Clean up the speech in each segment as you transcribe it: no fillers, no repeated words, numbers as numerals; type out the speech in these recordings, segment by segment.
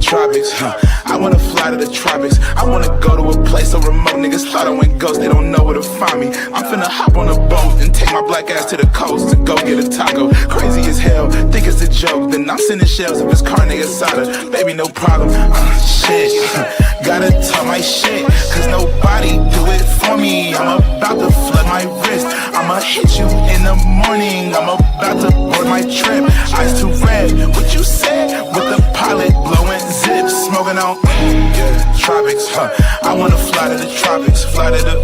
Tropics, I wanna fly to the tropics. I wanna go to a place so remote. Niggas thought I went ghost, they don't know where to find me. I'm finna hop on a boat and take my black ass to the coast to go get a taco. Crazy as hell, think it's a joke. Then I'm sending shells if it's carne asada. Baby, no problem. Shit, gotta talk my shit, cause nobody do it for me. I'm about to flood my wrist. I'ma hit you in the morning. I'm about to board my trip. Eyes too red, what you said? With the pilot blowing zips, smoking on tropics, I wanna fly to the tropics, fly to the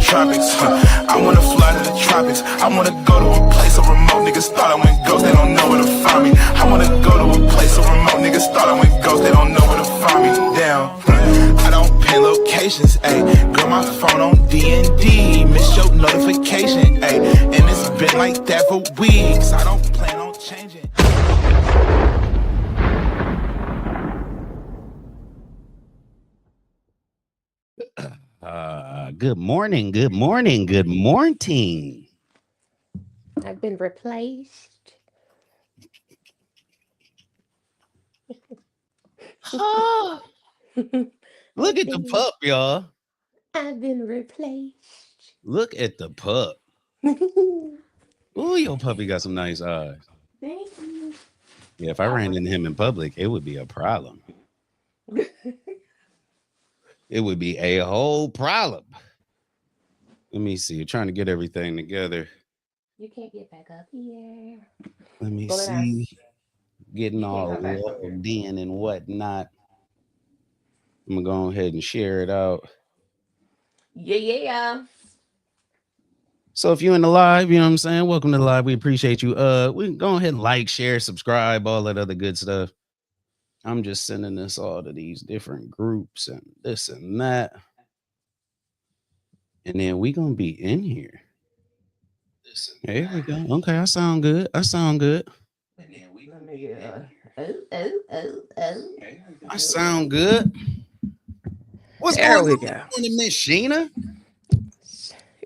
tropics, I wanna fly to the tropics. I wanna go to a place so remote. Niggas thought I went ghost, they don't know where to find me. I wanna go to a place so remote. Niggas thought I went ghost, they don't know where to find me. Damn, I don't pin locations, ayy. Girl, my phone on D&D, miss your notification, ayy. And it's been like that for weeks. I don't plan on changing. Good morning, good morning, good morning. I've been replaced. Look at the pup, y'all. I've been replaced. Look at the pup. Ooh, your puppy got some nice eyes. Thank you. Yeah, if I ran into him in public, it would be a problem. It would be a whole problem. Let me see. Trying to get everything together. You can't get back up here. Let me see. Getting all logged in and whatnot. I'm going to go ahead and share it out. Yeah. So if you're in the live, you know what I'm saying? Welcome to the live. We appreciate you. We can go ahead and like, share, subscribe, all that other good stuff. I'm just sending this all to these different groups and this and that. And then we going to be in here. There we go. Okay, I sound good. I sound good. I sound good. What's there going we on, go. Miss Sheena?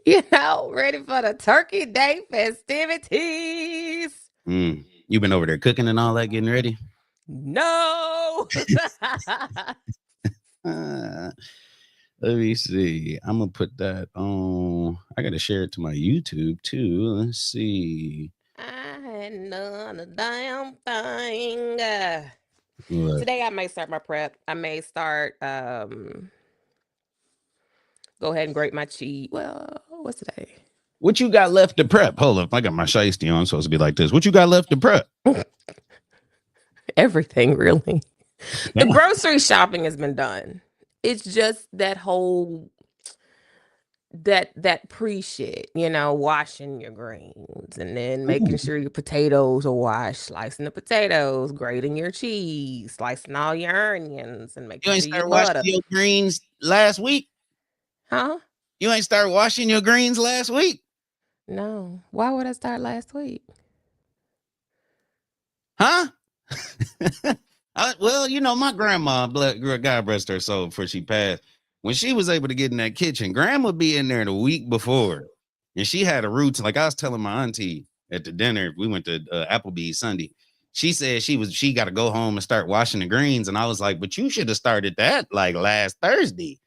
You know, ready for the Turkey Day festivities. You been over there cooking and all that, getting ready? No. Let me see. I'm gonna put that on. I gotta share it to my YouTube too. Let's see. I hadn't done a damn thing. What? Today I may start my prep. I may start go ahead and grate my cheese. Well, what's today? What you got left to prep? Hold up, I got my shiesty on, supposed to be like this. What you got left to prep? Everything, really. The grocery shopping has been done. It's just that whole that pre-shit, you know, washing your greens and then making sure your potatoes are washed, slicing the potatoes, grating your cheese, slicing all your onions, and making You ain't sure started your washing butter. your greens last week? Huh? You ain't started washing your greens last week? No. Why would I start last week? Huh? Well, you know, my grandma, God rest her soul, before she passed, when she was able to get in that kitchen, grandma would be in there the week before. And she had a routine. Like I was telling my auntie at the dinner, we went to Applebee's Sunday. She said she got to go home and start washing the greens. And I was like, but you should have started that like last Thursday.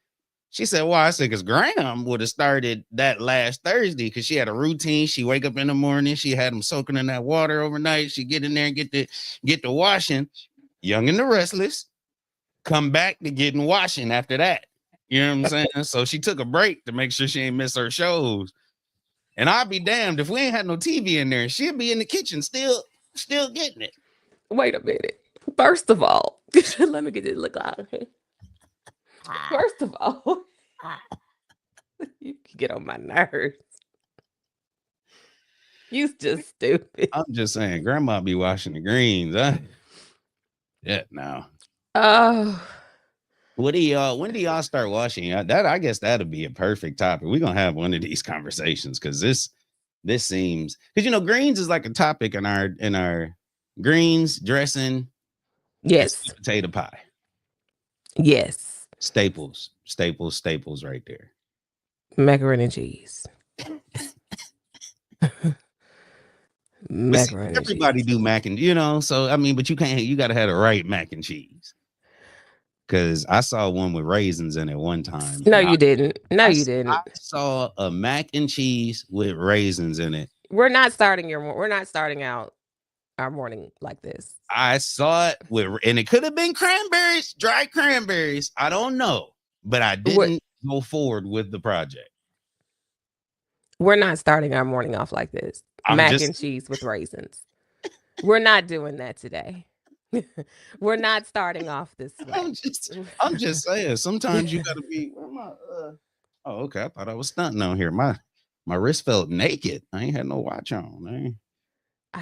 She said, why? I said, because Graham would have started that last Thursday because she had a routine. She wake up in the morning. She had them soaking in that water overnight. She get in there and get the washing. Young and the Restless. Come back to getting washing after that. You know what I'm saying? So she took a break to make sure she ain't miss her shows. And I'll be damned if we ain't had no TV in there. She'll be in the kitchen still getting it. Wait a minute. First of all, let me get this look out. First of all, you can get on my nerves. You just stupid. I'm just saying, grandma be washing the greens. Yeah, now. Oh. When do y'all start washing? I guess that'll be a perfect topic. We're gonna have one of these conversations because this seems, because you know, greens is like a topic in our greens dressing. Yes. Potato pie. Yes. Staples right there. Macaroni and cheese. But see, Macaroni and everybody cheese. do mac and so I mean, but you gotta have the right mac and cheese. Cause I saw one with raisins in it one time. No, and you didn't. No, I you s- I didn't. saw a mac and cheese with raisins in it. We're not starting out our morning like this. I saw it and it could have been cranberries, dry cranberries. I don't know, but I didn't go forward with the project. We're not starting our morning off like this. Mac and cheese with raisins. We're not doing that today. We're not starting off this way. I'm just saying. Sometimes you gotta be. Where my, oh, okay. I thought I was stunting on here. My wrist felt naked. I ain't had no watch on.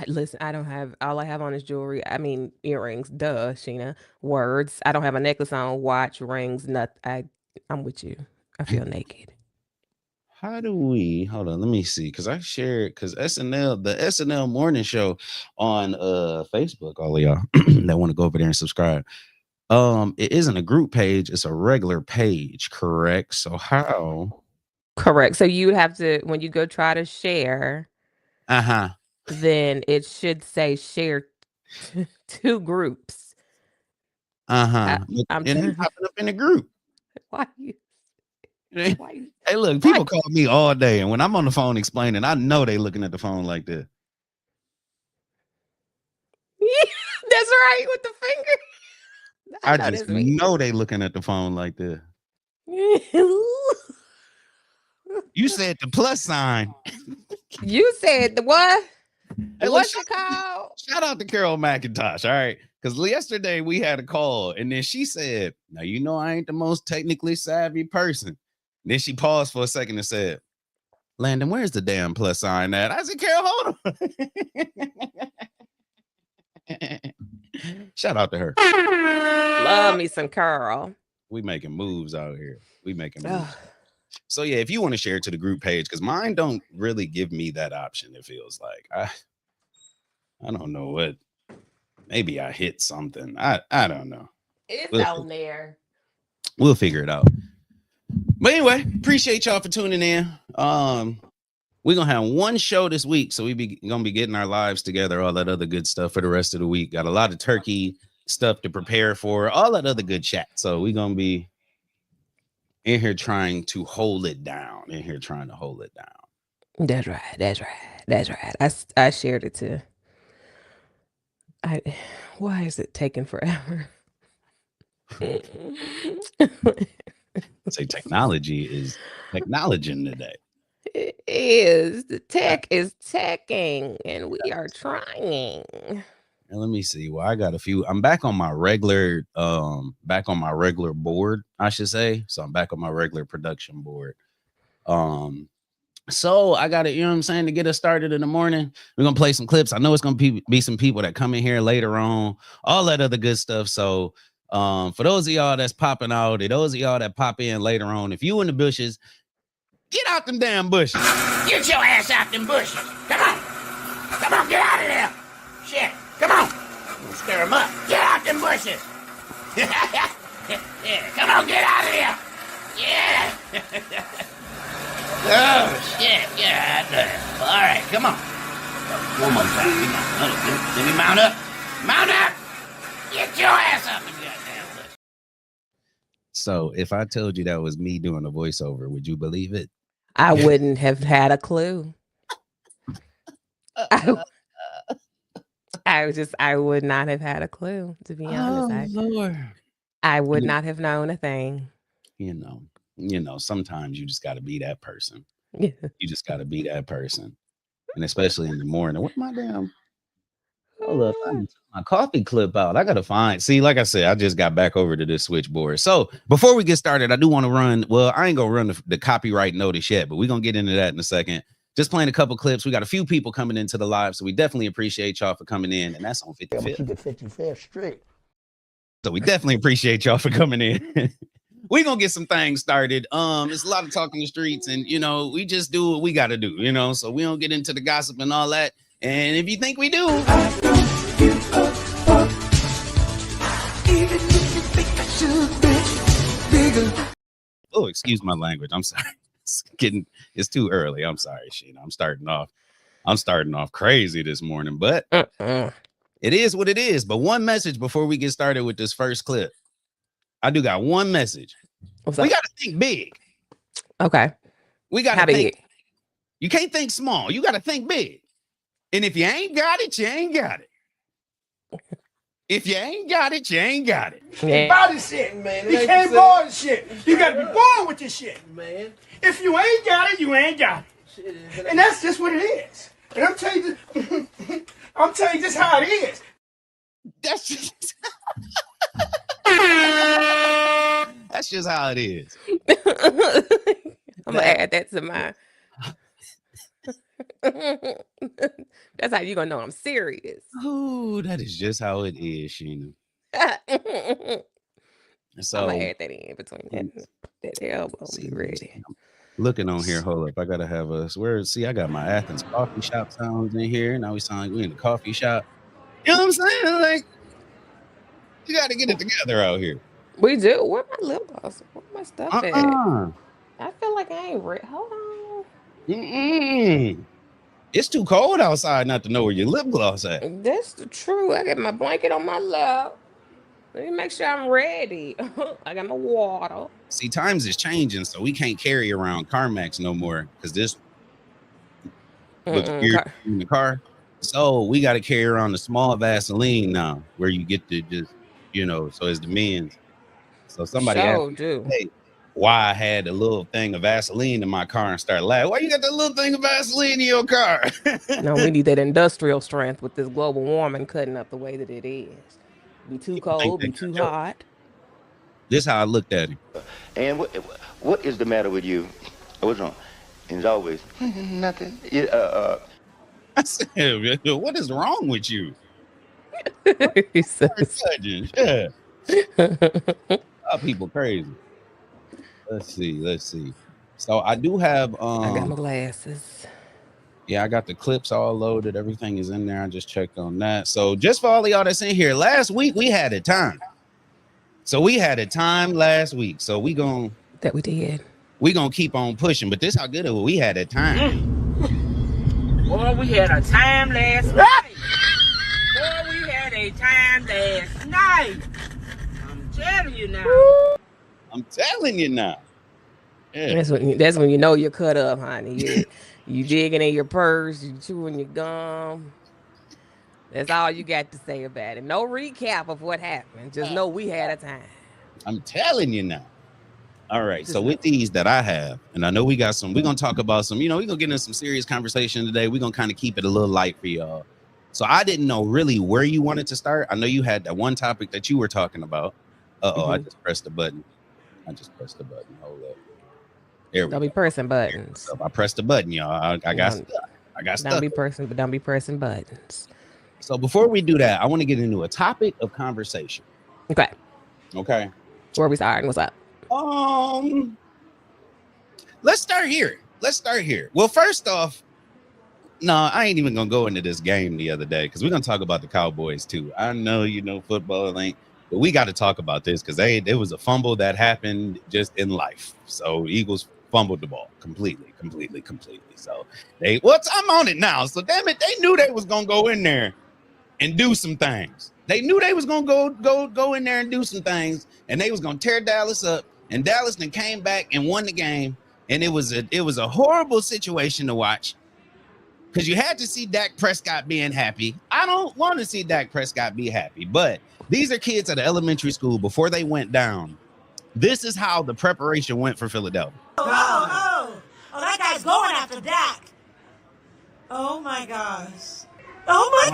Listen, I don't have all I have on is jewelry. I mean earrings. Duh, Sheena. Words. I don't have a necklace on, watch, rings, nothing. I'm with you. I feel naked. How do we hold on? Let me see. Cause I shared the SNL morning show on Facebook, all of y'all that want to go over there and subscribe. It isn't a group page, it's a regular page, correct? So how? Correct. So you have to, when you go try to share, then it should say share two groups. And it's popping up in the group. Why you? Hey, look, people call me all day, and when I'm on the phone explaining, I know they looking at the phone like this. That's right, with the finger. I just know they looking at the phone like this. You said the plus sign. You said the what? Hey, what's it called? Shout out to Carol McIntosh, all right? Because yesterday we had a call, and then she said, now, I ain't the most technically savvy person. Then she paused for a second and said, Landon, where's the damn plus sign at? I said, Carol, hold on. Shout out to her. Love me some Carol. We making moves out here. We making moves. So yeah, if you want to share it to the group page, because mine don't really give me that option, it feels like. I don't know what. Maybe I hit something. I don't know. It's down there. We'll figure it out. But anyway, appreciate y'all for tuning in. We're gonna have one show this week, so gonna be getting our lives together, all that other good stuff for the rest of the week. Got a lot of turkey stuff to prepare for, all that other good chat. So we're gonna be in here trying to hold it down. That's right. I shared it to. Why is it taking forever? Say technology is technologing today. It is. The tech is teching, and we are trying. And let me see. Well, I got a few. I'm back on my regular, board, I should say. So I'm back on my regular production board. So I got it, to get us started in the morning. We're gonna play some clips. I know it's gonna be some people that come in here later on, all that other good stuff. So for those of y'all that's popping out, and those of y'all that pop in later on, if you in the bushes, get out them damn bushes. Get your ass out them bushes. Come on, get out of there. Shit, come on. Don't stir them up. Get out them bushes. Yeah, come on, get out of there. Yeah. Oh, shit, yeah, all right, come on. One more time, let me mount up. Mount up! Get your ass up in goddamn bush. So if I told you that was me doing a voiceover, would you believe it? I wouldn't have had a clue. I would not have had a clue, to be honest. Lord. I would not have known a thing. Sometimes you just got to be that person. Yeah. You just got to be that person. And especially in the morning. What my damn? Hold up. My coffee clip out. I got to find. See, like I said, I just got back over to this switchboard. So before we get started, I do want to run. Well, I ain't going to run the copyright notice yet, but we're going to get into that in a second. Just playing a couple clips. We got a few people coming into the live, so we definitely appreciate y'all for coming in. And that's on 55th. Keep it 55th straight. So we definitely appreciate y'all for coming in. We're gonna get some things started. It's a lot of talk in the streets, and we just do what we gotta do, so we don't get into the gossip and all that. And if you think we do, oh, excuse my language. I'm sorry. It's too early. I'm sorry, Sheena. I'm starting off I'm starting off crazy this morning, but it is what it is. But one message before we get started with this first clip. I do got one message. What's We up? got to think big. Okay. We got How to think. big? You can't think small. You got to think big. And if you ain't got it, you ain't got it. If you ain't got it, you ain't got it. Yeah. Buy this shit, man. You can't borrow this shit. You gotta be born with this shit, man. If you ain't got it, you ain't got it. And that's just what it is. And I'm telling you, just how it is. That's just that's just how it is. I'm gonna add that to mine. That's how you gonna know I'm serious. Oh, that is just how it is, Sheena. I'm So gonna add that in between that elbow. Be ready. looking on here, hold up. I gotta have us. See, I got my Athens coffee shop sounds in here. Now we sound like we in the coffee shop. You know what I'm saying? Like, you gotta get it together out here. We do. Where my lip gloss? Where my stuff at? Uh-uh. I feel like I ain't ready. Hold on. Mm-mm. It's too cold outside not to know where your lip gloss at. That's the truth. I got my blanket on my lap. Let me make sure I'm ready. I got my water. See, times is changing, so we can't carry around Carmex no more because this looks weird in the car. So we got to carry around the small Vaseline now, where you get to just, so it's the men's. So somebody asked me, hey, why I had a little thing of Vaseline in my car and started laughing. Why you got that little thing of Vaseline in your car? No, we need that industrial strength with this global warming cutting up the way that it is. Be too cold, be too hot. This how I looked at him. And what is the matter with you? What's wrong? And it's always nothing. I said, what is wrong with you? Yeah. People crazy. Let's see. So I do have I got my glasses. Yeah, I got the clips all loaded. Everything is in there. I just checked on that. So just for all of y'all that's in here, last week we had a time. So we had a time last week. So we gonna keep on pushing. But this how good it was. We had a time. Boy, we had a time last night. Boy, we had a time last night. I'm telling you now. Yeah. That's when you know you're cut up, honey. You digging in your purse, you chewing your gum. That's all you got to say about it. No recap of what happened. Just know we had a time. I'm telling you now. All right. So with these that I have, and I know we got some, we're going to talk about some, we're going to get into some serious conversation today. We're going to kind of keep it a little light for y'all. So I didn't know really where you wanted to start. I know you had that one topic that you were talking about. I just pressed the button. Hold up. Don't be pressing buttons. So I pressed the button, y'all. I got stuck. Don't be pressing buttons. So before we do that, I want to get into a topic of conversation. Okay. Where are we starting? What's up? Let's start here. Well, first off, no, I ain't even gonna go into this game the other day because we're gonna talk about the Cowboys too. I know football ain't, but we got to talk about this because there was a fumble that happened just in life. So Eagles fumbled the ball completely. So I'm on it now. So damn it, they knew they was gonna go in there and do some things. They knew they was gonna go in there and do some things, and they was gonna tear Dallas up. And Dallas then came back and won the game. And it was a horrible situation to watch because you had to see Dak Prescott being happy. I don't want to see Dak Prescott be happy, but these are kids at an elementary school before they went down. This is how the preparation went for Philadelphia. Oh, that guy's going after Dak. Oh my gosh. Oh my,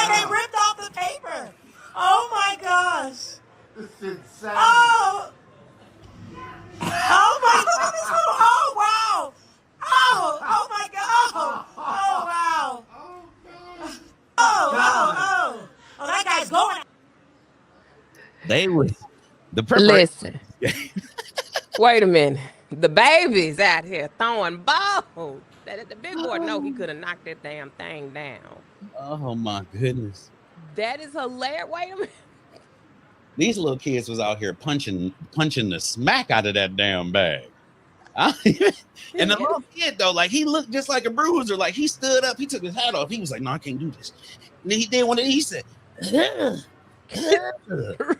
they ripped off the paper. Oh my gosh. This is sad. Oh my goodness. Oh wow. Oh my god. Oh wow. Oh, that guy's going. The preparation. Listen. Wait a minute. The baby's out here throwing balls. The big boy know he could have knocked that damn thing down. Oh my goodness. That is hilarious. Wait a minute. These little kids was out here punching the smack out of that damn bag. And the little kid though, like he looked just like a bruiser. Like he stood up, he took his hat off. He was like, "No, I can't do this." And then he did one of these. He said,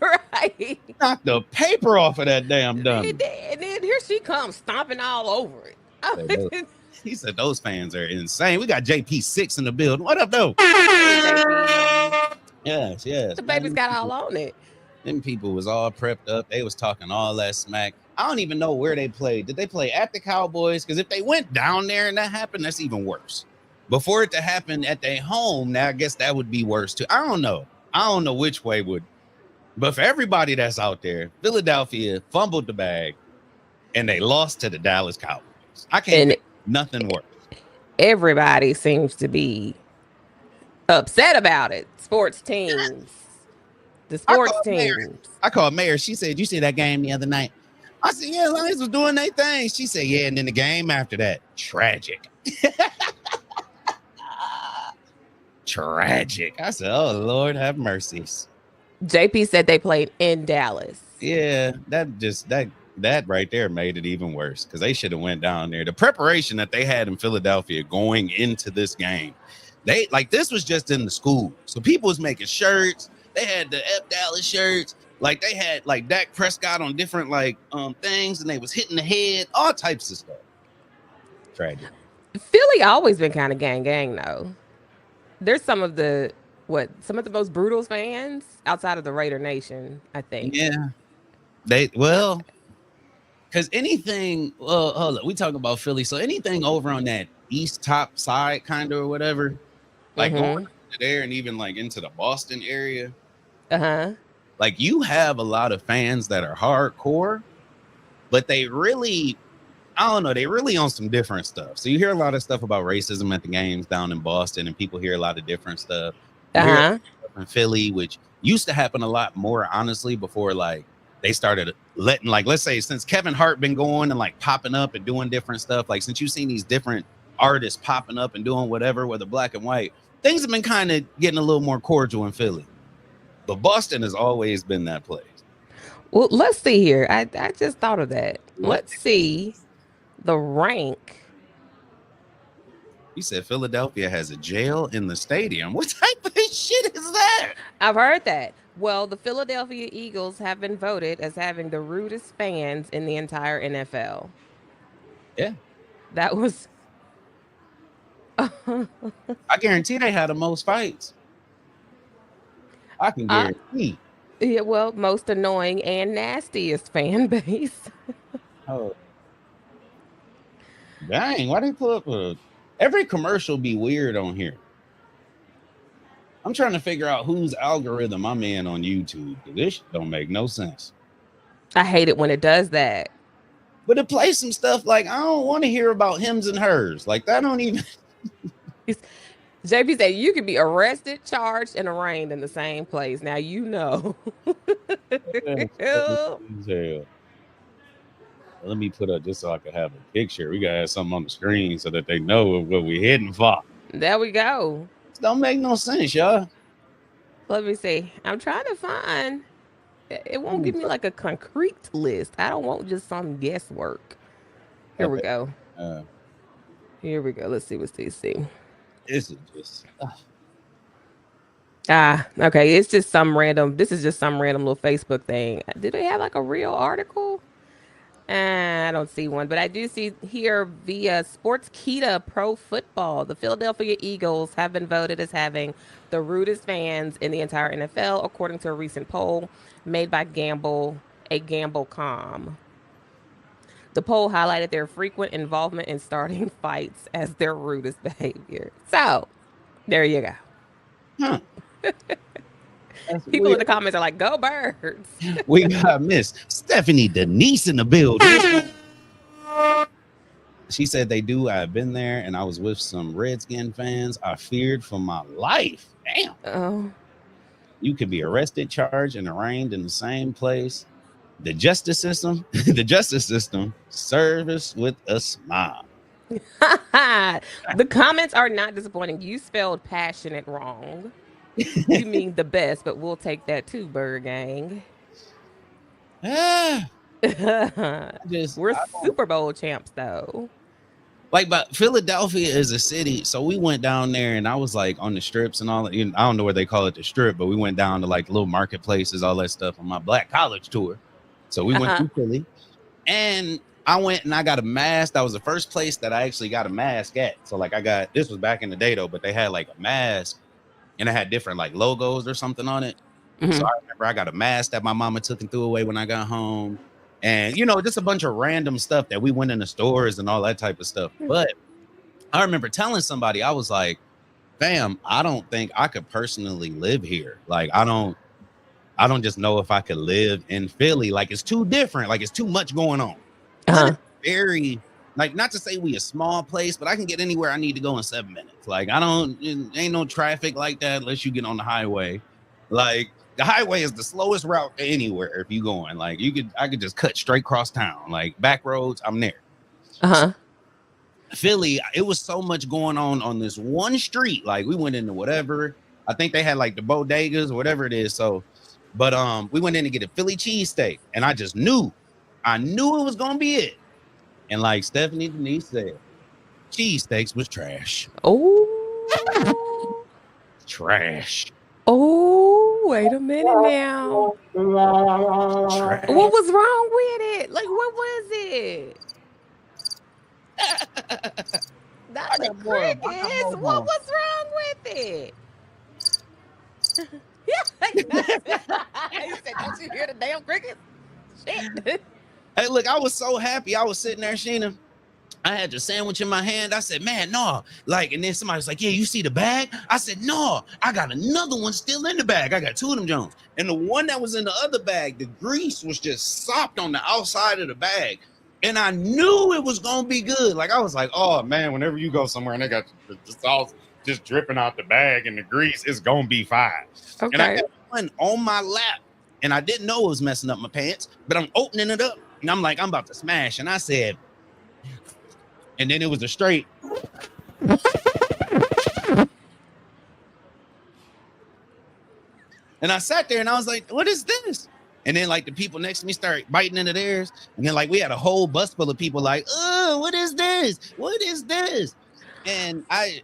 Right. knocked the paper off of that damn dummy. And then here she comes stomping all over it. He said, "Those fans are insane." We got JP6 in the building. What up, though? Yes. The baby's got all on it. Them people was all prepped up. They was talking all that smack. I don't even know where they played. Did they play at the Cowboys? Because if they went down there and that happened, that's even worse. Before it to happen at their home, now I guess that would be worse too. I don't know. I don't know which way would. But for everybody that's out there, Philadelphia fumbled the bag and they lost to the Dallas Cowboys. I can't think nothing worse. Everybody seems to be upset about it. Sports teams. The sports teams. I called Mayor. She said, "You see that game the other night?" I said, "Yeah, Lions was doing their thing." She said, "Yeah, and then the game after that, tragic." Tragic. I said, "Oh, Lord, have mercies." JP said they played in Dallas. Yeah, that right there made it even worse because they should have went down there. The preparation that they had in Philadelphia going into this game, they like this was just in the school. So people was making shirts. They had the F Dallas shirts. Like they had like Dak Prescott on different like things, and they was hitting the head, all types of stuff. Tragic. Philly always been kind of gang though. There's some of the most brutal fans outside of the Raider Nation, I think. Yeah. Because anything, hold up, we talk about Philly. So anything over on that east top side, kind of or whatever, like going to there and even like into the Boston area. Like you have a lot of fans that are hardcore, but they really, I don't know, they really on some different stuff. So you hear a lot of stuff about racism at the games down in Boston, and people hear a lot of different stuff. In Philly, which used to happen a lot more, honestly, before like they started letting, like, let's say since Kevin Hart been going and like popping up and doing different stuff, like since you've seen these different artists popping up and doing whatever, whether black and white, things have been kind of getting a little more cordial in Philly. But Boston has always been that place. Well, let's see here. I just thought of that. Let's see the rank. You said Philadelphia has a jail in the stadium. What type of shit is that? I've heard that. Well, the Philadelphia Eagles have been voted as having the rudest fans in the entire NFL. Yeah. That was... I guarantee they had the most fights. I can guarantee. Yeah, well, most annoying and nastiest fan base. Oh. Dang, why they put up every commercial be weird on here? I'm trying to figure out whose algorithm I'm in on YouTube. This shit don't make no sense. I hate it when it does that. But it plays some stuff like I don't want to hear about hims and hers. Like that don't even. JP said you could be arrested, charged, and arraigned in the same place. Now you know. Let me put up just so I can have a picture. We gotta have something on the screen so that they know what we're heading for. There we go. It don't make no sense, y'all. Let me see. I'm trying to find. It won't give me like a concrete list. I don't want just some guesswork. Here we go. Here we go. Let's see what's DC. This is just. Okay. It's just some random. This is just some random little Facebook thing. Did they have like a real article? I don't see one, but I do see here via Sportskeeda Pro Football, the Philadelphia Eagles have been voted as having the rudest fans in the entire NFL, according to a recent poll made by Gamble.com. The poll highlighted their frequent involvement in starting fights as their rudest behavior. So, there you go. Huh. People in the comments are like, "Go Birds!" We got Miss Stephanie Denise in the building. She said they do. I've been there, and I was with some Redskin fans. I feared for my life. Damn. Oh. You could be arrested, charged, and arraigned in the same place. The justice system, service with a smile. The comments are not disappointing. You spelled passionate wrong. You mean the best, but we'll take that too, Bird Gang. We're Super Bowl champs, though. Like, but Philadelphia is a city, so we went down there, and I was like on the strips and all that. I don't know where they call it the strip, but we went down to like little marketplaces, all that stuff on my Black college tour. So we went through Philly, and I went and I got a mask. That was the first place that I actually got a mask at. So like this was back in the day though, but they had like a mask, and it had different like logos or something on it. So I remember I got a mask that my mama took and threw away when I got home. And, just a bunch of random stuff that we went in the stores and all that type of stuff. But I remember telling somebody, I was like, fam, I don't think I could personally live here. Like, I don't just know if I could live in Philly. Like, it's too different. Like, it's too much going on. Very, like, not to say we a small place, but I can get anywhere I need to go in 7 minutes. Like, ain't no traffic like that unless you get on the highway. Like, the highway is the slowest route anywhere if you going. Like I could just cut straight across town. Like back roads, I'm there. Philly, it was so much going on this one street. Like we went into whatever. I think they had like the bodegas or whatever it is. So, but we went in to get a Philly cheesesteak, and I just knew it was gonna be it. And like Stephanie Denise said, cheesesteaks was trash. Oh, trash. Oh, wait a minute now. Trash. What was wrong with it? Like, what was it? Not the crickets. What was wrong with it? He said, don't you hear the damn crickets? Shit. Hey, look, I was so happy. I was sitting there, Sheena. I had the sandwich in my hand. I said, man, no. Like, and then somebody was like, yeah, you see the bag? I said, no, I got another one still in the bag. I got two of them Jones. And the one that was in the other bag, the grease was just sopped on the outside of the bag. And I knew it was going to be good. Like, I was like, oh, man, whenever you go somewhere and they got the sauce just dripping out the bag and the grease, it's going to be fine. Okay. And I got one on my lap. And I didn't know it was messing up my pants, but I'm opening it up. And I'm like, I'm about to smash. And I said, and then it was a straight. And I sat there and I was like, what is this? And then like the people next to me started biting into theirs. And then like we had a whole bus full of people like, oh, what is this? What is this? And I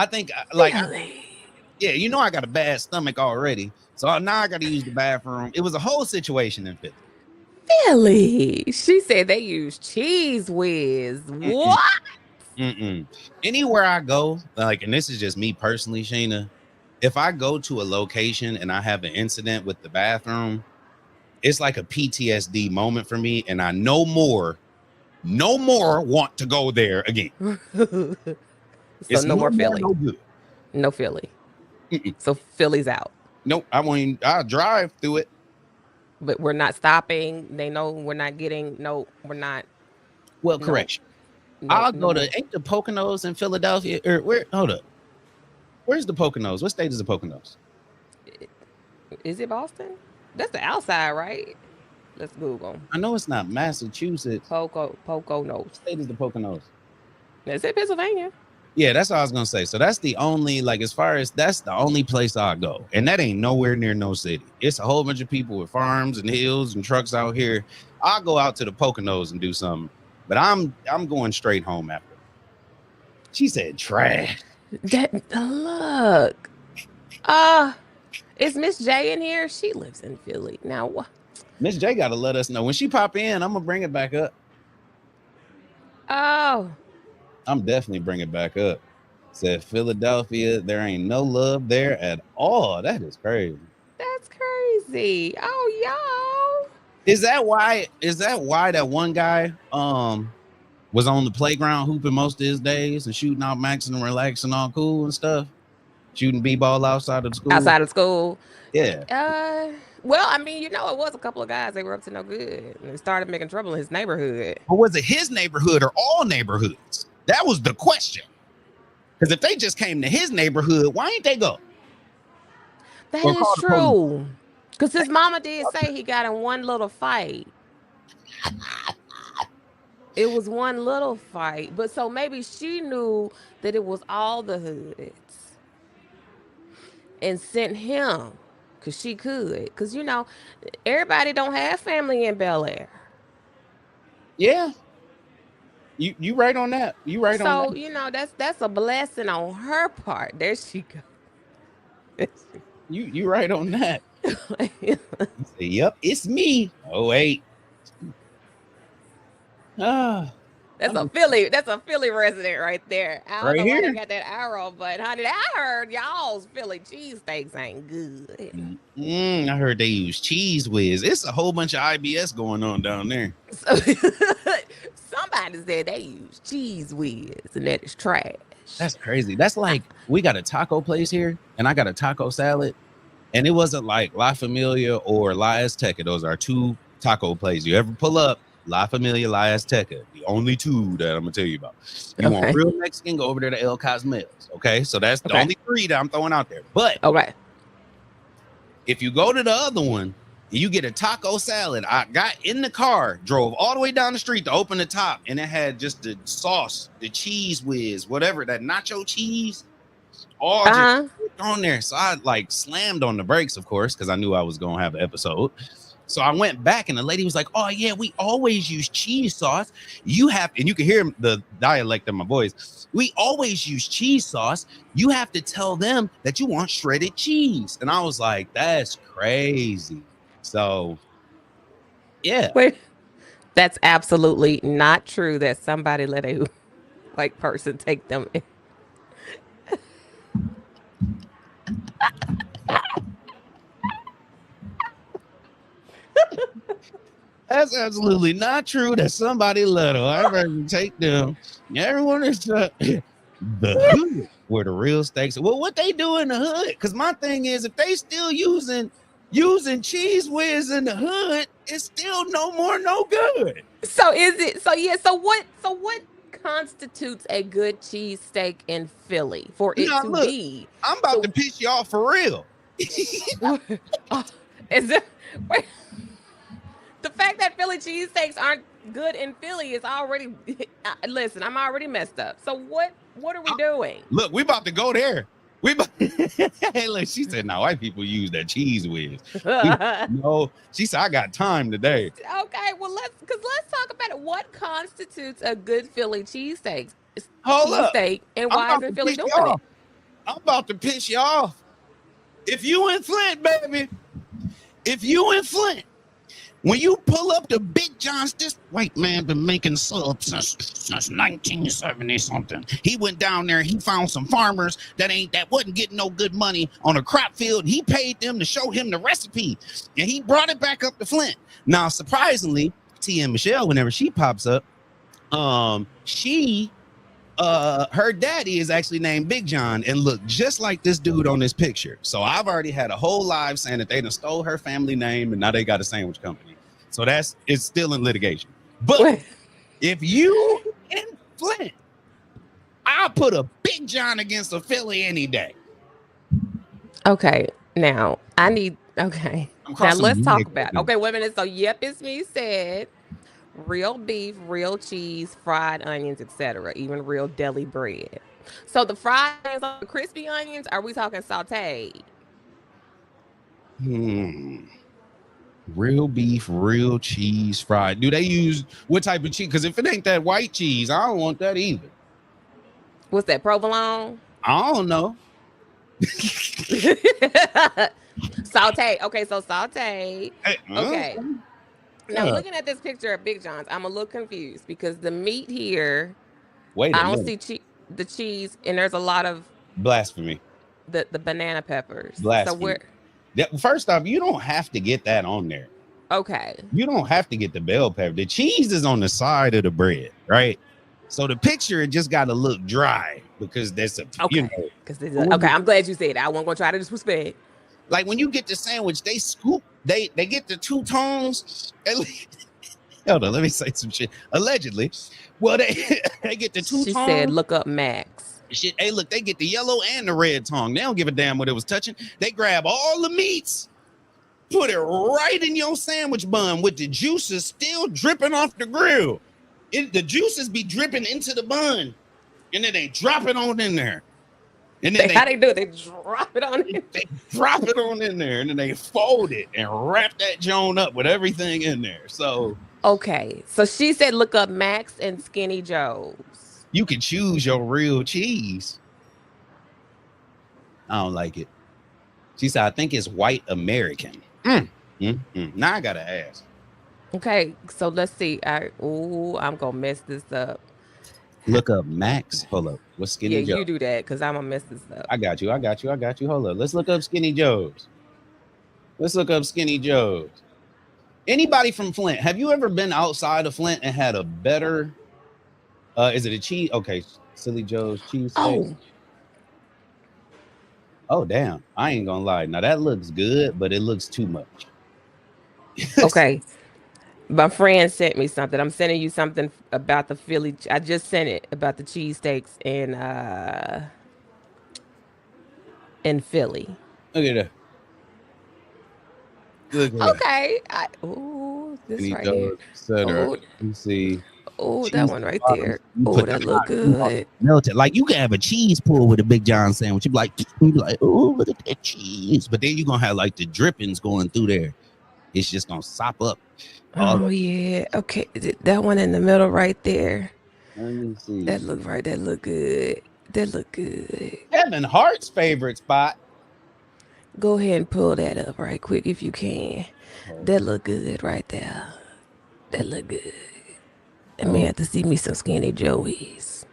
think like, yeah, I got a bad stomach already. So now I got to use the bathroom. It was a whole situation in Philly. Philly. She said they use Cheese Whiz. What? Anywhere I go, like, and this is just me personally, Sheena, if I go to a location and I have an incident with the bathroom, it's like a PTSD moment for me, and I no more want to go there again. So it's no more Philly. No good. No Philly. So Philly's out. Nope. I'll drive through it. But we're not stopping. They know we're not getting. No, we're not. Well, correction. I'll go to. Ain't the Poconos in Philadelphia? Or where? Hold up. Where's the Poconos? What state is the Poconos? Is it Boston? That's the outside, right? Let's Google. I know it's not Massachusetts. Poconos. What state is the Poconos? Is it Pennsylvania? Yeah, that's what I was gonna say. So that's the only, like, as far as that's the only place I go, and that ain't nowhere near no city. It's a whole bunch of people with farms and hills and trucks out here. I'll go out to the Poconos and do something, but I'm going straight home after. She said trash. Look. Is Miss J in here? She lives in Philly. Now what? Miss J gotta let us know. When she pop in, I'm gonna bring it back up. Oh. I'm definitely bringing it back up. Said Philadelphia, there ain't no love there at all. That is crazy. That's crazy. Oh, y'all. Is that why that one guy was on the playground hooping most of his days and shooting out max and relaxing all cool and stuff? Shooting b-ball outside of school. Outside of school. Yeah. Well, I mean, it was a couple of guys that were up to no good and started making trouble in his neighborhood. But was it his neighborhood or all neighborhoods? That was the question. Because if they just came to his neighborhood, why ain't they go? That is true. Because his mama did say he got in one little fight. It was one little fight. But so maybe she knew that it was all the hoods and sent him because she could. Because, everybody don't have family in Bel Air. Yeah. You right on that. You right on So, that. you know, that's a blessing on her part. There she goes. You right on that. That's You say, yep, it's me. Oh wait. Ah, a Philly resident right there. I don't right know why they here. got that arrow, but honey, I heard y'all's Philly cheesesteaks ain't good. I heard they use Cheese Whiz. It's a whole bunch of IBS going on down there. So, somebody said they use cheese whiz, and that is trash. That's crazy. That's like we got a taco place here, and I got a taco salad, and it wasn't like La Familia or La Azteca. Those are two taco places. You ever pull up, La Familia, La Azteca, the only two that I'm gonna tell you about. You want real Mexican, go over there to El Cosmels. Okay, so that's the only three that I'm throwing out there. But if you go to the other one, you get a taco salad. I got in the car, drove all the way down the street to open the top, and it had just the sauce, the cheese whiz, whatever, that nacho cheese, all just on there. So I like slammed on the brakes, of course, because I knew I was gonna have an episode. So I went back, and the lady was like, "Oh yeah, we always use cheese sauce. You have," and you can hear the dialect of my voice. "We always use cheese sauce. You have to tell them that you want shredded cheese." And I was like, "That's crazy." So, yeah. Wait, that's absolutely not true that somebody let a white person take them in. That's absolutely not true that somebody let a white person take them. Everyone is the hood where the real stakes. Well, what they do in the hood? Because my thing is, if they still using cheese whiz in the hood, it's still no good. So is it? So yeah. So what constitutes a good cheesesteak in Philly for it to be? I'm about to piss you off for real. Is it? Wait, the fact that Philly cheesesteaks aren't good in Philly is already. Listen, I'm already messed up. So what are we doing? Look, we about to go there. Hey, look, she said, "Now white people use that cheese whiz." No, she said, "I got time today." Okay, well let's talk about it. What constitutes a good Philly cheesesteak? Hold up, and why isn't Philly doing it? I'm about to piss you off. If you in Flint, baby, when you pull up to Big John's, this white man been making subs since 1970 something. He went down there, he found some farmers that wasn't getting no good money on a crop field. He paid them to show him the recipe, and he brought it back up to Flint. Now, surprisingly, T and Michelle, whenever she pops up, her daddy is actually named Big John and looked just like this dude on this picture. So I've already had a whole live saying that they done stole her family name and now they got a sandwich company. So it's still in litigation. But if you in Flint, I'll put a Big John against a Philly any day. Okay, now now let's talk about it. Okay, wait a minute. So Yep It's Me said real beef, real cheese, fried onions, etc., even real deli bread. So the fried onions, the crispy onions, are we talking sauteed? Real beef, real cheese, fried. Do they use what type of cheese? Because if it ain't that white cheese, I don't want that either. What's that, provolone? I don't know. Saute. Okay, so saute. Okay. Now, looking at this picture of Big John's, I'm a little confused because the meat here, I don't see the cheese, and there's a lot of blasphemy. The banana peppers. Blasphemy. First off, you don't have to get that on there. Okay. You don't have to get the bell pepper. The cheese is on the side of the bread, right? So the picture, it just got to look dry because there's okay. I'm glad you said that. I wasn't gonna try to disrespect. Like when you get the sandwich, they scoop. They get the two tones. Hold on, let me say some shit. Allegedly, well, they get the two. She tones. said, "Look up Max." Shit, hey, look, they get the yellow and the red tongue. They don't give a damn what it was touching. They grab all the meats, put it right in your sandwich bun with the juices still dripping off the grill. The juices be dripping into the bun, and then they drop it on in there. And then how they do it? They drop it on. They drop it on in there, and then they fold it and wrap that joint up with everything in there. So Okay, so she said look up Max and Skinny Joe's. You can choose your real cheese. I don't like it. She said, I think it's white American. Now I gotta ask. Okay, so let's see. I'm gonna mess this up. Look up Max. Hold up. What's Skinny Joe? You do that because I'm gonna mess this up. I got you. Hold up. Let's look up Skinny Joe's. Anybody from Flint? Have you ever been outside of Flint and had a better? Is it a cheese? Okay, Silly Joe's cheese steak. Oh damn! I ain't gonna lie. Now that looks good, but it looks too much. Okay. My friend sent me something. I'm sending you something about the Philly. I just sent it about the cheesesteaks in Philly. Look at that. Okay. This right here. Let me see. Oh, that one right there. Oh, that look good. Melted. Like you can have a cheese pull with a Big John sandwich. You be like, oh, look at that cheese. But then you're gonna have like the drippings going through there. It's just gonna sop up. Oh yeah. Okay. That one in the middle right there. Let me see. That look right. That look good. Kevin Hart's favorite spot. Go ahead and pull that up right quick if you can. That look good right there. That look good. And may have to see me some Skinny Joey's.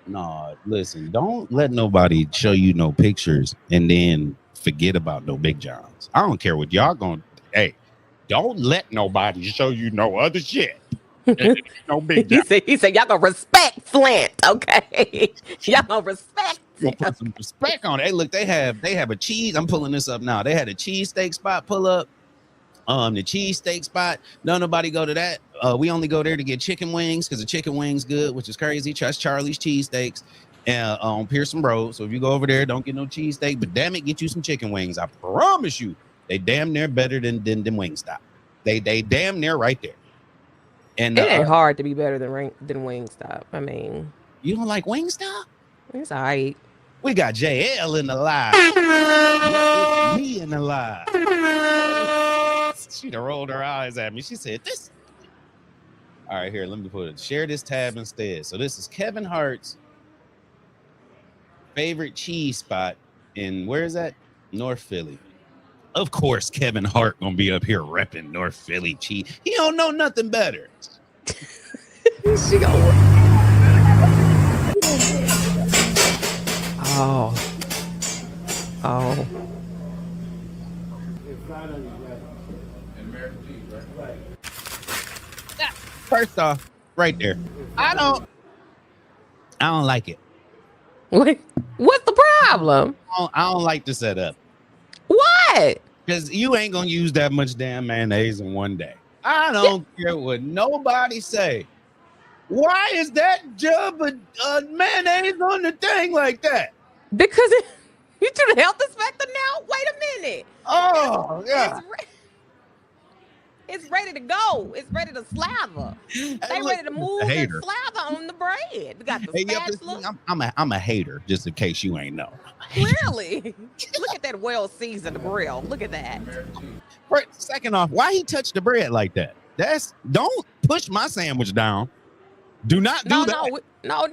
No, listen, don't let nobody show you no pictures and then forget about no Big Johns. I don't care what y'all gonna. Hey, don't let nobody show you no other shit. No Big John. He said y'all gonna respect Flint, okay? Y'all gonna respect it. Put some respect on it. Hey, look, they have a cheese. I'm pulling this up now. They had a cheesesteak spot pull up. The cheesesteak spot. Nobody go to that. We only go there to get chicken wings because the chicken wings good, which is crazy. Trust Charlie's Cheesesteaks and on Pearson Road. So if you go over there, don't get no cheesesteak, but damn it, get you some chicken wings. I promise you, they damn near better than Wingstop. They damn near right there. And it ain't hard to be better than Wingstop. I mean, you don't like Wingstop? It's all right. We got JL in the live. Me in the live. She done rolled her eyes at me. She said, this. All right, here, let me put it. Share this tab instead. So this is Kevin Hart's favorite cheese spot in, where is that? North Philly. Of course, Kevin Hart gonna be up here repping North Philly cheese. He don't know nothing better. She gonna Oh. First off, right there. I don't like it. What's the problem? I don't like the setup. What? Because you ain't gonna use that much damn mayonnaise in one day. I don't care what nobody say. Why is that jug of mayonnaise on the thing like that? Because you to the health inspector now? Wait a minute. Oh, yeah. It's ready to go. It's ready to slather. They ready to move and slather on the bread. We got the spatula. I'm a hater, just in case you ain't know. Really? Look at that well-seasoned grill. Look at that. Second off, why he touched the bread like that? Don't push my sandwich down. Do not do that. No.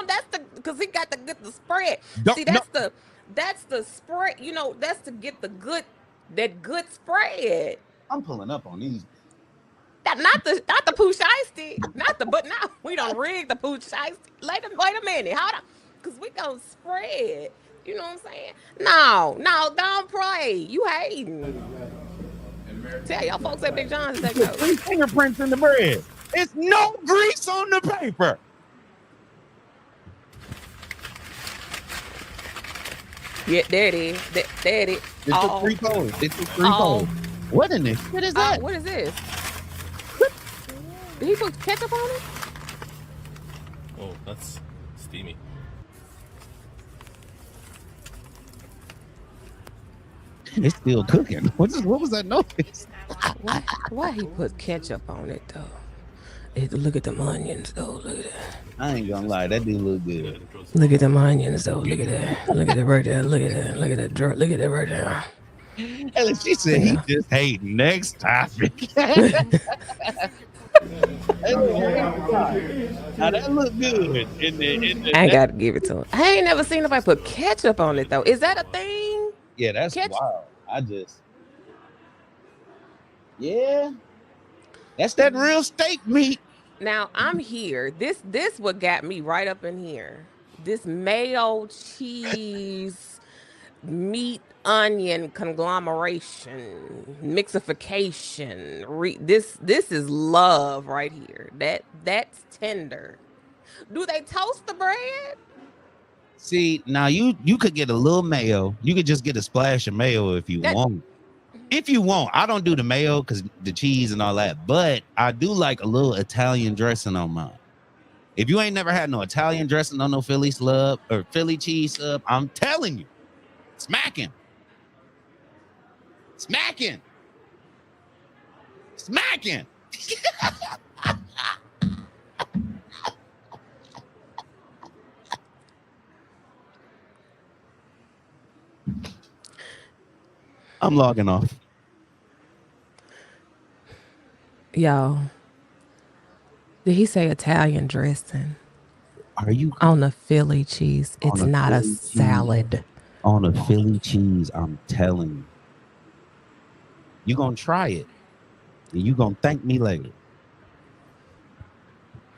That's because he got to get the spread. See, that's the spread. You know, that's to get that good spread. I'm pulling up on these. Not the pooch shiesty. But now we don't rig the pooch shiesty. Wait a minute. Hold on. Because we gonna spread. You know what I'm saying? No, don't pray. You hating. Tell y'all folks at Big John's that goes. 3 fingerprints in the bread. It's no grease on the paper. Yeah, there it is. There it is. It's a 3 fold. It's a 3 fold. What in this? What is that? What is this? Did he put ketchup on it? Oh, that's steamy. It's still cooking. What was that noise? Why he put ketchup on it though? Look at them onions though. Look at that. I ain't gonna lie, that dude look good. Look at them onions though. Look at that. Look at that right there. Look at that. Look at that. Look at that right there. Hey, And she said he just hate next topic. Now that look good. I ain't gotta give it to him. I ain't never seen nobody put ketchup on it though. Is that a thing? Yeah, that's wild. Yeah. That's that real steak meat. Now I'm here. This what got me right up in here. This mayo, cheese, meat, onion conglomeration, mixification. This is love right here. That's tender. Do they toast the bread? See, now you could get a little mayo. You could just get a splash of mayo if you want. If you want, I don't do the mayo because the cheese and all that, but I do like a little Italian dressing on mine. If you ain't never had no Italian dressing on no Philly sub or Philly cheese sub, I'm telling you, smacking. I'm logging off. Y'all, did he say Italian dressing? Are you on the Philly cheese? It's not a salad. On a Philly cheese, I'm telling you. You're going to try it. And you're going to thank me later.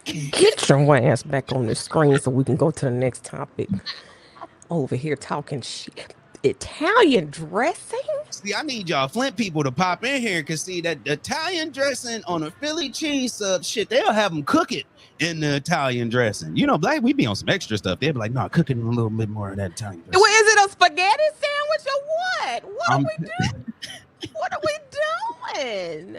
Get your ass back on the screen so we can go to the next topic. Over here talking shit. Italian dressing? See, I need y'all Flint people to pop in here because see that Italian dressing on a Philly cheese sub, shit, they'll have them cook it in the Italian dressing. You know, Black, we be on some extra stuff. They'll be like, no, cook it in a little bit more of that Italian dressing. Well, is it a spaghetti sandwich or what? What are we doing? What are we doing?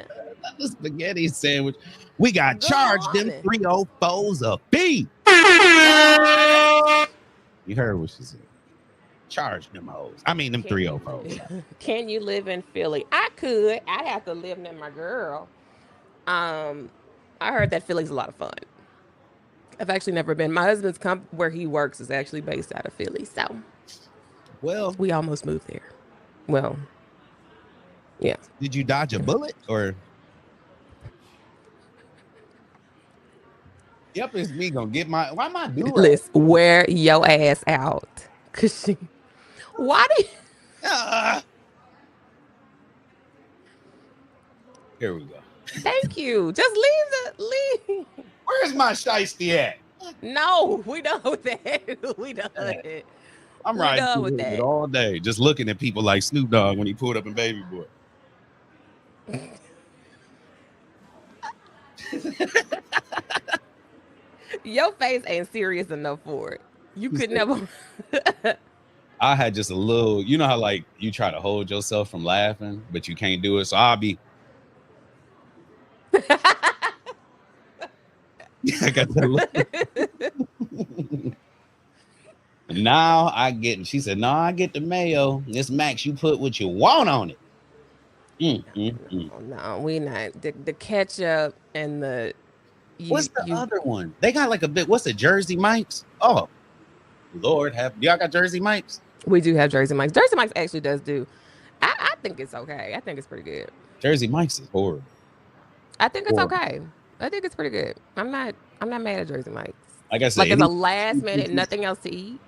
The spaghetti sandwich. We got charged them 304s a fee. You heard what she said. Charge them hoes. I mean them 304s. Can you live in Philly? I could. I'd have to live near my girl. I heard that Philly's a lot of fun. I've actually never been. My husband's where he works is actually based out of Philly, so well, we almost moved there. Well, yeah. Did you dodge a bullet or? Yep, it's me gonna get my. Why am I doing? Listen, wear your ass out, cause she. Why do you? Here we go. Thank you. Just leave. Where's my shiesty at? No, we done with that. We done with it. I'm riding with that all day, just looking at people like Snoop Dogg when he pulled up in Baby Boy. Your face ain't serious enough for it. You could never. I had just a little, you know how like you try to hold yourself from laughing, but you can't do it. So I'll be. I got that look. Now I get, she said, no, I get the mayo. This Max, you put what you want on it. No, we not. The ketchup and the. What's the other one? They got like a bit. What's the Jersey Mike's? Oh, Lord, y'all got Jersey Mike's? We do have Jersey Mike's. Jersey Mike's actually does do. I think it's okay. I think it's pretty good. Jersey Mike's is horrible. I think it's okay. I think it's pretty good. I'm not mad at Jersey Mike's. Like I said, like it's a last minute, nothing else to eat.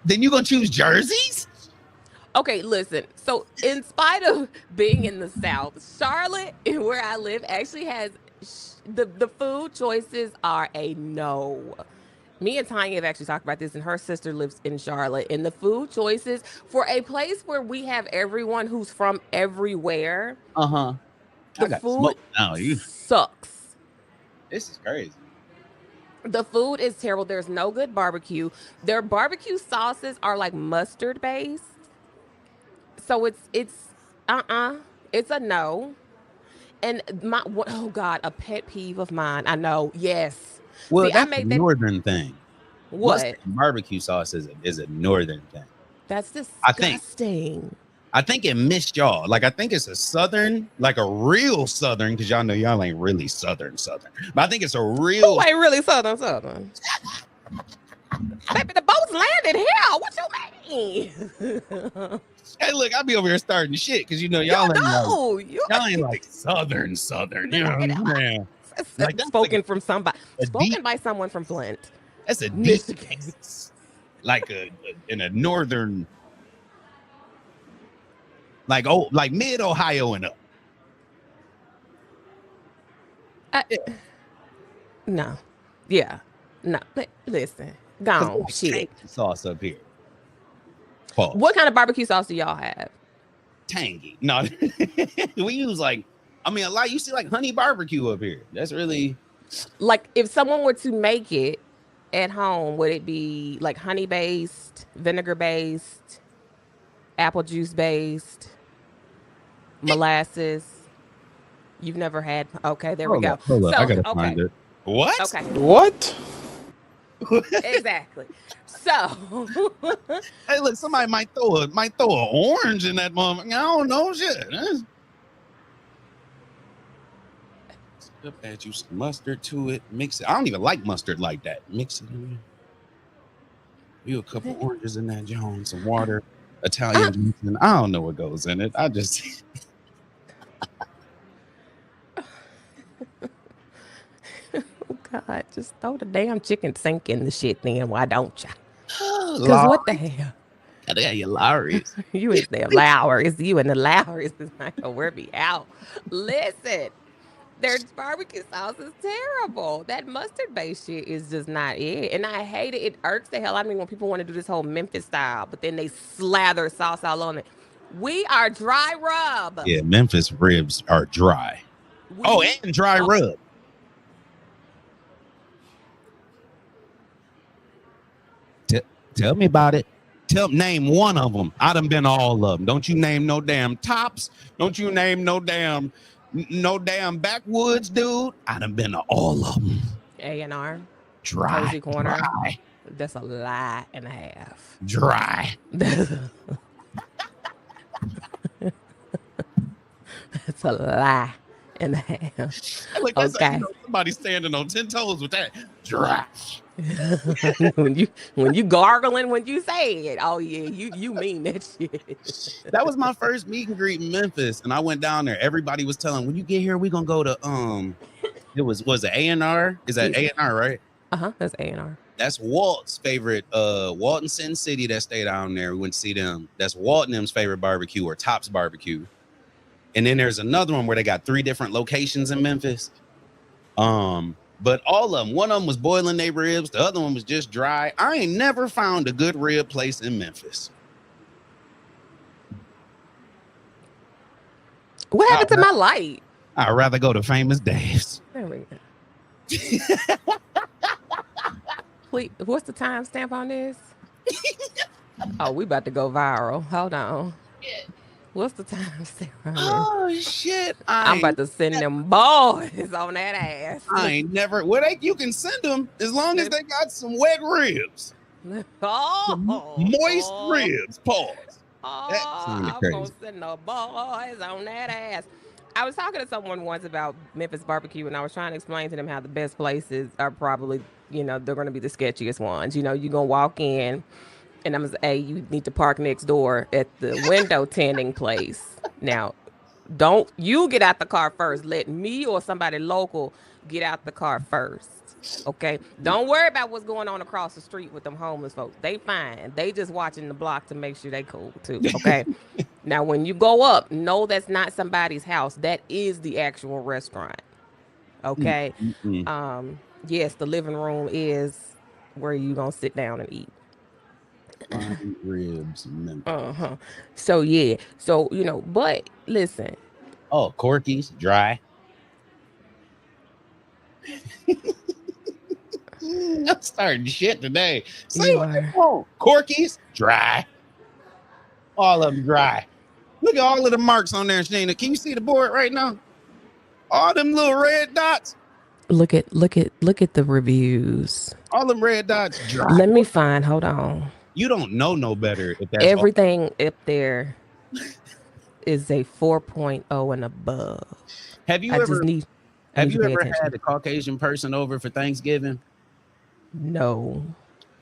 Then you gonna choose Jersey's? Okay, listen. So in spite of being in the South, Charlotte, where I live, actually has the food choices are a no. Me and Tanya have actually talked about this, and her sister lives in Charlotte. And the food choices for a place where we have everyone who's from everywhere. The food sucks. This is crazy. The food is terrible. There's no good barbecue. Their barbecue sauces are like mustard based. So it's a no. And oh God, a pet peeve of mine. I know. Yes. Well, see, that's I made a northern thing. What? Mustard barbecue sauce is a northern thing. That's disgusting. I think it missed y'all. Like, I think it's a southern, like a real southern, because y'all know y'all ain't really southern. But I think it's a real. Who ain't really southern? Baby, the boat's landed here. What you mean? Hey, look, I'll be over here starting shit because you know y'all ain't y'all ain't like southern. You know what I'm saying? Like, that's spoken like from somebody, spoken deep- by someone from Flint. That's a deep Michigan. like in a northern, like mid Ohio and up. No, yeah, no. Listen, gone shit. Sauce up here. Pause. What kind of barbecue sauce do y'all have? Tangy. No, we use like, I mean, a lot. You see like honey barbecue up here. That's really Like, if someone were to make it at home, would it be like honey based, vinegar based, apple juice based, molasses? You've never had? Okay, there we go. Hold up. So, I gotta okay. find it. What? Okay. What? Exactly. So, Hey, look, somebody might throw an orange in that moment. I don't know shit. Add you some mustard to it. Mix it. I don't even like mustard like that. Mix it in. You a couple oranges in that Jones, some water, Italian juice, and I don't know what goes in it. I just oh God, just throw the damn chicken sink in the shit then. Why don't you? Because what the hell? Yeah, you Lowry's. You and the Lowry's. You and the Lowry's is not gonna wear me out. Listen, their barbecue sauce is terrible. That mustard-based shit is just not it. And I hate it. It irks the hell out of me when people want to do this whole Memphis style, but then they slather sauce all on it. We are dry rub. Yeah, Memphis ribs are dry. And dry rub. Tell me about it. Name one of them. I done been to all of them. Don't you name no damn Tops. Don't you name no damn backwoods, dude. I done been to all of them. A&R. Dry. Cozy Corner. Dry. That's a lie and a half. Dry. That's a lie and a half. Like that's Okay. like, somebody standing on 10 toes with that. Dry. when you gargling when you say it, oh yeah, you mean that shit. That was my first meet and greet in Memphis, and I went down there. Everybody was telling, when you get here, we gonna go to it was it A&R? Is that A&R, right? That's A&R. That's Walt's favorite. Walt and Sin City that stay down there. We went to see them. That's Walt and them's favorite barbecue, or Tops Barbecue. And then there's another one where they got 3 different locations in Memphis. But all of them, one of them was boiling their ribs. The other one was just dry. I ain't never found a good rib place in Memphis. What happened to my light? I'd rather go to Famous Dave's. There we go. Wait, what's the timestamp on this? Oh, we about to go viral. Hold on. What's the timestamp on this? Oh shit! I'm about to send them boys on that ass. I ain't never. You can send them as long as they got some wet ribs, moist ribs. Pause. I'm gonna send the boys on that ass. I was talking to someone once about Memphis barbecue, and I was trying to explain to them how the best places are probably, they're going to be the sketchiest ones. You're going to walk in, and I'm going to say, hey, you need to park next door at the window tending place. Now, don't you get out the car first. Let me or somebody local get out the car first. Okay? Don't worry about what's going on across the street with them homeless folks. They fine. They just watching the block to make sure they cool too. Okay? Now, when you go up, know that's not somebody's house. That is the actual restaurant. Okay? Yes, the living room is where you gonna sit down and eat. Ribs. So yeah. So, but listen. Oh, Corky's dry. I'm starting shit today. Say what they want. Corky's dry. All of them dry. Look at all of the marks on there, Shana. Can you see the board right now? All them little red dots. Look at the reviews. All them red dots dry. Let me find. Hold on. You don't know no better if that's everything up there is a 4.0 and above. Have you ever had a Caucasian person over for Thanksgiving? No.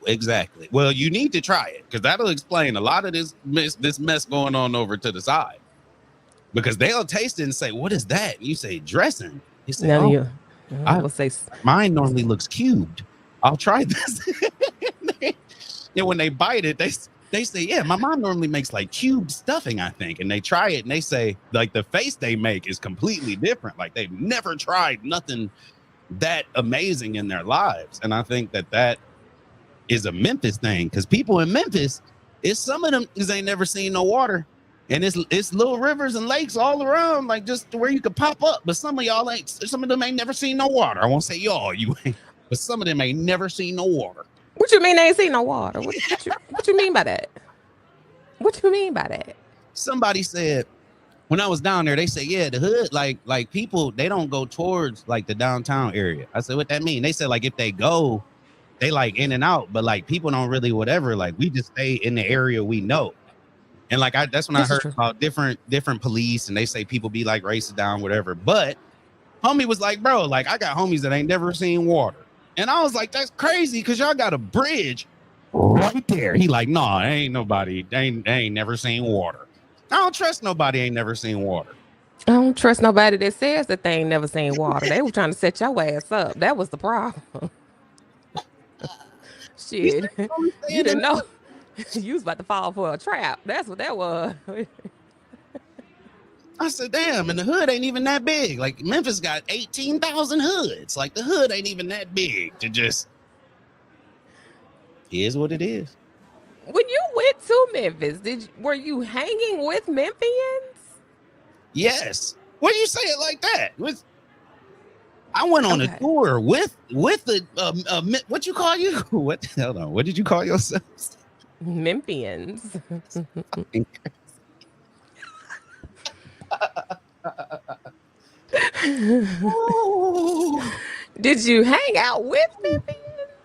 Exactly. Well, you need to try it because that'll explain a lot of this mess going on over to the side. Because they'll taste it and say, "What is that?" And you say, "Dressing." You say, None of "Oh, you. I will say mine normally looks cubed. I'll try this." And when they bite it, they say, "Yeah, my mom normally makes like cubed stuffing, I think." And they try it and they say, like, the face they make is completely different. Like they've never tried nothing that amazing in their lives. And I think that is a Memphis thing, because people in Memphis, it's some of them because ain't never seen no water. And it's little rivers and lakes all around, like just where you could pop up. But some of y'all ain't. Some of them ain't never seen no water. I won't say y'all, you ain't, but some of them ain't never seen no water. What you mean they ain't seen no water? What you mean by that? What you mean by that? Somebody said when I was down there, they said, yeah, the hood, like people, they don't go towards like the downtown area. I said, what that mean? They said like if they go, they like in and out, but like people don't really whatever. Like we just stay in the area we know. And like that's when I heard about different police, and they say people be like racing down, whatever. But homie was like, bro, like I got homies that ain't never seen water. And I was like, that's crazy because y'all got a bridge right there. He like, no, ain't nobody, they ain't never seen water. I don't trust nobody ain't never seen water. I don't trust nobody that says that they ain't never seen water. They were trying to set your ass up. That was the problem. Shit. You didn't know. You was about to fall for a trap. That's what that was. I said, damn, and the hood ain't even that big. Like Memphis got 18,000 hoods. Like the hood ain't even that big to just, is what it is. When you went to Memphis, were you hanging with Memphians? Yes. Why do you say it like that? I went on a tour with the what you call you? What? Hold on. What did you call yourselves? Memphians. Did you hang out with Memphians?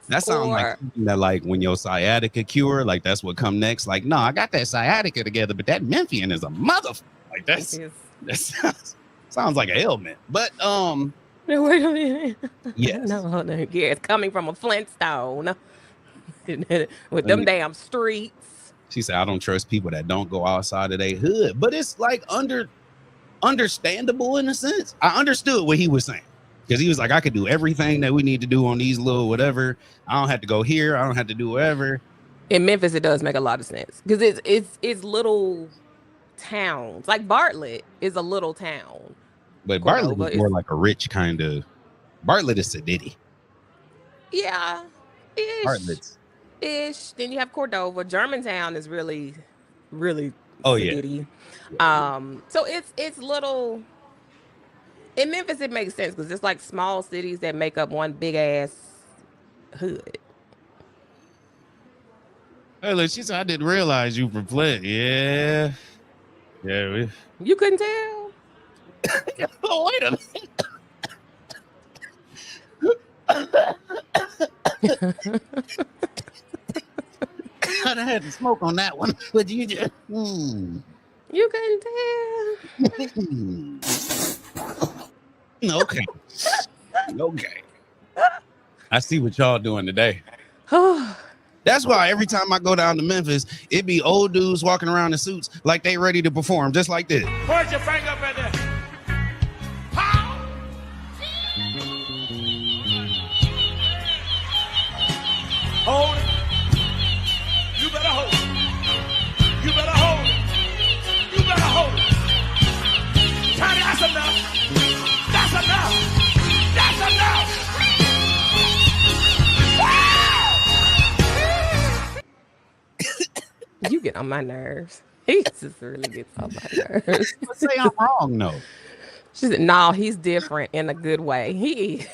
That sounds like that, like when your sciatica cure, like that's what come next. Like, no, I got that sciatica together, but that Memphian is a motherfucker. Like that sounds like an ailment. But wait a minute. Yes. No, yeah, it's coming from a Flintstone with them damn streets. She said, I don't trust people that don't go outside of their hood. But it's like understandable in a sense. I understood what he was saying. Because he was like, I could do everything that we need to do on these little whatever. I don't have to go here. I don't have to do whatever. In Memphis, it does make a lot of sense. Because it's little towns. Like Bartlett is a little town. But Bartlett is more like a rich kind of. Bartlett is Sedity. Yeah. Ish. Bartlett's. Ish. Then you have Cordova. Germantown is really, really Sedity. Yeah. So it's little. In Memphis, it makes sense because it's like small cities that make up one big ass hood. Hey, look, she said, I didn't realize you from Flint. Yeah. Yeah. You couldn't tell? Oh, wait a minute. I had to smoke on that one, but you just. You couldn't tell. Okay. Okay. I see what y'all doing today. That's why every time I go down to Memphis, it be old dudes walking around in suits like they ready to perform, just like this. Put your finger up in there. Hold it. You better hold it. You better hold it. You better hold it. Tony, that's enough. That's enough. That's enough. You get on my nerves. He just really gets on my nerves. Say I'm wrong, no. She said, no, he's different in a good way. He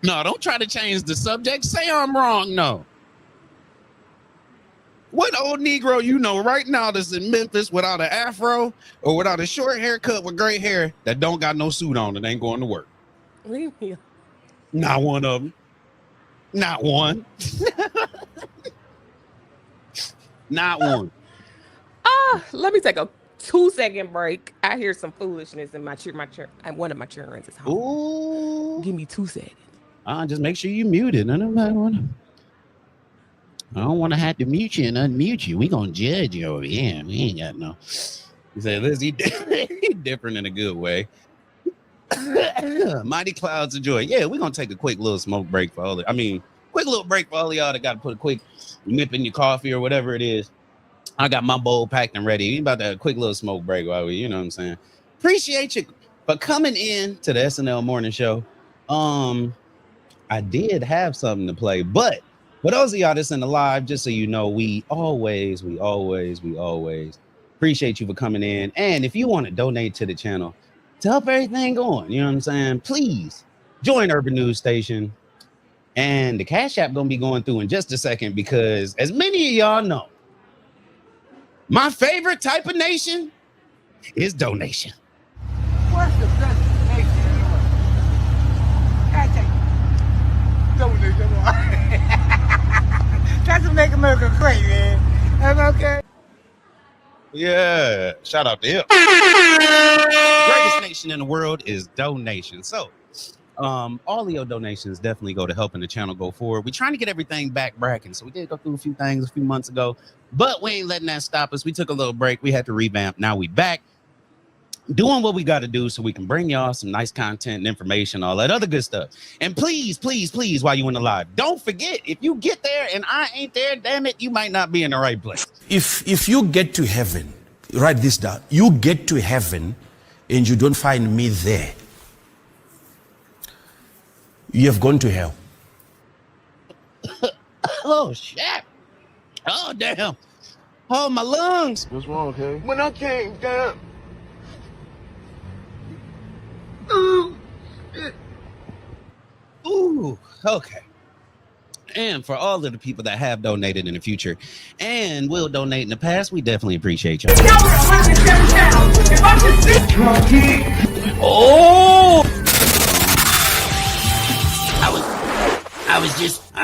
No, don't try to change the subject. Say I'm wrong, no. What old Negro you know right now that's in Memphis without an afro or without a short haircut with gray hair that don't got no suit on and ain't going to work? Leave me. Not one of them. Not one. Not one. Let me take a 2-second break. I hear some foolishness in one of my children's is home. Ooh. Give me 2 seconds. Just make sure you muted. I don't want to have to mute you and unmute you. We gonna judge you over here. We ain't got no. He said, "Liz, he different in a good way." Mighty clouds of joy. Yeah, we're gonna take a quick little smoke break for all. Quick little break for all of y'all that got to put a quick nip in your coffee or whatever it is. I got my bowl packed and ready. We about to have a quick little smoke break while we, you know what I'm saying. Appreciate you for coming in to the SNL Morning Show. I did have something to play, but for those of y'all that's in the live, just so you know, we always appreciate you for coming in. And if you want to donate to the channel to help everything going, you know what I'm saying, please join Urban News Station. And the Cash App gonna be going through in just a second because, as many of y'all know, my favorite type of nation is donation. What's the best nation in the world? Donation. Try to make America great, man. That's okay. Yeah, shout out to him. Greatest nation in the world is donation. So, all of your donations definitely go to helping the channel go forward. We're trying to get everything back bracking. So we did go through a few things a few months ago, but we ain't letting that stop us. We took a little break. We had to revamp. Now we back doing what we got to do so we can bring y'all some nice content and information, all that other good stuff. And please, while you in the live, don't forget, if you get there and I ain't there, damn it, you might not be in the right place. If you get to heaven, write this down. You get to heaven and you don't find me there, you have gone to hell. Oh, shit. Oh, damn. Oh, my lungs. What's wrong, okay? When I came down. Ooh, okay. And for all of the people that have donated in the future and will donate in the past, we definitely appreciate y'all. Oh! I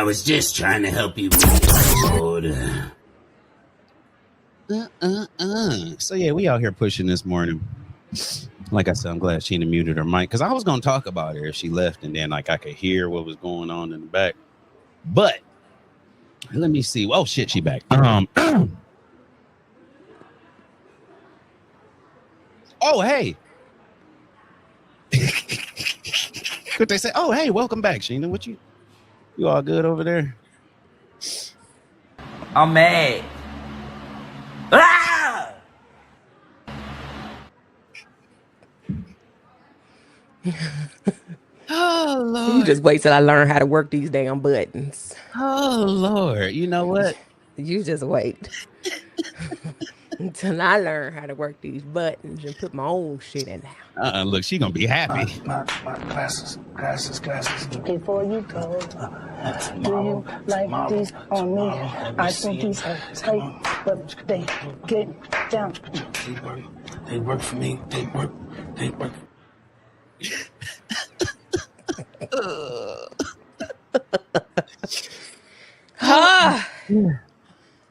was just trying to help you with the order. So yeah, we out here pushing this morning. Like I said, I'm glad Sheena muted her mic because I was gonna talk about her if she left and then like I could hear what was going on in the back. But let me see. Oh shit, she back. Oh hey. Could they say, oh hey, welcome back, Sheena? What you all good over there? I'm mad. Ah! Oh Lord. You just wait till I learn how to work these damn buttons. Oh Lord. You know what? You just wait until I learn how to work these buttons and put my own shit in there. Look, she gonna be happy. My glasses. Before you go, do you like these on me? I think these are tight, but they get down. They work for me. They work.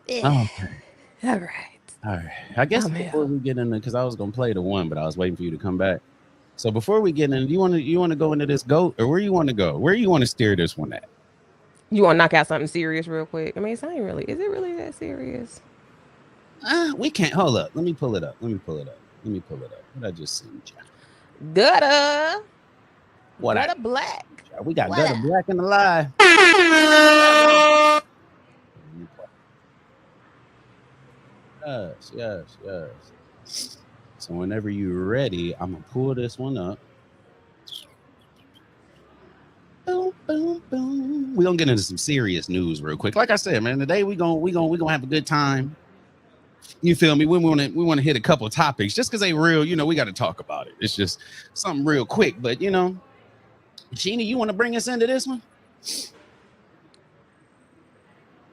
Yeah. All right. I guess before we get into, because I was gonna play the one, but I was waiting for you to come back. So before we get in, you want to go into this goat, or where you want to go? Where you want to steer this one at? You want to knock out something serious real quick? I mean, it's not really. Is it really that serious? We can't. Hold up. Let me pull it up. What I just seen. Gutter. What Gutter Black. We got Gutter Black in the live. Yes. So whenever you're ready, I'm gonna pull this one up. Boom. We're gonna get into some serious news real quick. Like I said, man, today we gonna have a good time. You feel me? We wanna hit a couple of topics just because they real, we gotta talk about it. It's just something real quick, but Sheena, you want to bring us into this one?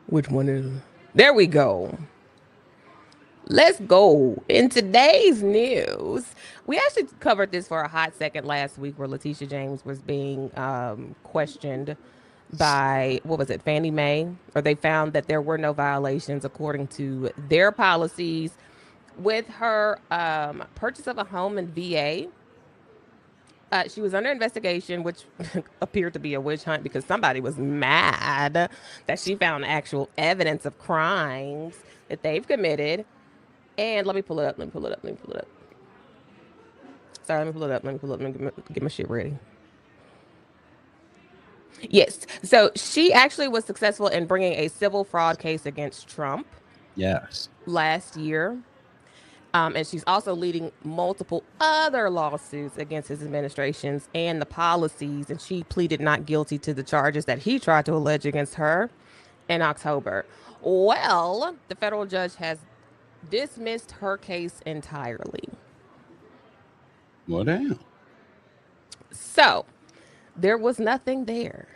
Which one is it? There we go. Let's go. In today's news, we actually covered this for a hot second last week where Letitia James was being questioned by, Fannie Mae, or they found that there were no violations according to their policies with her purchase of a home in VA. She was under investigation, which appeared to be a witch hunt because somebody was mad that she found actual evidence of crimes that they've committed. And let me pull it up. Sorry, let me pull it up. Let me get my shit ready. Yes. So she actually was successful in bringing a civil fraud case against Trump. Yes. Last year. And she's also leading multiple other lawsuits against his administrations and the policies. And she pleaded not guilty to the charges that he tried to allege against her in October. Well, the federal judge has dismissed her case entirely. Well, damn. So there was nothing there.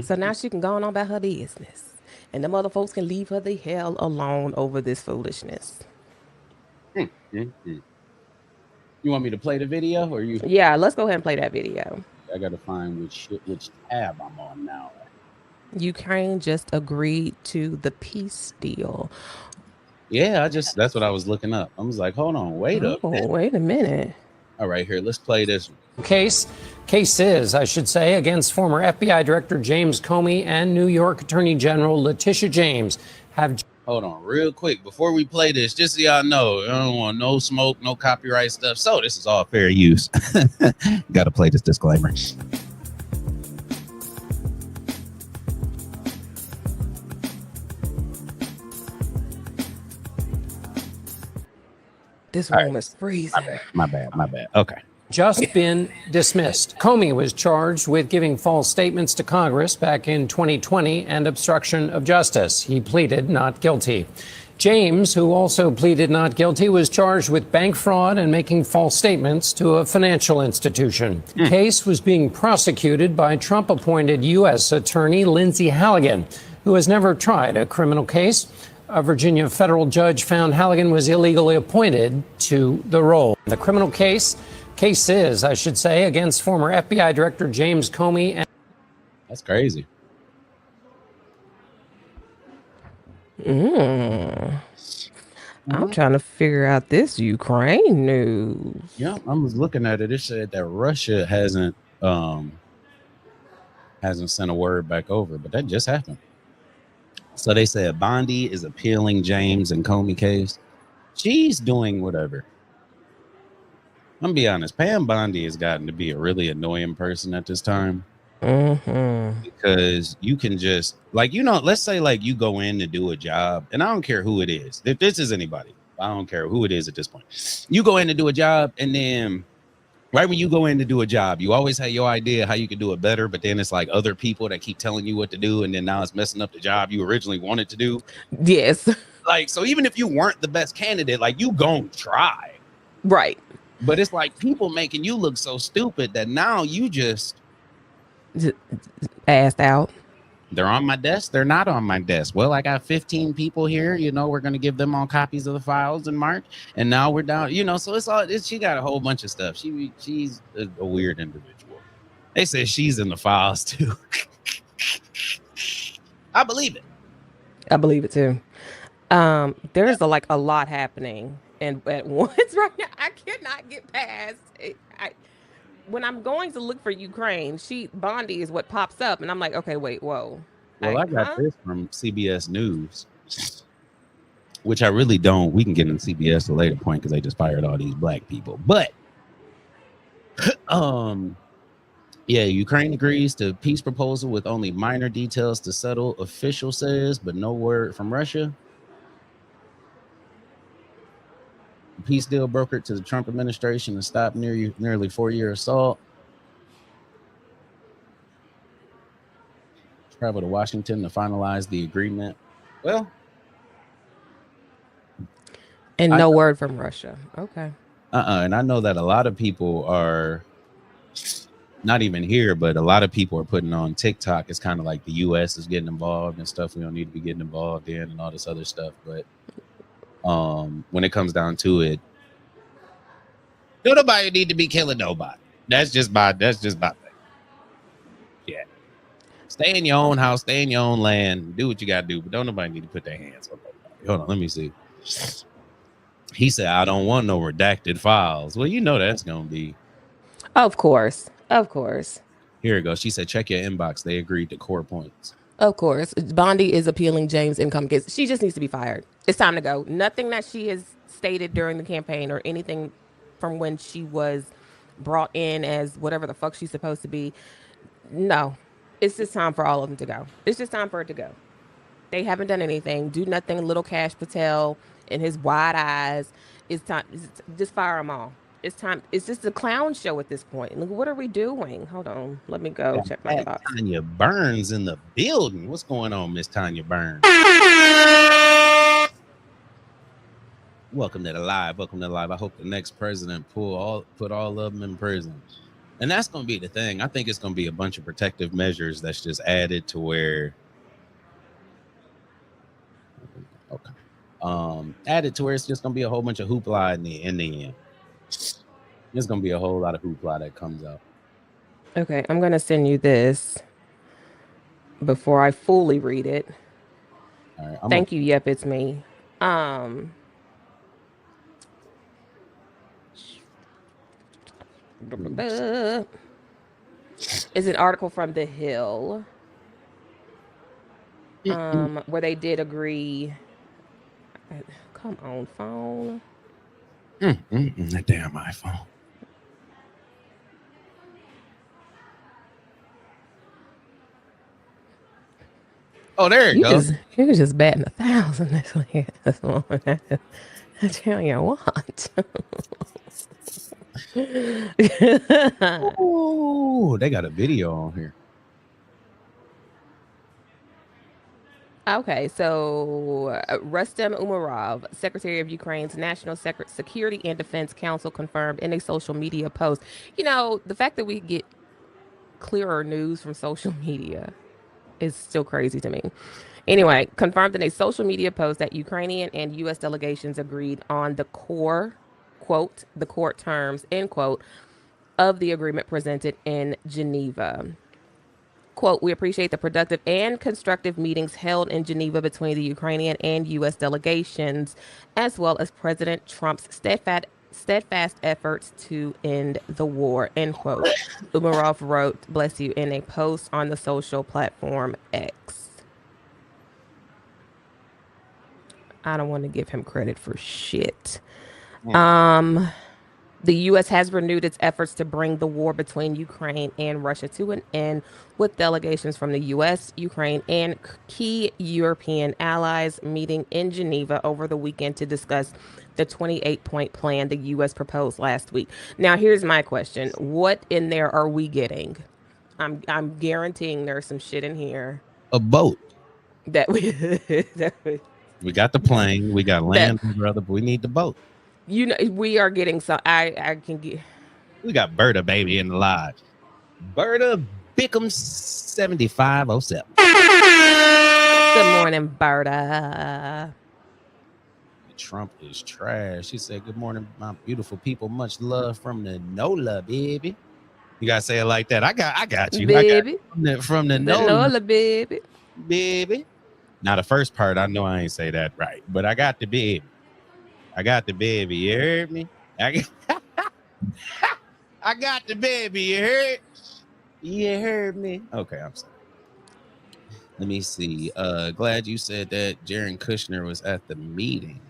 So now she can go on about her business. And them other folks can leave her the hell alone over this foolishness. You want me to play the video or you? Yeah, let's go ahead and play that video. I gotta find which tab I'm on now. Ukraine just agreed to the peace deal. Yeah, that's what I was looking up. I was like, hold on, wait a minute. All right, here, let's play this one. Cases, I should say, against former FBI Director James Comey and New York Attorney General Letitia James have... Hold on real quick before we play this, just so y'all know, I don't want no smoke, no copyright stuff. So this is all fair use. Got to play this disclaimer. This room is freezing. My bad. Okay. Just been dismissed. Comey was charged with giving false statements to Congress back in 2020 and obstruction of justice. He pleaded not guilty. James, who also pleaded not guilty, was charged with bank fraud and making false statements to a financial institution. The case was being prosecuted by Trump-appointed U.S. Attorney Lindsay Halligan, who has never tried a criminal case. A Virginia federal judge found Halligan was illegally appointed to the role. The criminal cases, I should say, against former FBI Director James Comey. And that's crazy. I'm trying to figure out this Ukraine news. Yeah, I was looking at it. It said that Russia hasn't sent a word back over, but that just happened. So they said Bondi is appealing James and Comey case. She's doing whatever. I'm gonna be honest, Pam Bondi has gotten to be a really annoying person at this time. Because you can just, like, let's say like you go in to do a job, and I don't care who it is. If this is anybody, I don't care who it is at this point. You go in to do a job, and then right when you go in to do a job, you always have your idea how you can do it better, but then it's like other people that keep telling you what to do, and then now it's messing up the job you originally wanted to do. Yes. Like, so even if you weren't the best candidate, like, you gon' try. Right. But it's like people making you look so stupid that now you just passed out. They're on my desk. They're not on my desk. Well, I got 15 people here. We're going to give them all copies of the files in March. And now we're down, so it's all, she got a whole bunch of stuff. She's a weird individual. They say she's in the files too. I believe it. I believe it too. There's a lot happening. And at once right now, I cannot get past it. When I'm going to look for Ukraine, Bondi is what pops up, and I'm like, okay, wait, whoa. Well, I got this from CBS News, which I really don't. We can get into CBS at a later point because they just fired all these black people. But, yeah, Ukraine agrees to peace proposal with only minor details to settle, official says, but no word from Russia. Peace deal brokered to the Trump administration to stop nearly 4-year assault. Travel to Washington to finalize the agreement. Well, and no word from Russia. Okay. And I know that a lot of people are not even here, but a lot of people are putting on TikTok. It's kind of like the U.S. is getting involved and stuff we don't need to be getting involved in and all this other stuff. But when it comes down to it, nobody need to be killing nobody. That's just my thing. Yeah. Stay in your own house, stay in your own land, do what you gotta do, but don't nobody need to put their hands on nobody. Hold on, let me see. He said, I don't want no redacted files. Well, that's gonna be Of course. Of course. Here it goes. She said, check your inbox. They agreed to core points. Of course. Bondi is appealing James' income case. She just needs to be fired. It's time to go. Nothing that she has stated during the campaign or anything from when she was brought in as whatever the fuck she's supposed to be. No. It's just time for all of them to go. It's just time for it to go. They haven't done anything. Do nothing. Little Cash Patel and his wide eyes. It's time. Just fire them all. It's time. It's just a clown show at this point. Look, what are we doing? Hold on. Let me go check my box. Tanya Burns in the building. What's going on, Miss Tanya Burns? Welcome to the live. Welcome to the live. I hope the next president put all of them in prison. And that's going to be the thing. I think it's going to be a bunch of protective measures that's just added to where. Okay. Added to where it's just going to be a whole bunch of hoopla in the end. There's going to be a whole lot of hoopla that comes out. Okay, I'm going to send you this before I fully read it. All right, Thank you. Yep, it's me. Is an article from The Hill where they did agree. Come on, phone. That damn iPhone. Oh, there it goes. You was just batting 1,000 this morning. I tell you what. Oh, they got a video on here. Okay, so Rustem Umerov, Secretary of Ukraine's National Security and Defense Council, confirmed in a social media post. You know, the fact that we get clearer news from social media is still crazy to me. Anyway, confirmed in a social media post that Ukrainian and U.S. delegations agreed on the core, quote, the court terms, end quote, of the agreement presented in Geneva. Quote, we appreciate the productive and constructive meetings held in Geneva between the Ukrainian and U.S. delegations, as well as President Trump's steadfast efforts to end the war, end quote. Umerov wrote, bless you, in a post on the social platform X. I don't want to give him credit for shit. The U.S. has renewed its efforts to bring the war between Ukraine and Russia to an end, with delegations from the U.S., Ukraine, and key European allies meeting in Geneva over the weekend to discuss the 28-point plan the U.S. proposed last week. Now, here's my question. What in there are we getting? I'm guaranteeing there's some shit in here. A boat. We got the plane. We got land, brother, but we need the boat. You know, we are getting some. I can get. We got Berta baby in the lodge. Berta Bickham 7507. Good morning, Berta. Trump is trash. She said, "Good morning, my beautiful people. Much love from the NOLA, baby." You gotta say it like that. I got you, baby. From the NOLA, baby. Baby. Now the first part, I know I ain't say that right, but I got the baby. I got the baby, you heard me? I got the baby, you heard? You heard me? Okay, I'm sorry. Let me see. Glad you said that Jared Kushner was at the meeting.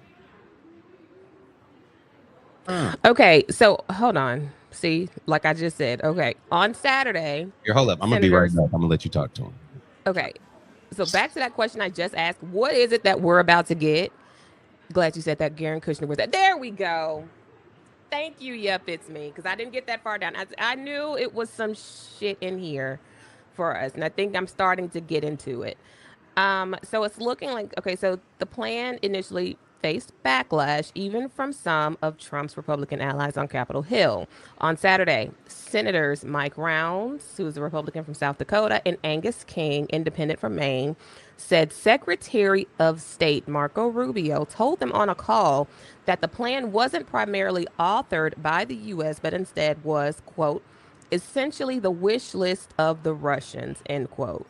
Okay, so hold on. See, like I just said, okay, on Saturday. Here, hold up. I'm going to be right back. I'm going to let you talk to him. Okay, so back to that question I just asked. What is it that we're about to get? Glad you said that Jared Kushner was that. There we go. Thank you. Yep, it's me. Because I didn't get that far down. I knew it was some shit in here for us. And I think I'm starting to get into it. So it's looking like, okay, so the plan initially faced backlash, even from some of Trump's Republican allies on Capitol Hill. On Saturday, Senators Mike Rounds, who's a Republican from South Dakota, and Angus King, independent from Maine, said Secretary of State Marco Rubio told them on a call that the plan wasn't primarily authored by the U.S., but instead was, quote, essentially the wish list of the Russians, end quote.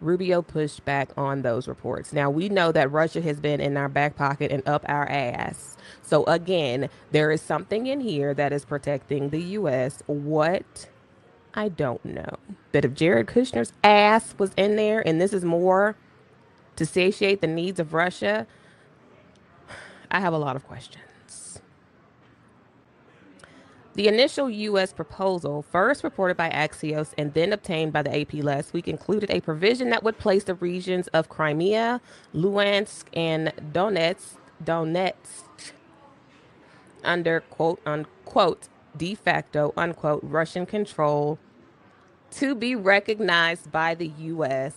Rubio pushed back on those reports. Now, we know that Russia has been in our back pocket and up our ass. So, again, there is something in here that is protecting the U.S. What? I don't know. But if Jared Kushner's ass was in there and this is more to satiate the needs of Russia, I have a lot of questions. The initial U.S. proposal, first reported by Axios and then obtained by the AP last week, included a provision that would place the regions of Crimea, Luhansk, and Donetsk under quote-unquote de facto unquote Russian control to be recognized by the U.S.,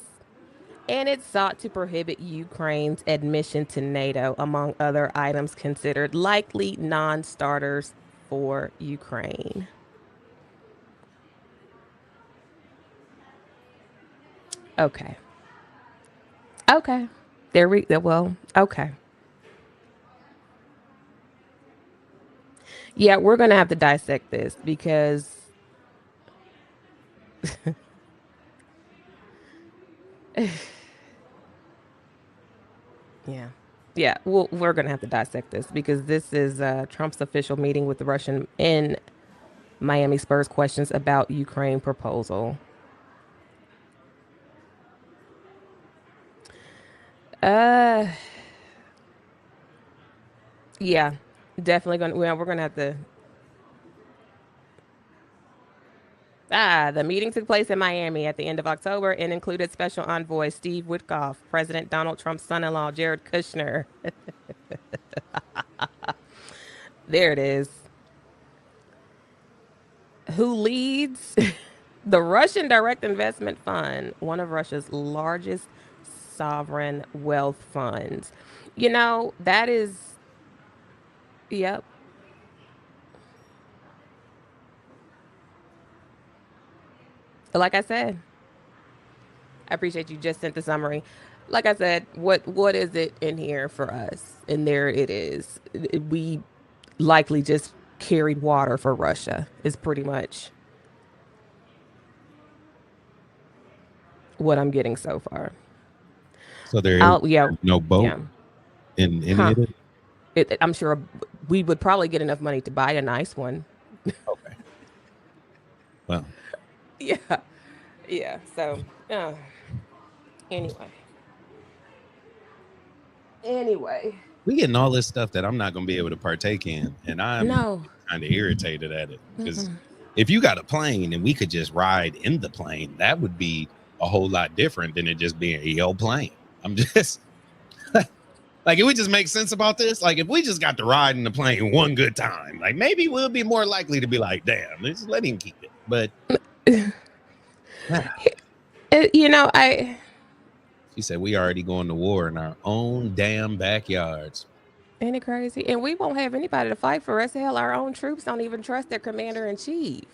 and it sought to prohibit Ukraine's admission to NATO, among other items considered likely non-starters for Ukraine. Okay. Okay. Okay. Yeah, we're going to have to dissect this because Yeah, we're going to have to dissect this because this is Trump's official meeting with the Russian in Miami Spurs questions about Ukraine proposal. Yeah, definitely we're going to have to. The meeting took place in Miami at the end of October and included Special Envoy Steve Witkoff, President Donald Trump's son-in-law, Jared Kushner. There it is. Who leads the Russian Direct Investment Fund, one of Russia's largest sovereign wealth funds. You know, that is, yep. But like I said, I appreciate you just sent the summary. Like I said, what is it in here for us? And there it is. We likely just carried water for Russia is pretty much what I'm getting so far. So there is no boat in any of it? I'm sure we would probably get enough money to buy a nice one. Okay. Well. Yeah. So, anyway, we getting all this stuff that I'm not going to be able to partake in, and I'm kind of irritated at it because if you got a plane and we could just ride in the plane, that would be a whole lot different than it just being a plane. I'm just like, it would just make sense about this. Like, if we just got to ride in the plane one good time, like maybe we'll be more likely to be like, damn, let's let him keep it. But she said we already going to war in our own damn backyards. Ain't it crazy? And we won't have anybody to fight for us. Hell, our own troops don't even trust their commander in chief.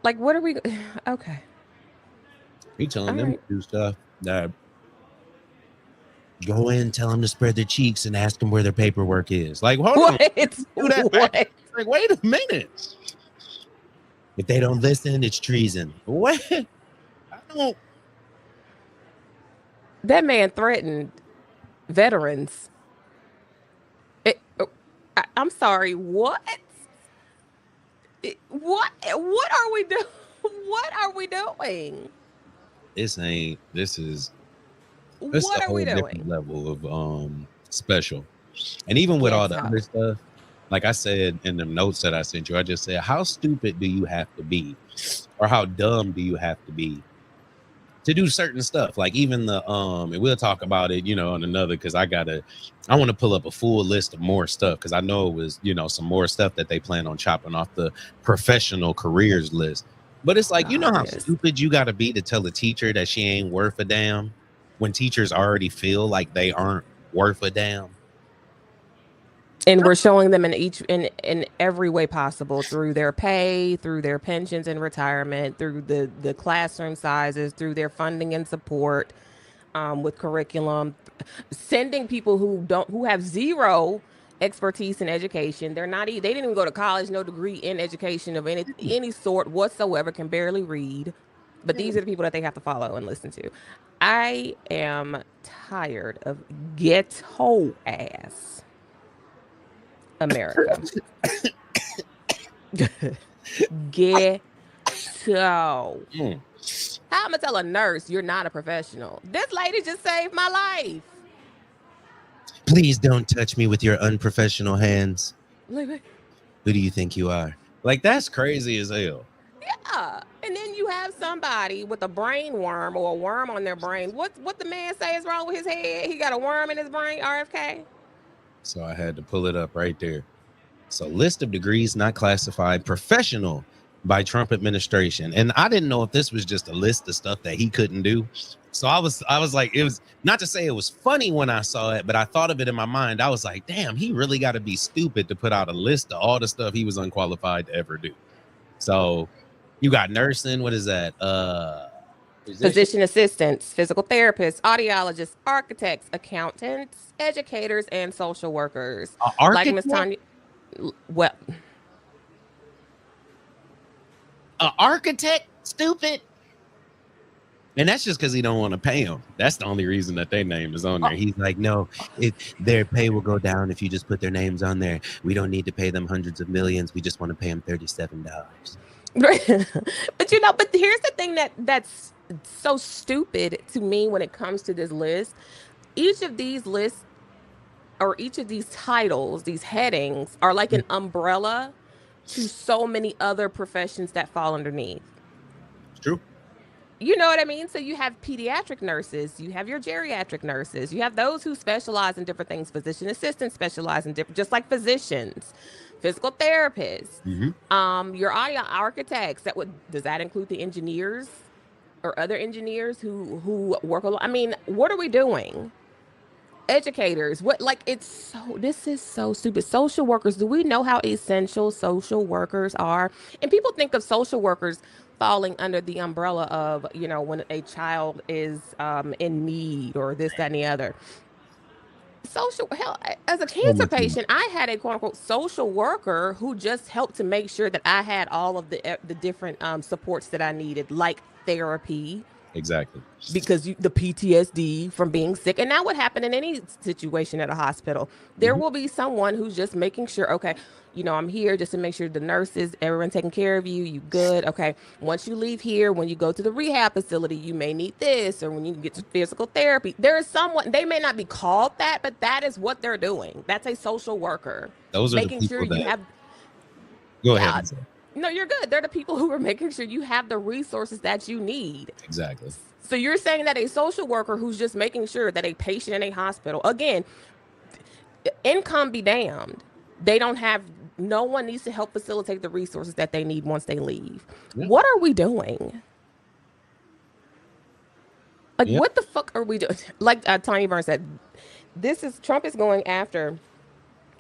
Like, what are we? Okay. You telling them to do stuff that go in, tell them to spread their cheeks, and ask them where their paperwork is. Like, hold on, do that. Like, wait a minute. If they don't listen, it's treason. What? I don't. That man threatened veterans. I'm sorry. What? What are we doing? What are we doing? This is what a are we whole doing? different level of special. And even with all the other stuff, like I said in the notes that I sent you, I just said, how stupid do you have to be, or how dumb do you have to be to do certain stuff? Like even the and we'll talk about it, on another, because I want to pull up a full list of more stuff, because I know it was, some more stuff that they plan on chopping off the professional careers list. But it's like, how stupid you got to be to tell a teacher that she ain't worth a damn when teachers already feel like they aren't worth a damn. And we're showing them in every way possible, through their pay, through their pensions and retirement, through the classroom sizes, through their funding and support, with curriculum, sending people who have zero expertise in education. They didn't even go to college, no degree in education of any sort whatsoever, can barely read. But these are the people that they have to follow and listen to. I am tired of ghetto ass America. Ghetto. How am I gonna tell a nurse you're not a professional? This lady just saved my life. Please don't touch me with your unprofessional hands. Like, Who do you think you are? Like, that's crazy as hell. yeah. And then you have somebody with a brain worm or a worm on their brain. What the man say is wrong with his head? He got a worm in his brain, RFK? So I had to pull it up right there. So list of degrees not classified professional by Trump administration. And I didn't know if this was just a list of stuff that he couldn't do. So I was like, it was not to say it was funny when I saw it, but I thought of it in my mind. I was like, damn, he really got to be stupid to put out a list of all the stuff he was unqualified to ever do. So you got nursing. What is that? Physician assistants, physical therapists, audiologists, architects, accountants, educators, and social workers. Like Miss Tanya. Well, an architect, stupid. And that's just because he don't want to pay them. That's the only reason that their name is on there. He's like, no, their pay will go down if you just put their names on there. We don't need to pay them hundreds of millions. We just want to pay them $37. But you know, but here's the thing that's so stupid to me when it comes to this list. Each of these lists or each of these titles, these headings are like an umbrella to so many other professions that fall underneath. It's true. You know what I mean? So you have pediatric nurses, you have your geriatric nurses, you have those who specialize in different things. Physician assistants specialize in different, just like physicians, physical therapists, your audio architects. Does that include the engineers or other engineers who work along? I mean, what are we doing? Educators, this is so stupid. Social workers, do we know how essential social workers are? And people think of social workers falling under the umbrella of, you know, when a child is in need or this, that, and the other. As a cancer patient, I had a quote unquote social worker who just helped to make sure that I had all of the different supports that I needed, like therapy. Exactly. Because the PTSD from being sick. And that would happen in any situation at a hospital. There will be someone who's just making sure, okay, you know, I'm here just to make sure the nurses, everyone taking care of you, you good. Okay, once you leave here, when you go to the rehab facility, you may need this, or when you get to physical therapy, there is someone, they may not be called that, but that is what they're doing. That's a social worker. Those are making the people sure you have. Go ahead. No, you're good. They're the people who are making sure you have the resources that you need. Exactly. So you're saying that a social worker who's just making sure that a patient in a hospital, again, income be damned, they don't have, no one needs to help facilitate the resources that they need once they leave. Yeah. What are we doing? Like, what the fuck are we doing? Like Tanya Burns said, Trump is going after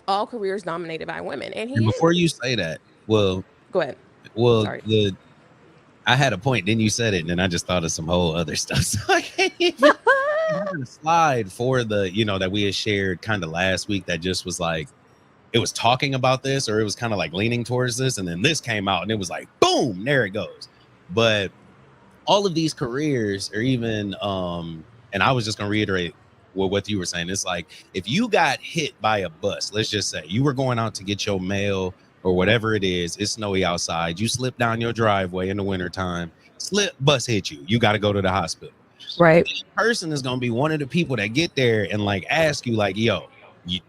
all careers dominated by women. And before you say that, well, go ahead. Well, I had a point, then you said it, and then I just thought of some whole other stuff. So I can't even a slide for the, you know, that we had shared kind of last week that just was like, it was talking about this, or it was kind of like leaning towards this, and then this came out and it was like, boom, there it goes. But all of these careers are even, and I was just gonna reiterate what you were saying. It's like, if you got hit by a bus, let's just say you were going out to get your mail or whatever it is, it's snowy outside, you slip down your driveway in the wintertime, bus hit you, you got to go to the hospital. Right. This person is going to be one of the people that get there and like ask you like, yo,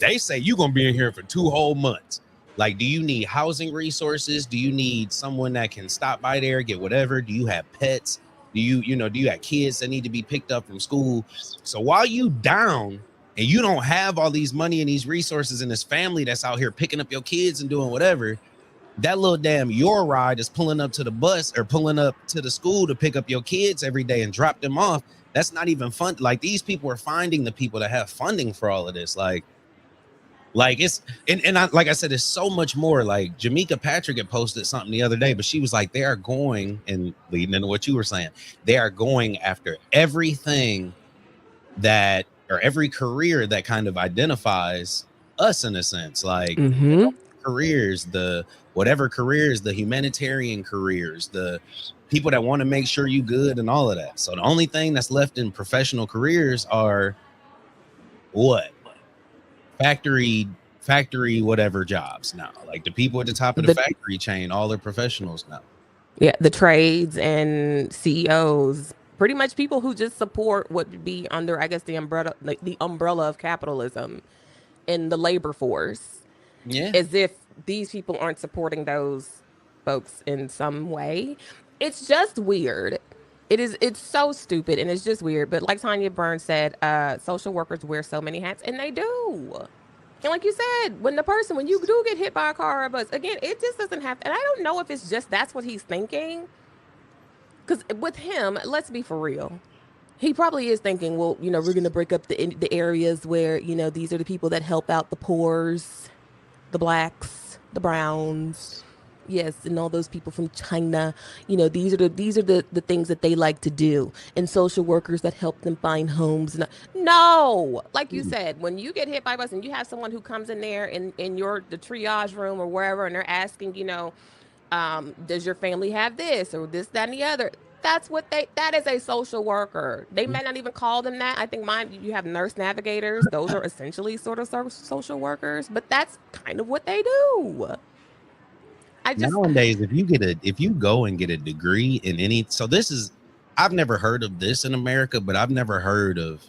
they say you're going to be in here for 2 whole months. Like, do you need housing resources? Do you need someone that can stop by there, get whatever? Do you have pets? Do you have kids that need to be picked up from school? So while you down and you don't have all these money and these resources and this family that's out here picking up your kids and doing whatever, that little damn your ride is pulling up to the bus or pulling up to the school to pick up your kids every day and drop them off. That's not even fun. Like, these people are finding the people that have funding for all of this. Like it's, and I, like I said, it's so much more. Like, Jamaica Patrick had posted something the other day, but she was like, they are going, and leading into what you were saying, they are going after everything that, or every career that kind of identifies us in a sense. Like, careers, the whatever careers, the humanitarian careers, the people that want to make sure you good and all of that. So the only thing that's left in professional careers are what? Factory whatever jobs now. Like the people at the top of the factory chain, all the professionals now. Yeah, the trades and CEOs, pretty much people who just support what would be under, I guess, the umbrella of capitalism in the labor force. Yeah. As if these people aren't supporting those folks in some way. It's just weird. It's so stupid and it's just weird. But like Tanya Burns said, social workers wear so many hats, and they do. And like you said, when you do get hit by a car or a bus, again, it just doesn't have to. And I don't know if it's just that's what he's thinking. Because with him, let's be for real. He probably is thinking, well, we're going to break up the areas where, these are the people that help out the poors, the blacks, the browns. Yes, and all those people from China, these are the things that they like to do, and social workers that help them find homes. No, like you said, when you get hit by a bus and you have someone who comes in there in the triage room or wherever, and they're asking, does your family have this or this, that, and the other? That is a social worker. They may not even call them that. I think you have nurse navigators. Those are essentially sort of social workers, but that's kind of what they do. Nowadays, if you go and get a degree in I've never heard of this in America, but I've never heard of,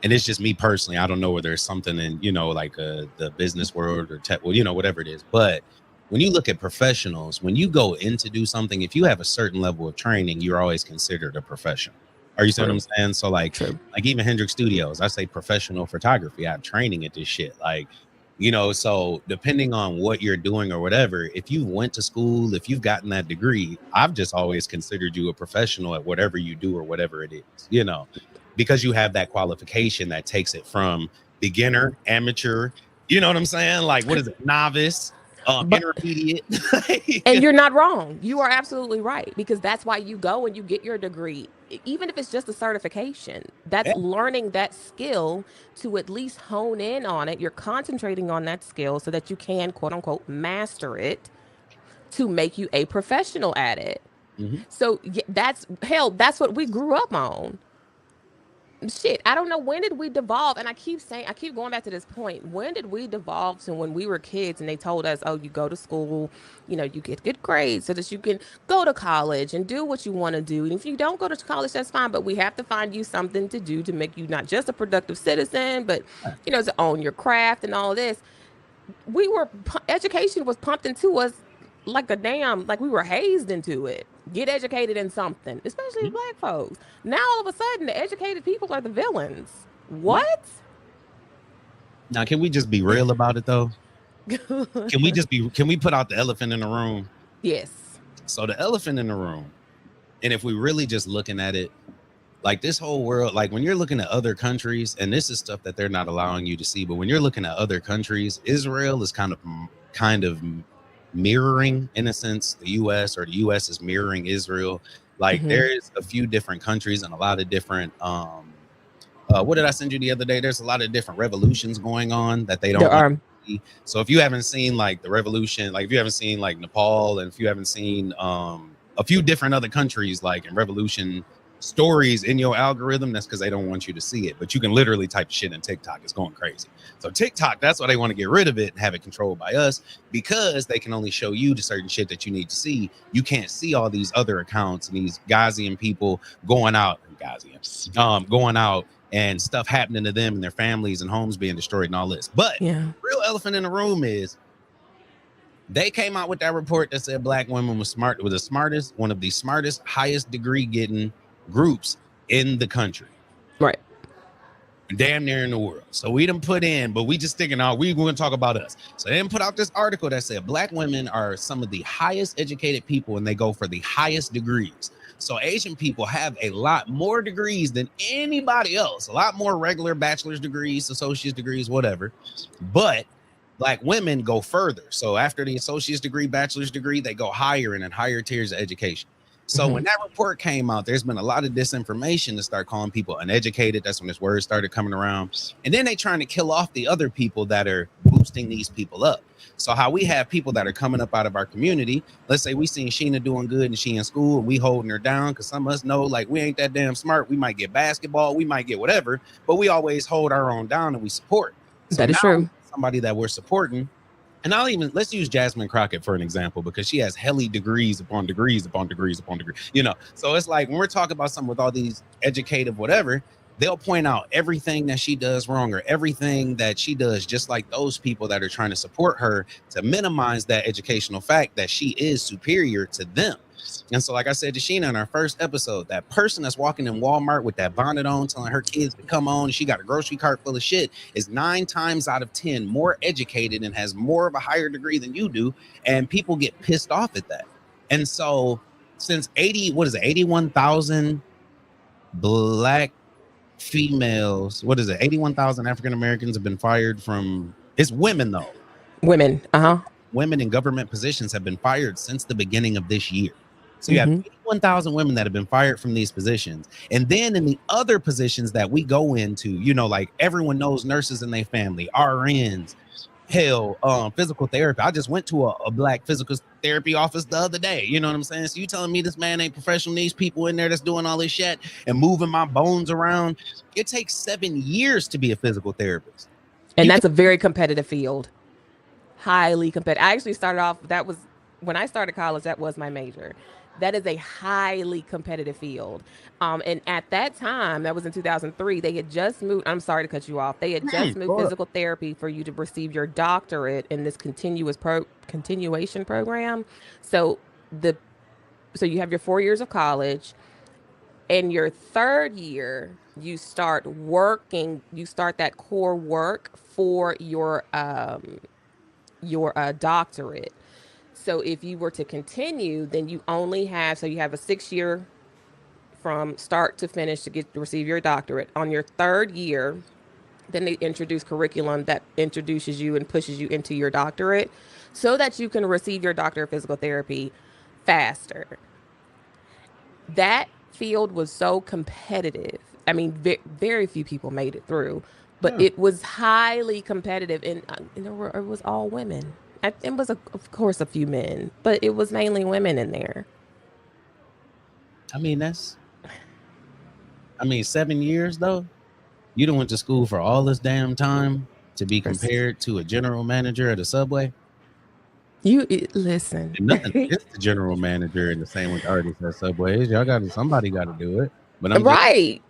and it's just me personally, I don't know whether there's something in, the business world or tech, whatever it is. But when you look at professionals, when you go in to do something, if you have a certain level of training, you're always considered a professional. Are you seeing what I'm saying? So like even Hendrix Studios, I say professional photography. I have training at this shit. Like, so depending on what you're doing or whatever, if you went to school, if you've gotten that degree, I've just always considered you a professional at whatever you do or whatever it is, because you have that qualification that takes it from beginner, amateur, you know what I'm saying? Like, what is it? Novice, intermediate. And you're not wrong. You are absolutely right, because that's why you go and you get your degree. Even if it's just a certification, that's learning that skill to at least hone in on it. You're concentrating on that skill so that you can, quote unquote, master it to make you a professional at it. Mm-hmm. So that's what we grew up on. Shit, I don't know, when did we devolve? And I keep going back to this point. When did we devolve to when we were kids and they told us, oh, you go to school, you get good grades so that you can go to college and do what you want to do. And if you don't go to college, that's fine, but we have to find you something to do to make you not just a productive citizen, but, to own your craft and all of this. Education was pumped into us like we were hazed into it. Get educated in something, especially black folks. Now all of a sudden the educated people are the villains. What? Now can we just be real about it though? Can we put out the elephant in the room? Yes. So the elephant in the room, and if we really just looking at it, like this whole world, like when you're looking at other countries, and this is stuff that they're not allowing you to see, but when you're looking at other countries, Israel is kind of mirroring, in a sense, the US, or the US is mirroring Israel. Like there's a few different countries and a lot of different what did I send you the other day? There's a lot of different revolutions going on that they don't see. So if you haven't seen like the revolution, like if you haven't seen like Nepal, and if you haven't seen a few different other countries like in revolution stories in your algorithm, that's because they don't want you to see it. But you can literally type shit in TikTok. It's going crazy. So TikTok, that's why they want to get rid of it and have it controlled by us, because they can only show you the certain shit that you need to see. You can't see all these other accounts and these Ghazian people going out and stuff happening to them and their families and homes being destroyed and all this. But real elephant in the room is they came out with that report that said black women was one of the smartest, highest degree getting groups in the country, right? Damn near in the world. So we done put in, but we just sticking out. We're going to talk about us. So they didn't put out this article that said black women are some of the highest educated people, and they go for the highest degrees. So Asian people have a lot more degrees than anybody else, a lot more regular bachelor's degrees, associate's degrees, whatever. But black women go further. So after the associate's degree, bachelor's degree, they go higher and in higher tiers of education. So when that report came out, there's been a lot of disinformation to start calling people uneducated. That's when this word started coming around. And then they trying to kill off the other people that are blue boosting these people up. So how we have people that are coming up out of our community, let's say we seen Sheena doing good and she in school and we holding her down because some of us know like we ain't that damn smart. We might get basketball, we might get whatever, but we always hold our own down and we support. So that is true. Somebody that we're supporting. And let's use Jasmine Crockett for an example, because she has hella degrees upon degrees upon degrees upon degrees, So it's like when we're talking about someone with all these educative whatever, they'll point out everything that she does wrong or everything that she does, just like those people that are trying to support her to minimize that educational fact that she is superior to them. And so, like I said to Sheena in our first episode, that person that's walking in Walmart with that bonnet on, telling her kids to come on, she got a grocery cart full of shit, is 9 times out of 10 more educated and has more of a higher degree than you do. And people get pissed off at that. And so since 81,000 black females, 81,000 African Americans have been fired from, it's women though. Women, Women in government positions have been fired since the beginning of this year. So you have 81,000 women that have been fired from these positions. And then in the other positions that we go into, like everyone knows nurses and their family, RNs, physical therapy. I just went to a black physical therapy office the other day. You know what I'm saying? So you telling me this man ain't professional? These people in there that's doing all this shit and moving my bones around. It takes 7 years to be a physical therapist. And that's a very competitive field. Highly competitive. I actually started off, when I started college, that was my major. That is a highly competitive field. And at that time, that was in 2003, they had just moved, I'm sorry to cut you off. They had just moved physical therapy for you to receive your doctorate in this continuation program. So you have your 4 years of college. In your third year, you start that core work for your doctorate. So if you were to continue, then you only have, you have a 6-year from start to finish to receive your doctorate. On your third year, then they introduce curriculum that introduces you and pushes you into your doctorate so that you can receive your doctorate of physical therapy faster. That field was so competitive. I mean, very few people made it through, but it was highly competitive, and it was all women. It was, of course, a few men, but it was mainly women in there. I mean, 7 years, though. You done went to school for all this damn time to be compared to a general manager at a Subway? Listen. And nothing against the general manager and the same with artists at Subway. Somebody got to do it. But I'm right.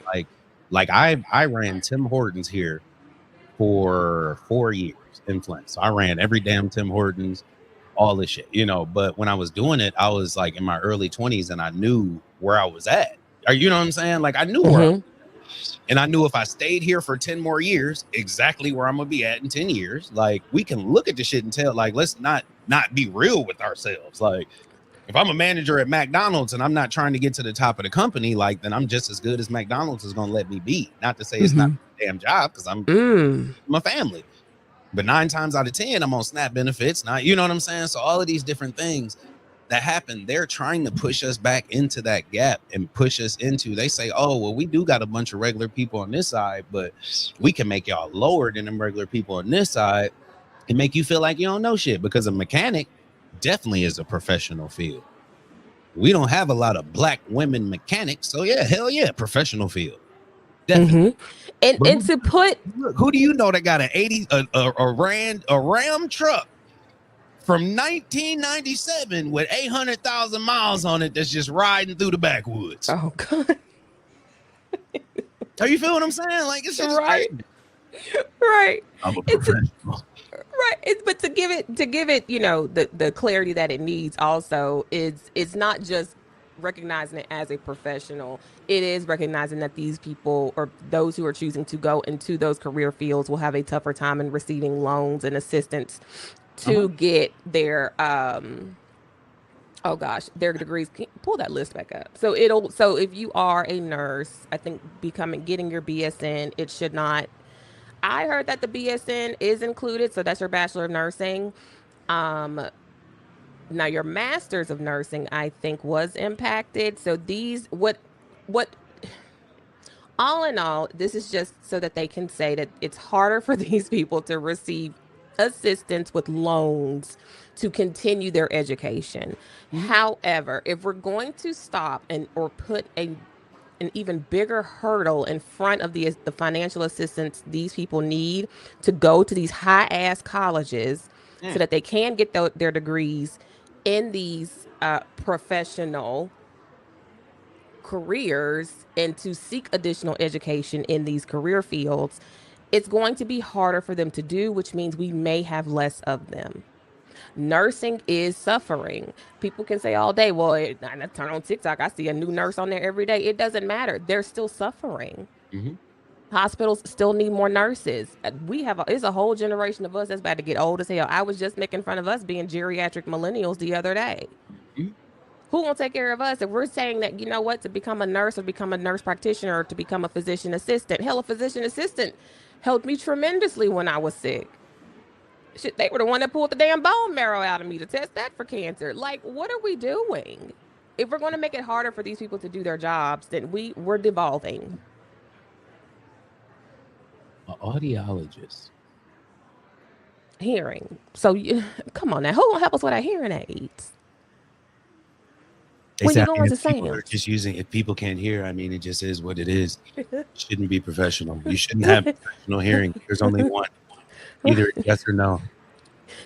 Like I ran Tim Hortons here for 4 years in Flint. So I ran every damn Tim Hortons, all this shit, but when I was doing it, I was like in my early 20s and I knew where I was at. You know what I'm saying? Like I knew where I was at. And I knew if I stayed here for 10 more years, exactly where I'm gonna be at in 10 years. Like we can look at the shit and tell, like, let's not be real with ourselves. Like if I'm a manager at McDonald's and I'm not trying to get to the top of the company, like then I'm just as good as McDonald's is gonna let me be. Not to say it's not a damn job, because I'm my family. But 9 times out of 10, I'm on SNAP benefits. Not, you know what I'm saying? So all of these different things that happen, they're trying to push us back into that gap and push us into, they say, oh, well, we do got a bunch of regular people on this side, but we can make y'all lower than them regular people on this side and make you feel like you don't know shit, because a mechanic definitely is a professional field. We don't have a lot of black women mechanics. So yeah, hell yeah, professional field. Definitely. And to put, who do you know that got a Ram truck from 1997 with 800,000 miles on it that's just riding through the backwoods? Oh God. Are you feel what I'm saying? Like it's just right. Right. I'm a professional. Right. But to give it, the clarity that it needs also is, it's not just recognizing it as a professional. It is recognizing that these people, or those who are choosing to go into those career fields, will have a tougher time in receiving loans and assistance to get their their degrees. Pull that list back up. So if you are a nurse, I think getting your BSN, it should not. I heard that the BSN is included, so that's your Bachelor of Nursing. Now your Master's of Nursing, I think, was impacted. So all in all, this is just so that they can say that it's harder for these people to receive assistance with loans to continue their education. However, if we're going to stop or put an even bigger hurdle in front of the financial assistance these people need to go to these high ass colleges so that they can get their degrees in these professional careers and to seek additional education in these career fields, it's going to be harder for them to do, which means we may have less of them. Nursing is suffering. People can say all day, well, I turn on TikTok, I see a new nurse on there every day. It doesn't matter. They're still suffering. Hospitals still need more nurses. It's a whole generation of us that's about to get old as hell. I was just making fun of us being geriatric millennials the other day. Who won't take care of us? If we're saying that, you know what, to become a nurse or become a nurse practitioner or to become a physician assistant, hell, a physician assistant helped me tremendously when I was sick. Shit, they were the one that pulled the damn bone marrow out of me to test that for cancer. Like, what are we doing? If we're going to make it harder for these people to do their jobs, then we're devolving. An audiologist. Hearing. So, come on now. Who will help us with our hearing aids? When you go into sound. Just using, if people can't hear, I mean, it just is what it is. Shouldn't be professional. You shouldn't have professional hearing. There's only one. Either yes or no.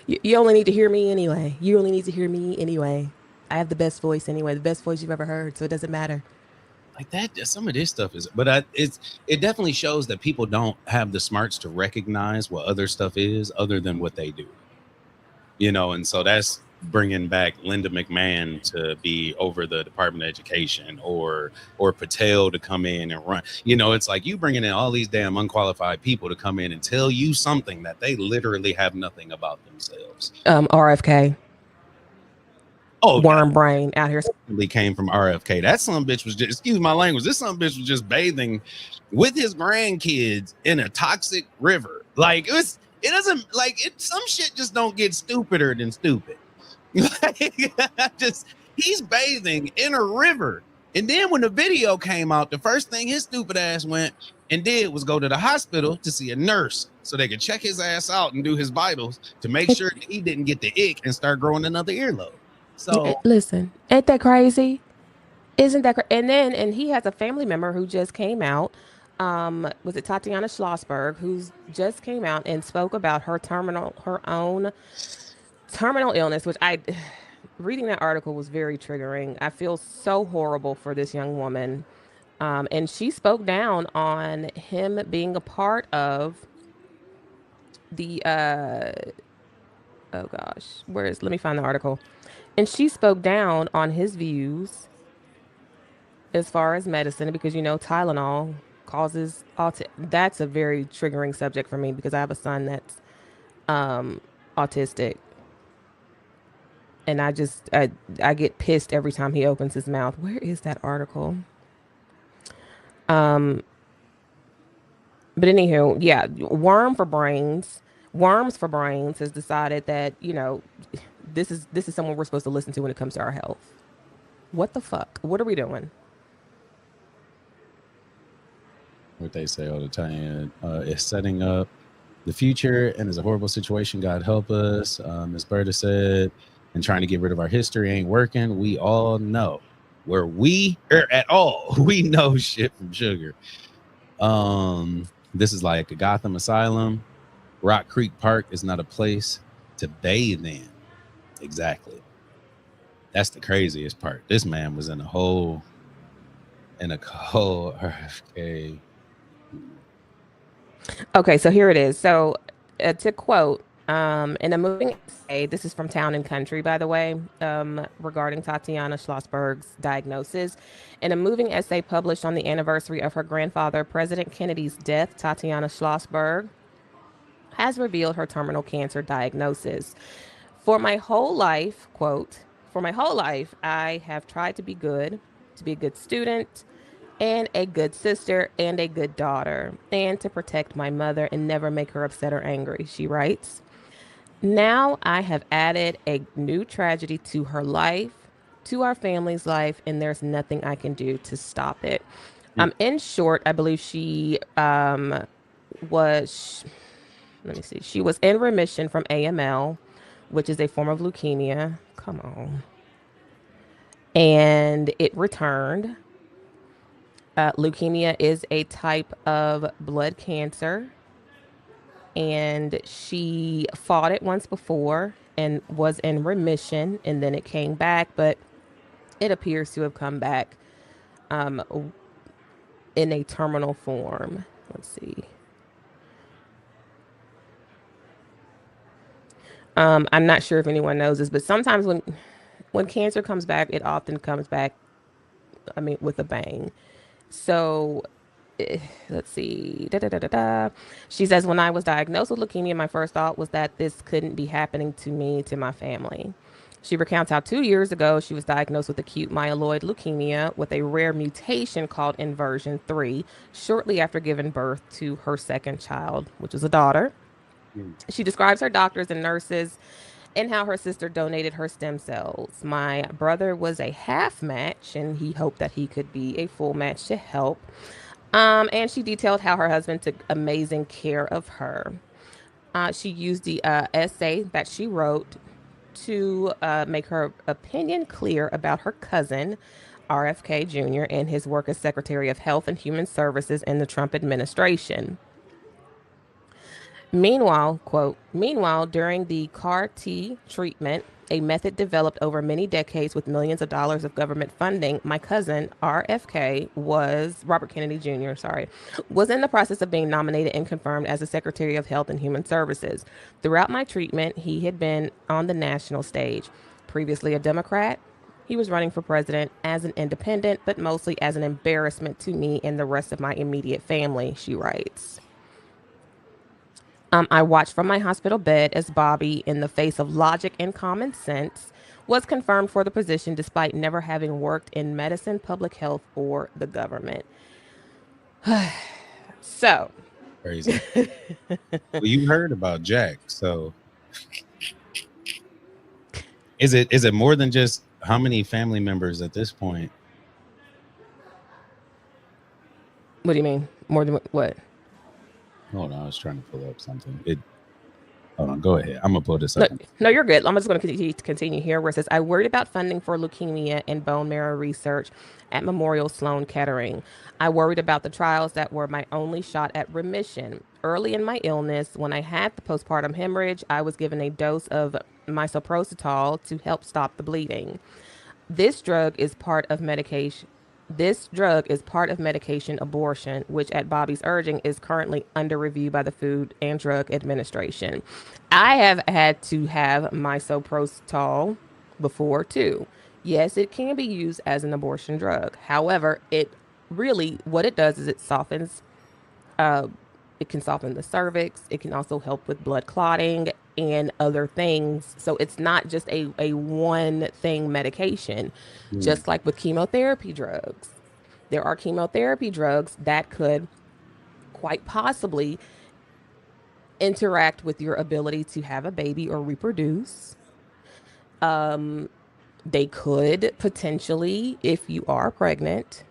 You only need to hear me anyway. You only need to hear me anyway. I have the best voice anyway. The best voice you've ever heard. So it doesn't matter. Like that, some of this stuff is, but it definitely shows that people don't have the smarts to recognize what other stuff is other than what they do. You know, and so that's bringing back Linda McMahon to be over the Department of Education or Patel to come in and run. You know, it's like you bringing in all these damn unqualified people to come in and tell you something that they literally have nothing about themselves. RFK. Oh, worm brain out here. Came from RFK. That son bitch was just, excuse my language, this son bitch was just bathing with his grandkids in a toxic river. Like some shit just don't get stupider than stupid. He's bathing in a river, and then when the video came out, the first thing his stupid ass went and did was go to the hospital to see a nurse so they could check his ass out and do his vitals to make sure that he didn't get the ick and start growing another earlobe. So listen, ain't that crazy? Isn't that and he has a family member who just came out. Was it Tatiana Schlossberg, who's just came out and spoke about her own terminal illness, which reading that article was very triggering. I feel so horrible for this young woman. And she spoke down on him being a part of the, oh gosh, let me find the article. And she spoke down on his views as far as medicine, because, you know, Tylenol causes autism. That's a very triggering subject for me because I have a son that's autistic. And I get pissed every time he opens his mouth. Where is that article? But anywho, yeah, Worms for Brains has decided that, you know, this is someone we're supposed to listen to when it comes to our health. What the fuck? What are we doing? What they say all the time is setting up the future and is a horrible situation. God help us. Ms. Berta said, and trying to get rid of our history ain't working. We all know where we are at all. We know shit from sugar. This is like a Gotham Asylum. Rock Creek Park is not a place to bathe in. Exactly. That's the craziest part. This man was in a cold RFK. Okay, so here it is. So to quote, in a moving essay, this is from Town and Country, by the way, regarding Tatiana Schlossberg's diagnosis. In a moving essay published on the anniversary of her grandfather, President Kennedy's death, Tatiana Schlossberg has revealed her terminal cancer diagnosis. For my whole life, quote, for my whole life, I have tried to be good, to be a good student, and a good sister, and a good daughter, and to protect my mother and never make her upset or angry, she writes. Now I have added a new tragedy to her life, to our family's life, and there's nothing I can do to stop it. In short, I believe she was... let me see. She was in remission from AML, which is a form of leukemia. Come on. And it returned. Leukemia is a type of blood cancer. And she fought it once before and was in remission, and then it came back, but it appears to have come back in a terminal form. Let's see. I'm not sure if anyone knows this, but sometimes when cancer comes back, it often comes back, with a bang. So let's see. She says, when I was diagnosed with leukemia, my first thought was that this couldn't be happening to me, to my family. She recounts how 2 years ago, she was diagnosed with acute myeloid leukemia with a rare mutation called inversion 3, shortly after giving birth to her second child, which was a daughter. She describes her doctors and nurses and how her sister donated her stem cells. My brother was a half match, and he hoped that he could be a full match to help. And she detailed how her husband took amazing care of her. She used the essay that she wrote to make her opinion clear about her cousin, RFK Jr., and his work as Secretary of Health and Human Services in the Trump administration. Meanwhile, quote, meanwhile, during the CAR-T treatment, a method developed over many decades with millions of dollars of government funding, my cousin, RFK, Robert Kennedy Jr., was in the process of being nominated and confirmed as the Secretary of Health and Human Services. Throughout my treatment, he had been on the national stage. Previously a Democrat, he was running for president as an independent, but mostly as an embarrassment to me and the rest of my immediate family, she writes. I watched from my hospital bed as Bobby, in the face of logic and common sense, was confirmed for the position despite never having worked in medicine, public health, or the government. So. Crazy. Well, you heard about Jack, so is it more than just how many family members at this point? What do you mean? More than what? Hold on, I was trying to pull up something. Hold on, go ahead. I'm gonna pull this up. No, you're good. I'm just going to continue here where it says, I worried about funding for leukemia and bone marrow research at Memorial Sloan Kettering. I worried about the trials that were my only shot at remission. Early in my illness, when I had the postpartum hemorrhage, I was given a dose of misoprostol to help stop the bleeding. This drug is part of medication abortion, which at Bobby's urging is currently under review by the Food and Drug Administration. I have had to have misoprostol before too. Yes, it can be used as an abortion drug. However, what it does is it softens, it can soften the cervix. It can also help with blood clotting and other things. So it's not just a one thing medication, just like with chemotherapy drugs. There are chemotherapy drugs that could quite possibly interact with your ability to have a baby or reproduce. They could potentially, if you are pregnant,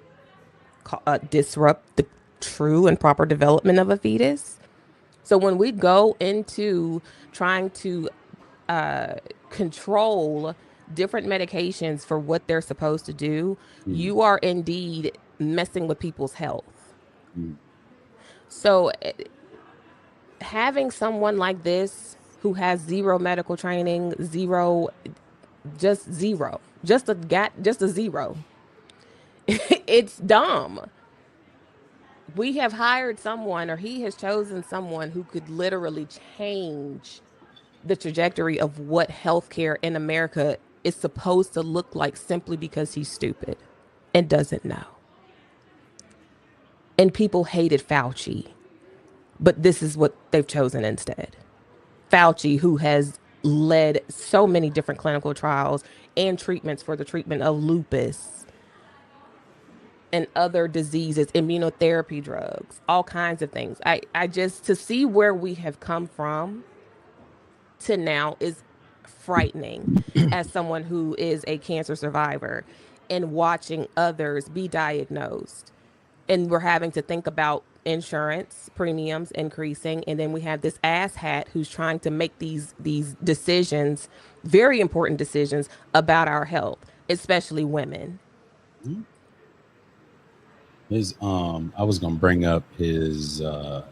disrupt the true and proper development of a fetus. So when we go into trying to control different medications for what they're supposed to do, you are indeed messing with people's health. So having someone like this who has zero medical training, just a zero, it's dumb. We have hired someone, or he has chosen someone who could literally change the trajectory of what healthcare in America is supposed to look like, simply because he's stupid and doesn't know. And people hated Fauci, but this is what they've chosen instead. Fauci, who has led so many different clinical trials and treatments for the treatment of lupus and other diseases, immunotherapy drugs, all kinds of things. I just, to see where we have come from to now is frightening as someone who is a cancer survivor and watching others be diagnosed. And we're having to think about insurance premiums increasing, and then we have this asshat who's trying to make these decisions, very important decisions about our health, especially women. His I was gonna bring up his why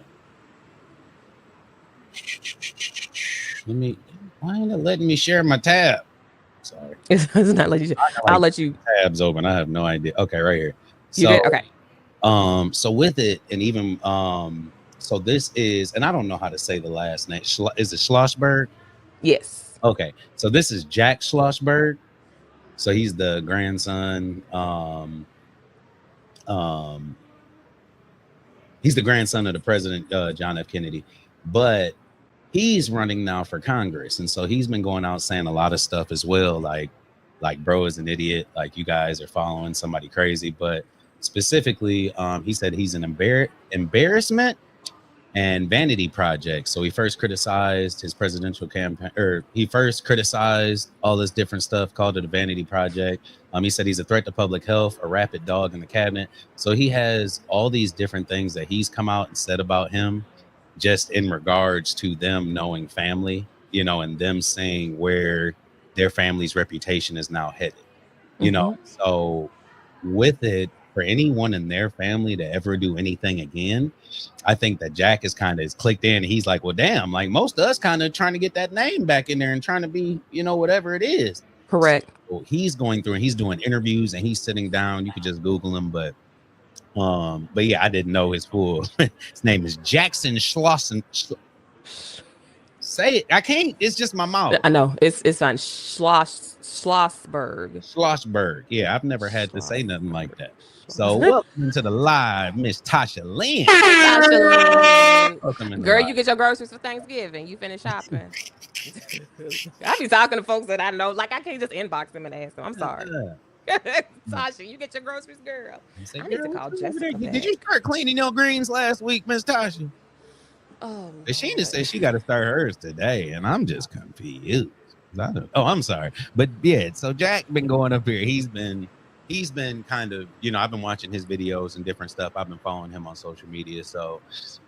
ain't it letting me share my tab? Sorry. It's not letting you. I'll let you. Tabs open. I have no idea. Okay, right here. You did? Okay. So with it, and even so this is, and I don't know how to say the last name. Is it Schlossberg? Yes. Okay. So this is Jack Schlossberg. So he's the grandson. He's the grandson of the president, John F. Kennedy, but he's running now for Congress. And so he's been going out saying a lot of stuff as well. Like bro is an idiot. Like you guys are following somebody crazy, but specifically, he said he's an embarrassment and vanity project. So he first criticized his presidential campaign, or he first criticized all this different stuff, called it a vanity project. He said he's a threat to public health, a rabid dog in the cabinet. So he has all these different things that he's come out and said about him, just in regards to them knowing family, you know, and them saying where their family's reputation is now headed, you know. So with it, for anyone in their family to ever do anything again, I think that Jack is kind of clicked in, and he's like, well, damn, like most of us kind of trying to get that name back in there and trying to be, you know, whatever it is. Correct. So he's going through and he's doing interviews and he's sitting down. You could just Google him, but yeah, I didn't know his full his name is Jackson Schlossen. Say it. I can't. It's just my mouth. I know. It's fine. Schlossberg. Schlossberg. Yeah, I've never had to say nothing like that. So welcome to the live, Miss Tasha Lynn. Girl, you get your groceries for Thanksgiving. You finish shopping. I be talking to folks that I know. Like, I can't just inbox them and ask them. I'm sorry. Tasha, you get your groceries, girl. I need to call Jessica. Did you start cleaning your greens last week, Miss Tasha? Oh, Sheena said she got to start hers today, and I'm just confused. I'm sorry. But yeah, so Jack been going up here. He's been kind of, you know, I've been watching his videos and different stuff. I've been following him on social media. So,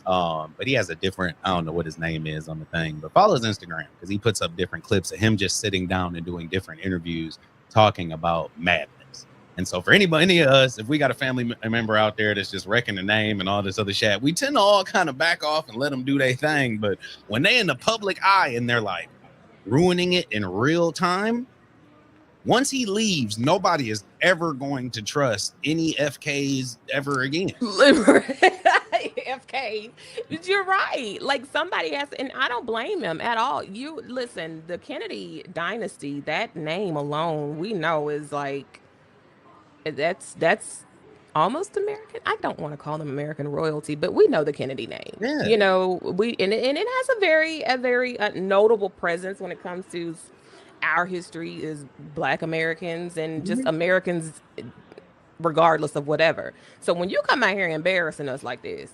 but he has a different, I don't know what his name is on the thing, but follow his Instagram because he puts up different clips of him just sitting down and doing different interviews talking about madness. And so for any of us, if we got a family member out there that's just wrecking the name and all this other shit, we tend to all kind of back off and let them do their thing. But when they in the public eye and they're like ruining it in real time, once he leaves, nobody is ever going to trust any FKs ever again. FK, you're right. Like somebody has, and I don't blame him at all. You listen, the Kennedy dynasty, that name alone, we know is like, that's almost American. I don't want to call them American royalty, but we know the Kennedy name. Yeah. You know, and it has a very notable presence when it comes to our history is Black Americans and just Americans regardless of whatever. So when you come out here embarrassing us like this,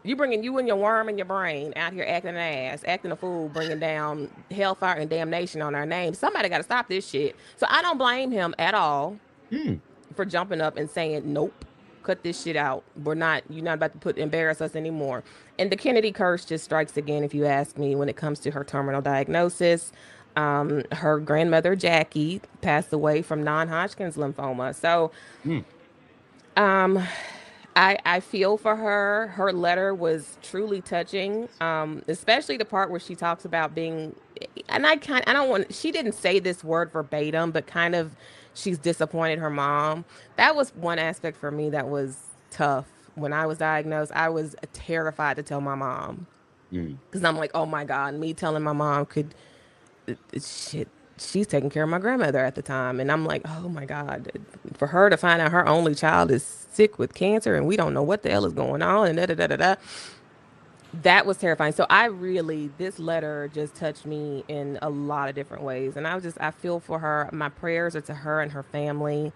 you bringing you and your worm in your brain out here acting an ass, acting a fool, bringing down hellfire and damnation on our name. Somebody got to stop this shit. So I don't blame him at all for jumping up and saying, nope, cut this shit out. You're not about to embarrass us anymore. And the Kennedy curse just strikes again, if you ask me, when it comes to her terminal diagnosis. Her grandmother, Jackie, passed away from non-Hodgkin's lymphoma. So I feel for her. Her letter was truly touching, especially the part where she talks about being, and she didn't say this word verbatim, but kind of she's disappointed her mom. That was one aspect for me that was tough. When I was diagnosed, I was terrified to tell my mom because I'm like, oh my God, me telling my mom she's taking care of my grandmother at the time. And I'm like, oh my God, for her to find out her only child is sick with cancer and we don't know what the hell is going on and that was terrifying. So this letter just touched me in a lot of different ways. And I feel for her. My prayers are to her and her family.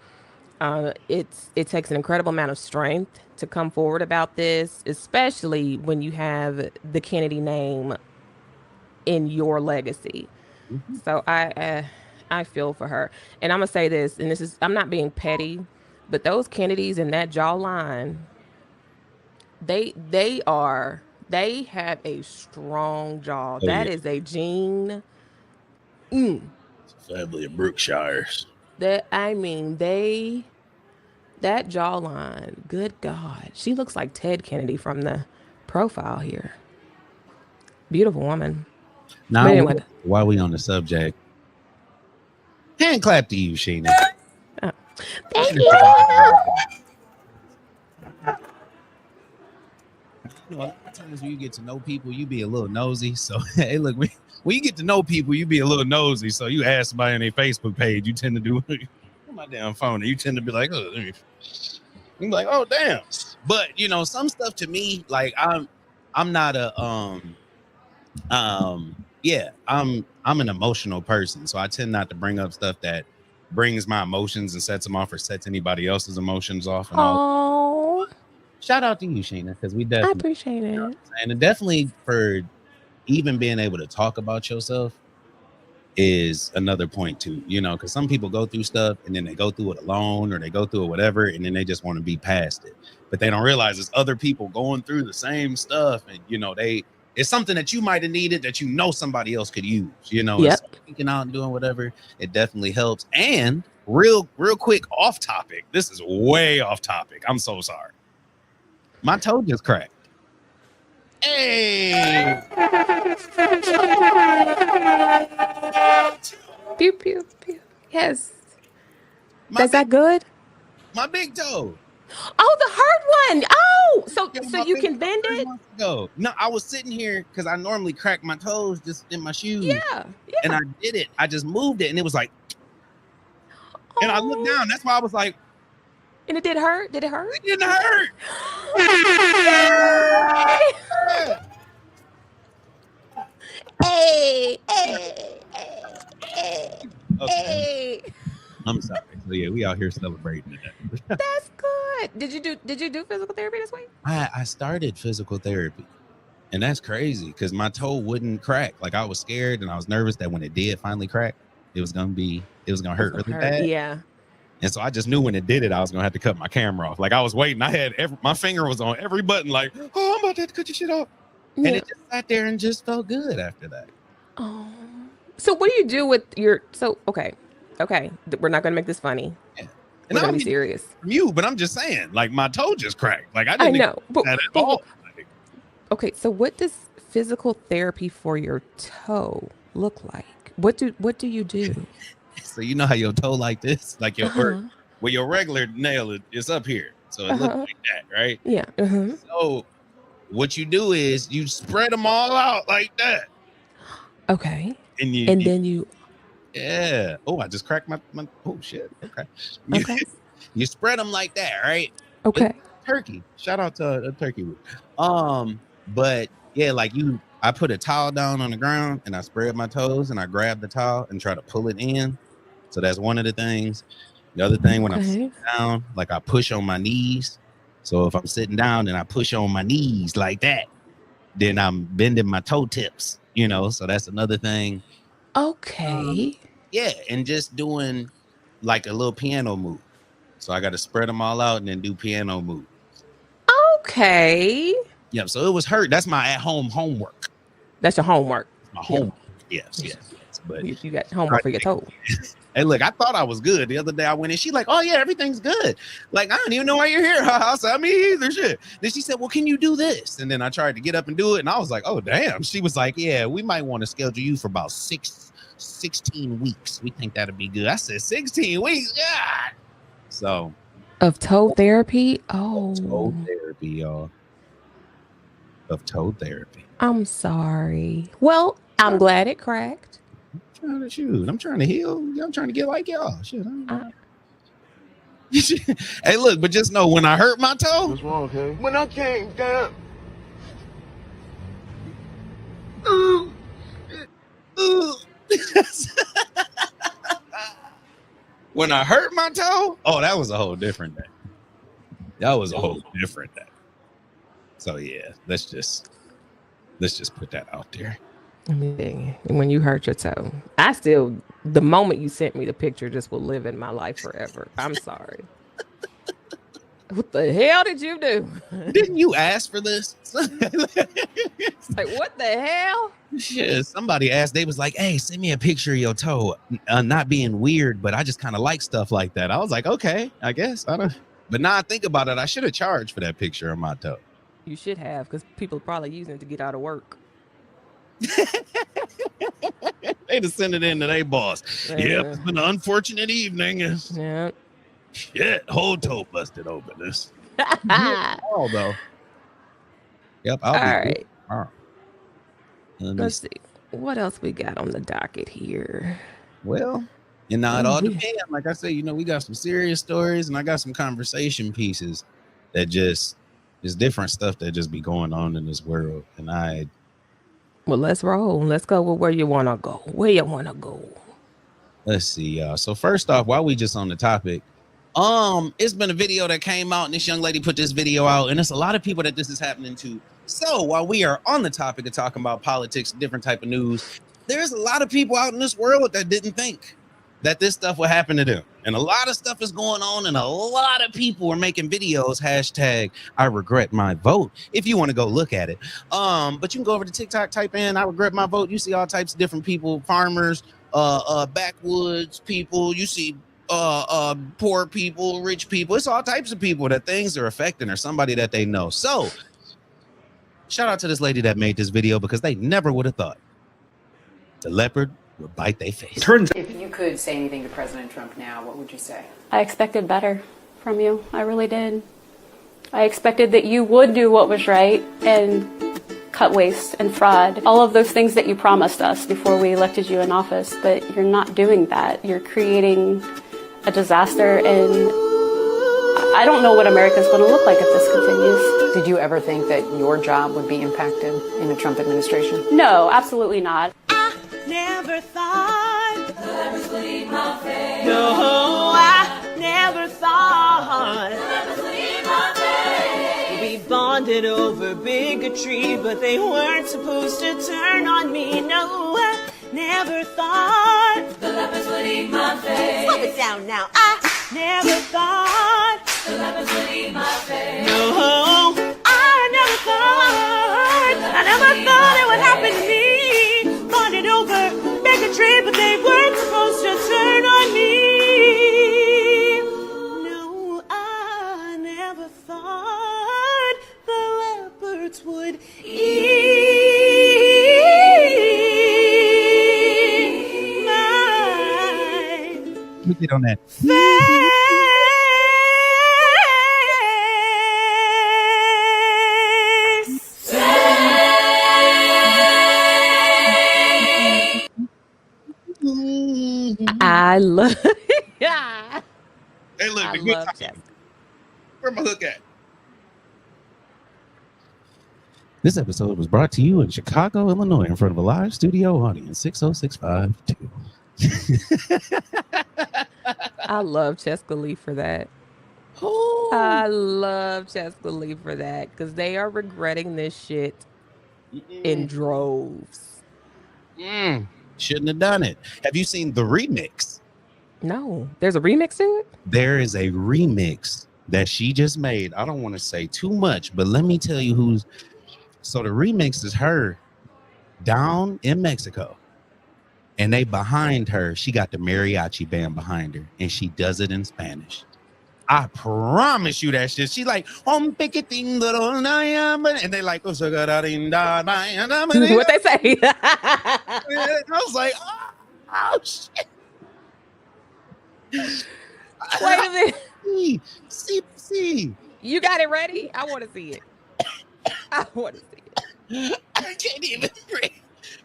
It takes an incredible amount of strength to come forward about this, especially when you have the Kennedy name in your legacy. So I feel for her. And I'm gonna say this, and I'm not being petty, but those Kennedys in that jawline They have a strong jaw. Oh, That yeah. is a gene. Family of Brookshires. That jawline. Good God, she looks like Ted Kennedy from the profile here. Beautiful woman. Now, But anyway. while we on the subject, hand clap to you, Sheena. Thank you. You know, sometimes when you get to know people, you be a little nosy. So, hey, look, when you get to know people, you be a little nosy. So you ask somebody on their Facebook page, you tend to do my damn phone. And you tend to be like, oh, you be like, oh, damn. But you know, some stuff to me, like I'm not a I'm an emotional person, so I tend not to bring up stuff that brings my emotions and sets them off or sets anybody else's emotions off. And all. Shout out to you, Sheena, because we definitely I appreciate it. And definitely for even being able to talk about yourself is another point too, you know, because some people go through stuff and then they go through it alone or they go through it whatever, and then they just want to be past it, but they don't realize there's other people going through the same stuff, and you know, it's something that you might have needed that you know somebody else could use, you know. Yep. Speaking out and doing whatever, it definitely helps. And real quick, off topic, this is way off topic, I'm so sorry. My toe just cracked. Hey! Pew, pew, pew. Yes. Is that good? My big toe. Oh, the hurt one. Oh, so you can bend it? No, I was sitting here because I normally crack my toes just in my shoes. Yeah. And I did it. I just moved it and it was like, and I looked down. That's why I was like, and it did hurt? Did it hurt? It didn't hurt. Hey. Okay. I'm sorry. So yeah, we out here celebrating today. That's good. Did you do physical therapy this week? I started physical therapy, and that's crazy because my toe wouldn't crack. Like I was scared and I was nervous that when it did finally crack, it was gonna hurt really bad. Yeah. And so I just knew when it did it, I was gonna have to cut my camera off. Like I was waiting. I had my finger was on every button. Like, oh, I'm about to cut your shit off. Yeah. And it just sat there and just felt good after that. Oh. So what do you do with your? So okay, we're not gonna make this funny. Yeah. We're gonna be serious. From you, but I'm just saying, like my toe just cracked. Like I didn't know, but that at all. Okay, so what does physical therapy for your toe look like? What do you do? So you know how your toe like this, like your well, your regular nail is up here, so it looks like that, right? Yeah. So what you do is you spread them all out like that. Okay. And then you. Yeah. Oh, I just cracked my. Oh shit. Okay. You spread them like that, right? Okay. It's turkey. Shout out to Turkey Week. But yeah, like I put a towel down on the ground and I spread my toes and I grab the towel and try to pull it in. So that's one of the things. The other thing, when I'm sitting down, like I push on my knees. So if I'm sitting down and I push on my knees like that, then I'm bending my toe tips, you know. So that's another thing. Okay. Yeah, and just doing like a little piano move. So I got to spread them all out and then do piano moves. Okay. Yeah, so it was hurt. That's my at-home homework. That's your homework. My homework. Yes. But you got homework for your toe. Hey, look, I thought I was good. The other day I went in. She's like, oh, yeah, everything's good. Like, I don't even know why you're here. I said, me either. Shit. Then she said, well, can you do this? And then I tried to get up and do it. And I was like, oh, damn. She was like, yeah, we might want to schedule you for about 16 weeks. We think that'll be good. I said, 16 weeks? Yeah. So. Of toe therapy? Oh. Toe therapy, y'all. Of toe therapy. I'm sorry. Well, I'm glad it cracked. I'm trying to heal. I'm trying to get like y'all. Shit. Hey, look, but just know when I hurt my toe. What's wrong, okay? When I came down. When I hurt my toe, oh, that was a whole different day. That was a whole different day. So yeah, let's just put that out there. When you hurt your toe, the moment you sent me the picture just will live in my life forever. I'm sorry. What the hell did you do? Didn't you ask for this? Like, what the hell? Shit, somebody asked. They was like, "Hey, send me a picture of your toe." Not being weird, but I just kind of like stuff like that. I was like, okay, I guess I don't. But now I think about it, I should have charged for that picture of my toe. You should have, because people are probably using it to get out of work. They just send it in to their boss. Yep, it's been an unfortunate evening. Yeah. Shit, whole toe busted open. This. Oh, though. Yep. All right. All right. Let's see. What else we got on the docket here? Well, and now it all depends. Like I said, we got some serious stories and I got some conversation pieces that just is different stuff that just be going on in this world. And well, let's roll. Let's go with where you want to go. Where you want to go. Let's see, y'all. So first off, while we just on the topic, it's been a video that came out and this young lady put this video out and it's a lot of people that this is happening to. So while we are on the topic of talking about politics, different type of news, there's a lot of people out in this world that didn't think that this stuff would happen to them. And a lot of stuff is going on and a lot of people are making videos, hashtag I regret my vote, if you want to go look at it. But you can go over to TikTok, type in I regret my vote. You see all types of different people, farmers, backwoods people, you see poor people, rich people. It's all types of people that things are affecting or somebody that they know. So shout out to this lady that made this video because they never would have thought the leopard would bite their face. If you could say anything to President Trump now, what would you say? I expected better from you. I really did. I expected that you would do what was right and cut waste and fraud, all of those things that you promised us before we elected you in office, but you're not doing that. You're creating a disaster, and I don't know what America's going to look like if this continues. Did you ever think that your job would be impacted in a Trump administration? No, absolutely not. Never thought the leopards would eat my face. No, I never thought the leopards would eat my face. We bonded over bigotry, but they weren't supposed to turn on me. No, I never thought the leopards would eat my face. Slow it down now. I never thought the leopards would eat my face. No, I never thought it would happen to me. Bonded over bigotry, but they weren't supposed to turn on me. No, I never thought the leopards would eat my Let me get on that. I love yeah. Hey, look, I the good love time. Jessica. Where my hook at? This episode was brought to you in Chicago, Illinois, in front of a live studio audience, 60652. I love Jessica Lee for that. I love Jessica Lee for that because they are regretting this shit in droves. Shouldn't have done it. Have you seen the remix? No, there's a remix to it. There is a remix that she just made. I don't want to say too much, but let me tell you who's. So the remix is her down in Mexico, and they behind her. She got the mariachi band behind her, and she does it in Spanish. I promise you that shit. She like, and they like, what they say? I was like, oh shit. Wait a minute. See. You got it ready? I want to see it. I want to see it. I can't even breathe.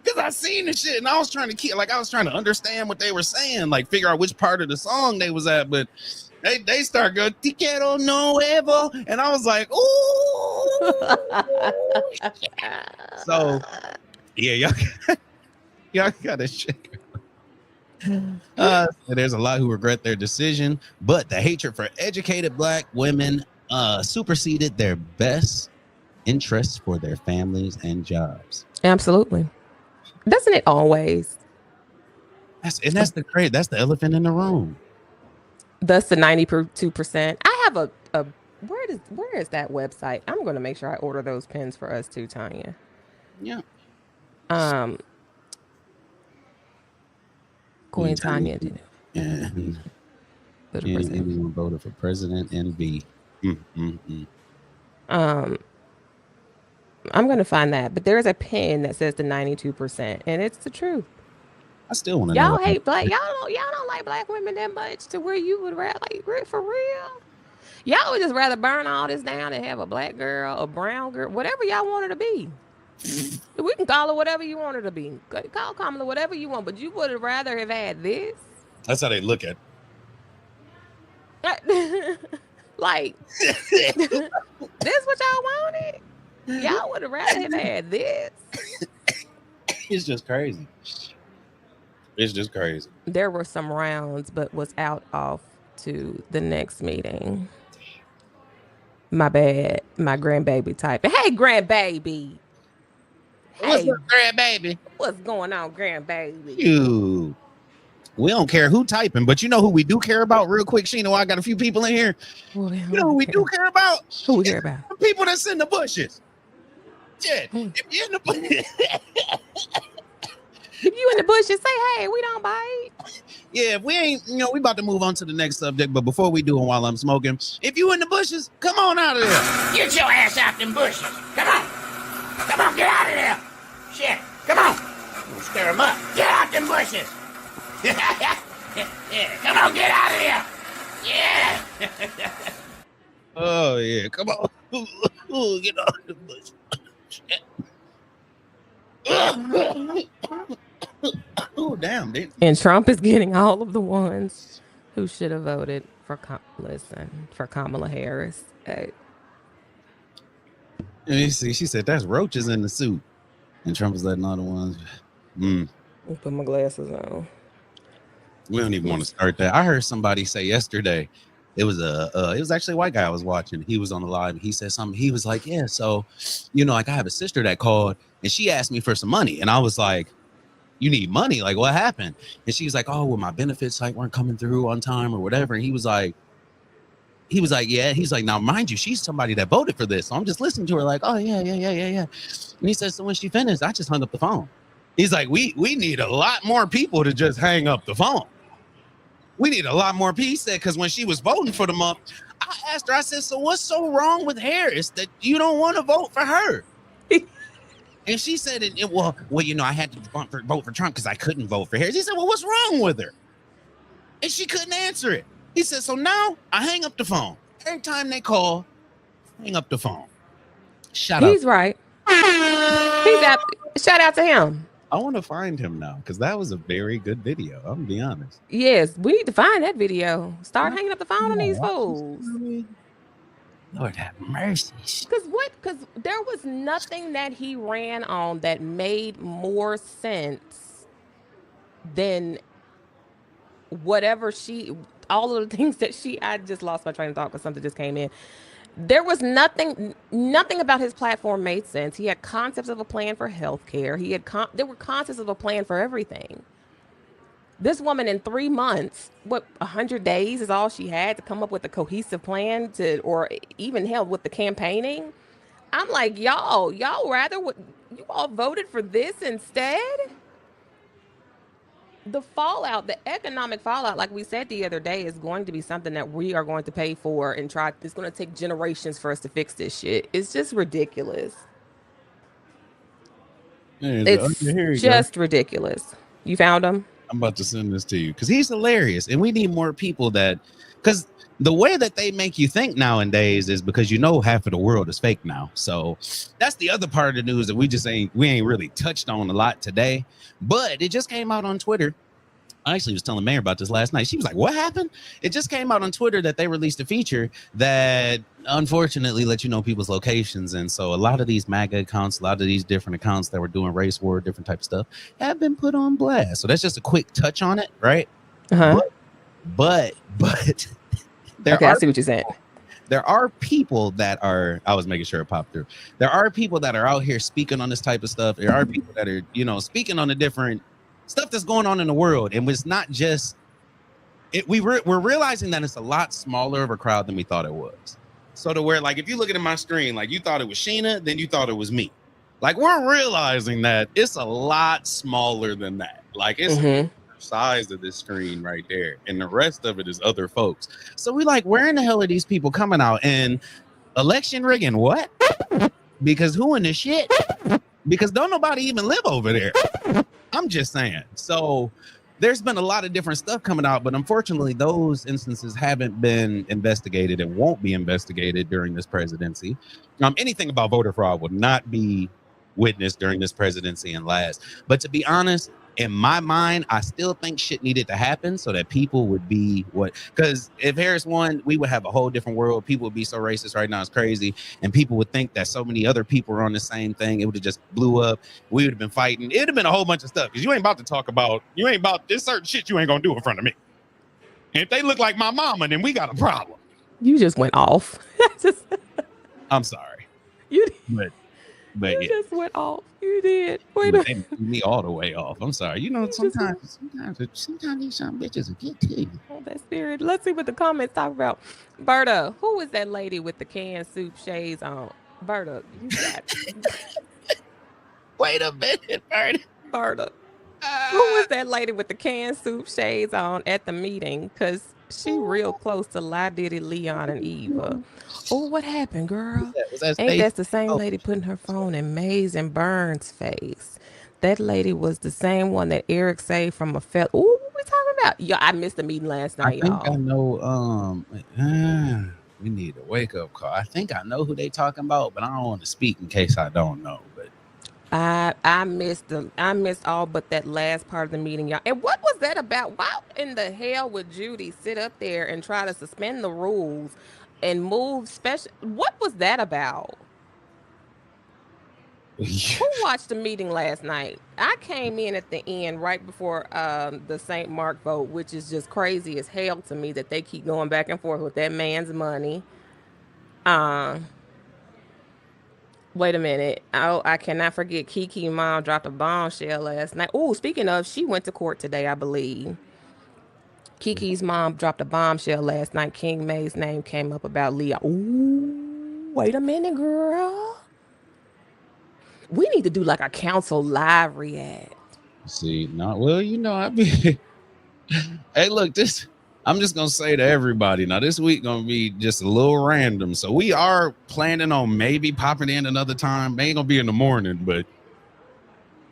Because I seen the shit and I was trying to I was trying to understand what they were saying, like figure out which part of the song they was at, but they start going, Te quiero nuevo, and I was like, ooh. So yeah, y'all gotta check. There's a lot who regret their decision, but the hatred for educated Black women superseded their best interests for their families and jobs. Absolutely. Doesn't it always? That's the elephant in the room. That's the 92%. I have a where is that website? I'm gonna make sure I order those pins for us too, Tanya. Yeah. Queen Tanya did it. And anyone voted for President NB. I'm gonna find that, but there's a pin that says the 92%, and it's the truth. I still want to know. Y'all hate black. Y'all don't like black women that much to where you would rather like for real. Y'all would just rather burn all this down and have a black girl, a brown girl, whatever y'all want her to be. We can call her whatever you want her to be. Call Kamala whatever you want, but you would have rather have had this. That's how they look at it. Like, this what y'all wanted? Y'all would have rather have had this. It's just crazy. It's just crazy. There were some rounds, but was out off to the next meeting. My bad. My grandbaby typing. Hey, grandbaby. What's up, grandbaby? What's going on, grandbaby? You. We don't care who typing, but you know who we do care about real quick, Sheena. I got a few people in here. Well, you know who we do care about? Who we care about? The people that's in the bushes. Shit. If you're in the bushes. If you in the bushes, say, hey, we don't bite. Yeah, if we ain't, we about to move on to the next subject, but before we do it while I'm smoking, if you in the bushes, come on out of there. Get your ass out them bushes. Come on. Come on, get out of there. Shit, come on. We'll stir them up. Get out them bushes. Yeah, come on, get out of here. Yeah. Oh, yeah, come on. Ooh, get out of the bushes. Oh, damn, dude. And Trump is getting all of the ones who should have voted for Kamala Harris. Hey. You see, she said that's roaches in the suit, and Trump is letting all the ones. I'll put my glasses on. We don't even want to start that. I heard somebody say yesterday. It was actually a white guy I was watching. He was on the live. And he said something. He was like, "Yeah, so, like I have a sister that called, and she asked me for some money, and I was like." You need money? Like, what happened? And she was like, oh, well, my benefits weren't coming through on time or whatever. And he was like, yeah. He's like, now, mind you, she's somebody that voted for this. So I'm just listening to her like, oh, yeah. And he says, so when she finished, I just hung up the phone. He's like, we need a lot more people to just hang up the phone. We need a lot more people. He said, because when she was voting for the month, I asked her, I said, so what's so wrong with Harris that you don't want to vote for her? And she said, well, I had to vote for Trump because I couldn't vote for Harris. He said, well, what's wrong with her? And she couldn't answer it. He said, so now I hang up the phone. Every time they call, hang up the phone. Shut up. He's right. Shout out to him. I want to find him now because that was a very good video. I'm going to be honest. Yes, we need to find that video. Start hanging up the phone on these fools. Lord have mercy. Because there was nothing that he ran on that made more sense than whatever all of the things that I just lost my train of thought because something just came in. There was nothing about his platform made sense. He had concepts of a plan for healthcare. There were concepts of a plan for everything. This woman in 3 months, 100 days is all she had to come up with a cohesive plan or even hell with the campaigning. I'm like, y'all rather you all voted for this instead? The fallout, the economic fallout, like we said the other day, is going to be something that we are going to pay for and it's going to take generations for us to fix this shit. It's just ridiculous. It's just ridiculous. You found him? I'm about to send this to you because he's hilarious and we need more people because the way that they make you think nowadays is because half of the world is fake now. So that's the other part of the news that we ain't really touched on a lot today, but it just came out on Twitter. I actually was telling Mayor about this last night. She was like, what happened? It just came out on Twitter that they released a feature that unfortunately let you know people's locations. And so a lot of these MAGA accounts, a lot of these different accounts that were doing race war, different type of stuff have been put on blast. So that's just a quick touch on it, right? Uh-huh. But I see what you're saying. There are people that are, I was making sure it popped through. There are people that are out here speaking on this type of stuff. There are people that are, speaking on the different stuff that's going on in the world. And it's not just, we're realizing that it's a lot smaller of a crowd than we thought it was. So to where, like, if you looking at my screen, like you thought it was Sheena, then you thought it was me. Like, we're realizing that it's a lot smaller than that. Like, it's the size of this screen right there, and the rest of it is other folks. So we like, where in the hell are these people coming out? And election rigging, what? Because who in the shit? Because don't nobody even live over there. I'm just saying. So there's been a lot of different stuff coming out, but unfortunately, those instances haven't been investigated and won't be investigated during this presidency. Anything about voter fraud will not be witnessed during this presidency and last. But to be honest, in my mind, I still think shit needed to happen so that people would be because if Harris won, we would have a whole different world. People would be so racist right now, it's crazy. And people would think that so many other people are on the same thing. It would have just blew up. We would have been fighting. It would have been a whole bunch of stuff because you ain't about to talk about, this certain shit you ain't gonna do in front of me. And if they look like my mama, then we got a problem. You just went off. I'm sorry. But You just went off. You did. Wait a minute. Me all the way off. I'm sorry. Sometimes these some bitches will get to you. Oh, that spirit. Let's see what the comments talk about. Berta, who was that lady with the canned soup shades on? Berta, you got Wait a minute, Berta. Who was that lady with the canned soup shades on at the meeting? Because she real close to La Diddy, Leon, and Eva. Oh, what happened, girl? Ain't that the same lady putting her phone in Maze and Burns' face? That lady was the same one that Eric saved from a fell. Ooh, what we talking about? Yeah, I missed the meeting last night, y'all. I think I know. We need a wake up call. I think I know who they talking about, but I don't want to speak in case I don't know. But I missed all but that last part of the meeting, y'all. And what was that about? Why in the hell would Judy sit up there and try to suspend the rules and move special? What was that about? Who watched the meeting last night? I came in at the end right before the St. Mark vote, which is just crazy as hell to me that they keep going back and forth with that man's money. Wait a minute. I cannot forget Kiki's mom dropped a bombshell last night. Oh, speaking of, she went to court today, I believe. Kiki's mom dropped a bombshell last night. King May's name came up about Leah. Ooh, wait a minute, girl. We need to do like a council live react. See, I be. Hey, look, I'm just gonna say to everybody now, this week gonna be just a little random. So we are planning on maybe popping in another time. Ain't gonna be in the morning, but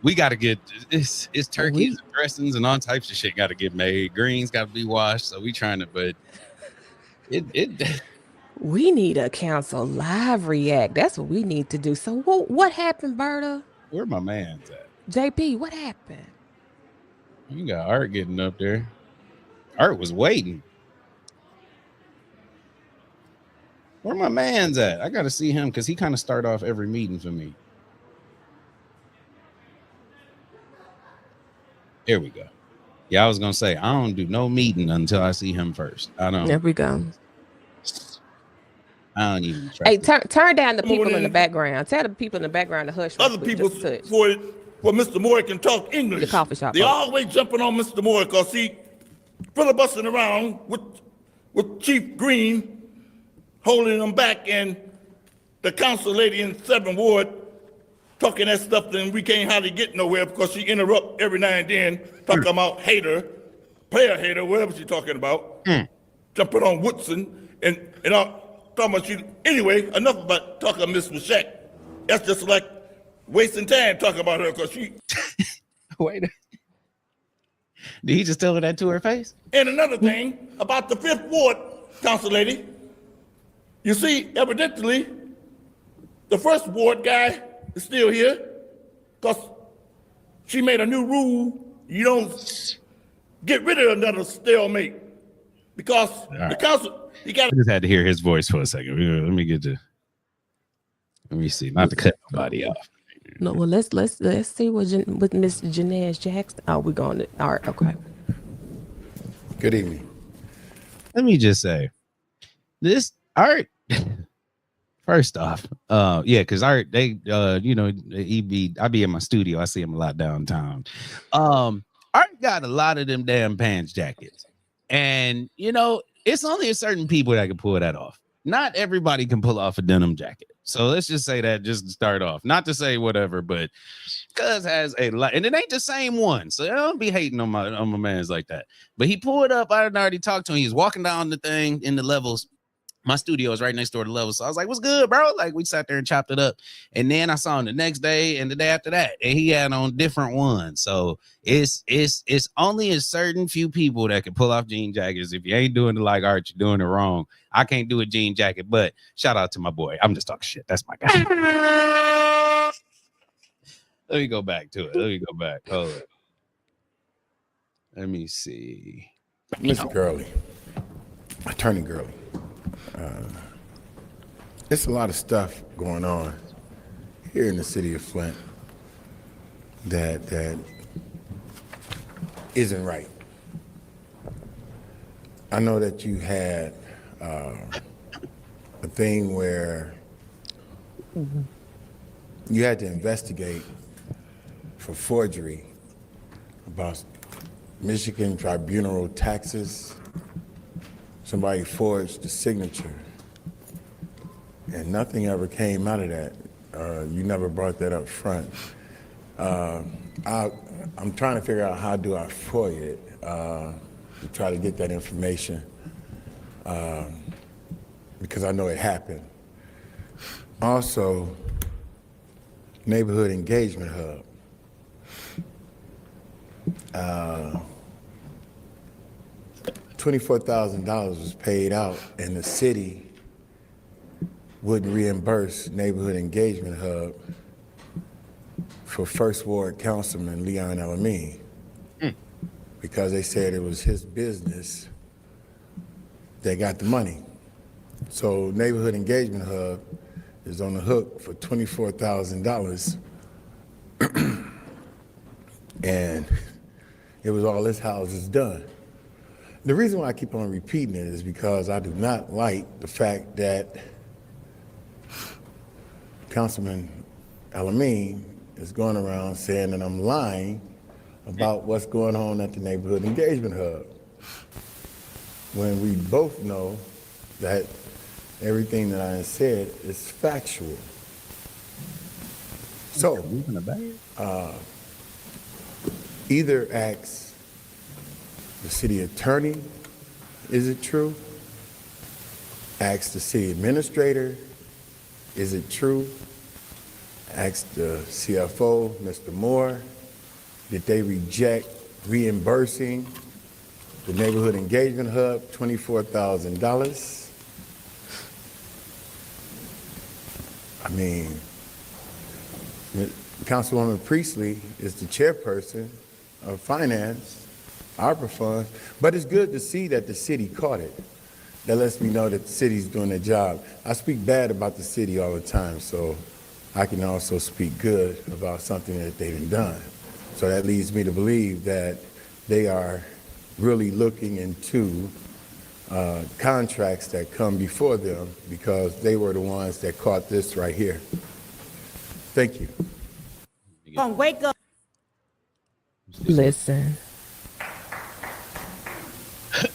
we gotta get it's turkeys and dressings and all types of shit gotta get made. Greens gotta be washed. So we trying to, but we need a council live react. That's what we need to do. So what happened, Berta? Where my man's at? JP, what happened? You got Art getting up there. Art was waiting. Where my man's at? I gotta see him because he kind of start off every meeting for me. Here we go. Yeah, I was gonna say I don't do no meeting until I see him first. I don't. There we go. I don't even try. Hey, turn down the people in the background. Tell the people in the background to hush. Other people for Mr. Moore can talk English. The coffee shop. They always jumping on Mr. Moore because he filibustering around with Chief Green holding him back, and the council lady in 7th Ward talking that stuff, then we can't hardly get nowhere because she interrupt every now and then talking about player hater, whatever she's talking about. Jumping on Woodson and all. Anyway, enough about talking about Miss Machek. That's just like wasting time talking about her because she. Wait. Did he just tell her that to her face? And another thing about the 5th Ward council lady. You see, evidently, the 1st Ward guy is still here because she made a new rule. You don't get rid of another stalemate because the council. I just had to hear his voice for a second. Let me see. Not to cut nobody off. No, well, let's see what Miss Janez Jackson. Oh, we're going to. All right, okay. Good evening. Let me just say, this Art. First off, because Art, I be in my studio. I see him a lot downtown. Art got a lot of them damn pants jackets, and it's only a certain people that can pull that off. not everybody can pull off a denim jacket. So let's just say that just to start off. Not to say whatever, but Cuz has a lot, and it ain't the same one. So I don't be hating on my mans like that. But he pulled up. I had already talked to him. He was walking down the thing in the levels. My studio is right next door to the level. So I was like, what's good, bro? Like, we sat there and chopped it up. And then I saw him the next day and the day after that. And he had on different ones. So it's only a certain few people that can pull off jean jackets. If you ain't doing it like Art, you're doing it wrong. I can't do a jean jacket, but shout out to my boy. I'm just talking shit. That's my guy. Let me go back to it. Let me go back. Hold on. Let me see. Mr. Gurley, Attorney Gurley. It's a lot of stuff going on here in the city of Flint that isn't right. I know that you had a thing where you had to investigate for forgery about Michigan tribunal taxes. Somebody forged the signature, and nothing ever came out of that. You never brought that up front. I'm trying to figure out how do I FOIA it to try to get that information because I know it happened. Also, Neighborhood Engagement Hub. $24,000 was paid out, and the city wouldn't reimburse Neighborhood Engagement Hub for First Ward Councilman Leon Elamine because they said it was his business that got the money. So Neighborhood Engagement Hub is on the hook for $24,000, and it was all his houses done. The reason why I keep on repeating it is because I do not like the fact that Councilman Elamine is going around saying that I'm lying about what's going on at the Neighborhood Engagement Hub, when we both know that everything that I said is factual. So, either ask the city attorney, is it true? Ask the city administrator, is it true? Ask the CFO, Mr. Moore, did they reject reimbursing the Neighborhood Engagement Hub $24,000? I mean, Councilwoman Priestley is the chairperson of finance, ARPA funds, but it's good to see that the city caught it. That lets me know that the city's doing their job. I speak bad about the city all the time, so I can also speak good about something that they've done. So that leads me to believe that they are really looking into contracts that come before them because they were the ones that caught this right here. Thank you. Gonna wake up. Listen.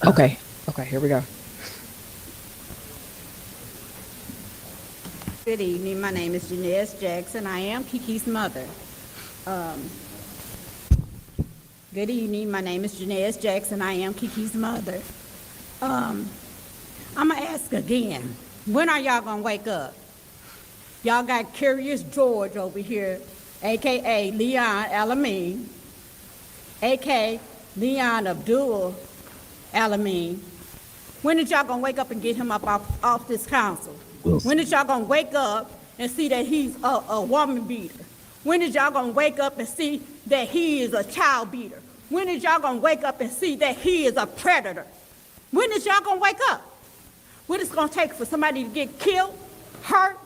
Okay, here we go. Good evening. My name is Janez Jackson. I am Kiki's mother. Good evening. My name is Janez Jackson. I am Kiki's mother. I'm gonna ask again. When are y'all gonna wake up? Y'all got Curious George over here, aka Leon Elamine, aka Leon Abdul Elamine. When is y'all gonna wake up and get him up off this council? When is y'all gonna wake up and see that he's a woman beater? When is y'all gonna wake up and see that he is a child beater? When is y'all gonna wake up and see that he is a predator? When is y'all gonna wake up? What it's gonna take for somebody to get killed, hurt?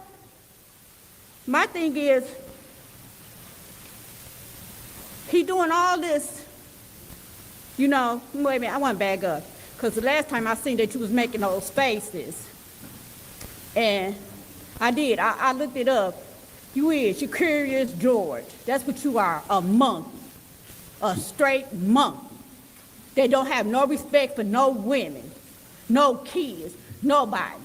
My thing is, he doing all this, you know, wait a minute, I want to back up. Because the last time I seen that you was making those faces, and I did, I looked it up. You're Curious George. That's what you are, a monkey, a straight monkey. They don't have no respect for no women, no kids, nobody.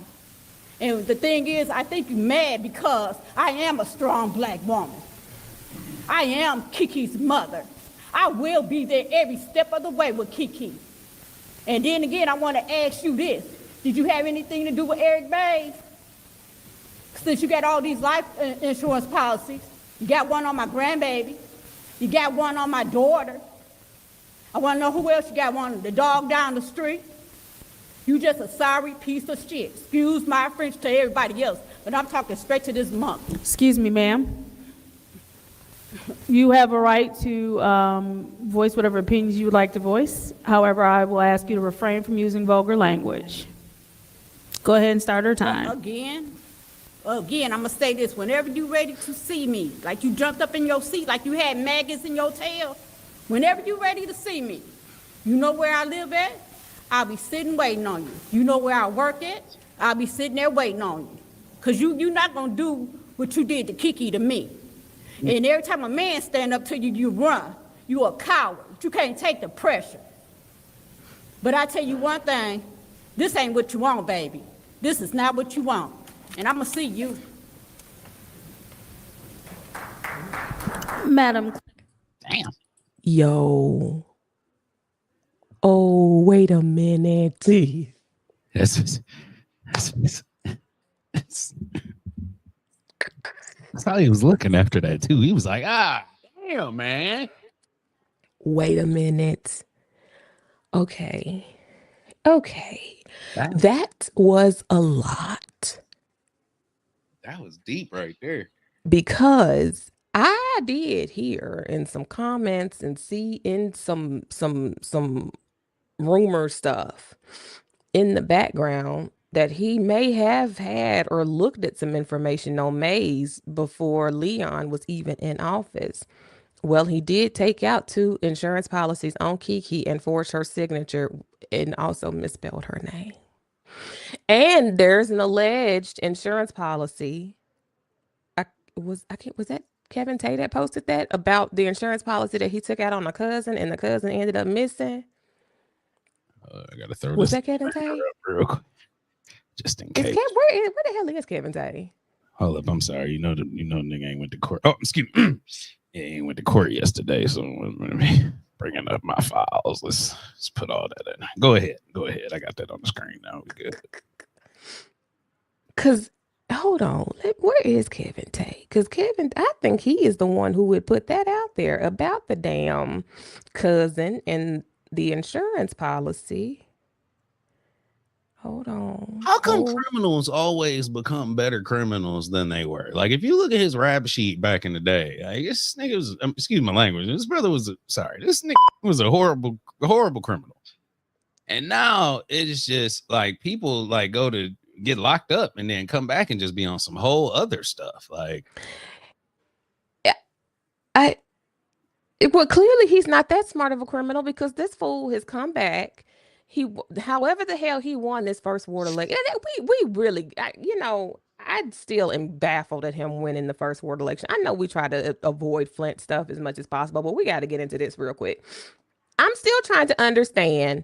And the thing is, I think you're mad because I am a strong black woman. I am Kiki's mother. I will be there every step of the way with Kiki. And then again, I want to ask you this. Did you have anything to do with Eric Bays? Since you got all these life insurance policies, you got one on my grandbaby, you got one on my daughter. I want to know who else you got one, the dog down the street. You just a sorry piece of shit. Excuse my French to everybody else, but I'm talking straight to this monk. Excuse me, ma'am. You have a right to voice whatever opinions you would like to voice. However, I will ask you to refrain from using vulgar language. Go ahead and start our time. Again, I'm going to say this. Whenever you're ready to see me, like you jumped up in your seat, like you had maggots in your tail, whenever you're ready to see me, you know where I live at? I'll be sitting waiting on you. You know where I work at? I'll be sitting there waiting on you. Because you're not going to do what you did to Kiki to me. And every time a man stand up to you, you run. You're a coward. You can't take the pressure. But I tell you one thing, this ain't what you want, baby. This is not what you want. And I'm going to see you. Madam. Damn. Yo. Oh, wait a minute. That's how he was looking after that too. He was like, damn, man. Wait a minute. Okay. That was a lot. That was deep right there. Because I did hear in some comments and see in some rumor stuff in the background that he may have had or looked at some information on Mays before Leon was even in office. Well, he did take out 2 insurance policies on Kiki and forged her signature and also misspelled her name. And there's an alleged insurance policy. Was that Kevin Tate that posted that about the insurance policy that he took out on a cousin and the cousin ended up missing? I gotta throw Was this that Kevin Tate? real quick, just in case. Where the hell is Kevin Tate? Hold up, I'm sorry. You know, nigga ain't went to court. Oh, excuse me. He ain't went to court yesterday, so let me bringing up my files. Let's put all that in. Go ahead. I got that on the screen now. We good. Cause hold on, where is Kevin Tate? Cause I think he is the one who would put that out there about the damn cousin and the insurance policy. Hold on. How come criminals always become better criminals than they were? Like, if you look at his rap sheet back in the day, like, this nigga was, excuse my language, this brother was, this nigga was a horrible criminal. And now it's just like people like go to get locked up and then come back and just be on some whole other stuff. Like, well, clearly he's not that smart of a criminal because this fool has come back. However the hell he won this first ward election, we really, I still am baffled at him winning the first ward election. I know we try to avoid Flint stuff as much as possible, but we got to get into this real quick. I'm still trying to understand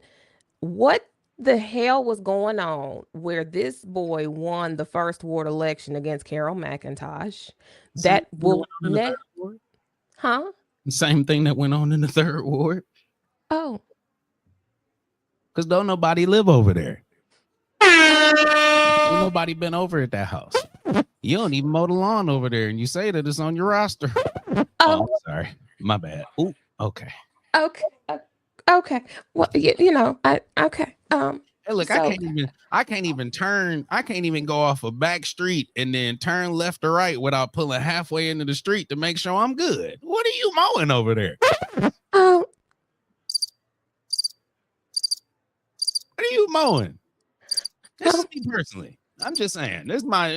what the hell was going on where this boy won the first ward election against Carol McIntosh. That will same thing that went on in the third ward. Oh. Because don't nobody live over there. Ain't nobody been over at that house. You don't even mow the lawn over there, and you say that it's on your roster. Oh, I'm sorry. My bad. Ooh, okay. Okay. Well, okay. Hey, look, I can't even go off a back street and then turn left or right without pulling halfway into the street to make sure I'm good. What are you mowing over there? Oh. What are you mowing? This is me personally. I'm just saying. This is my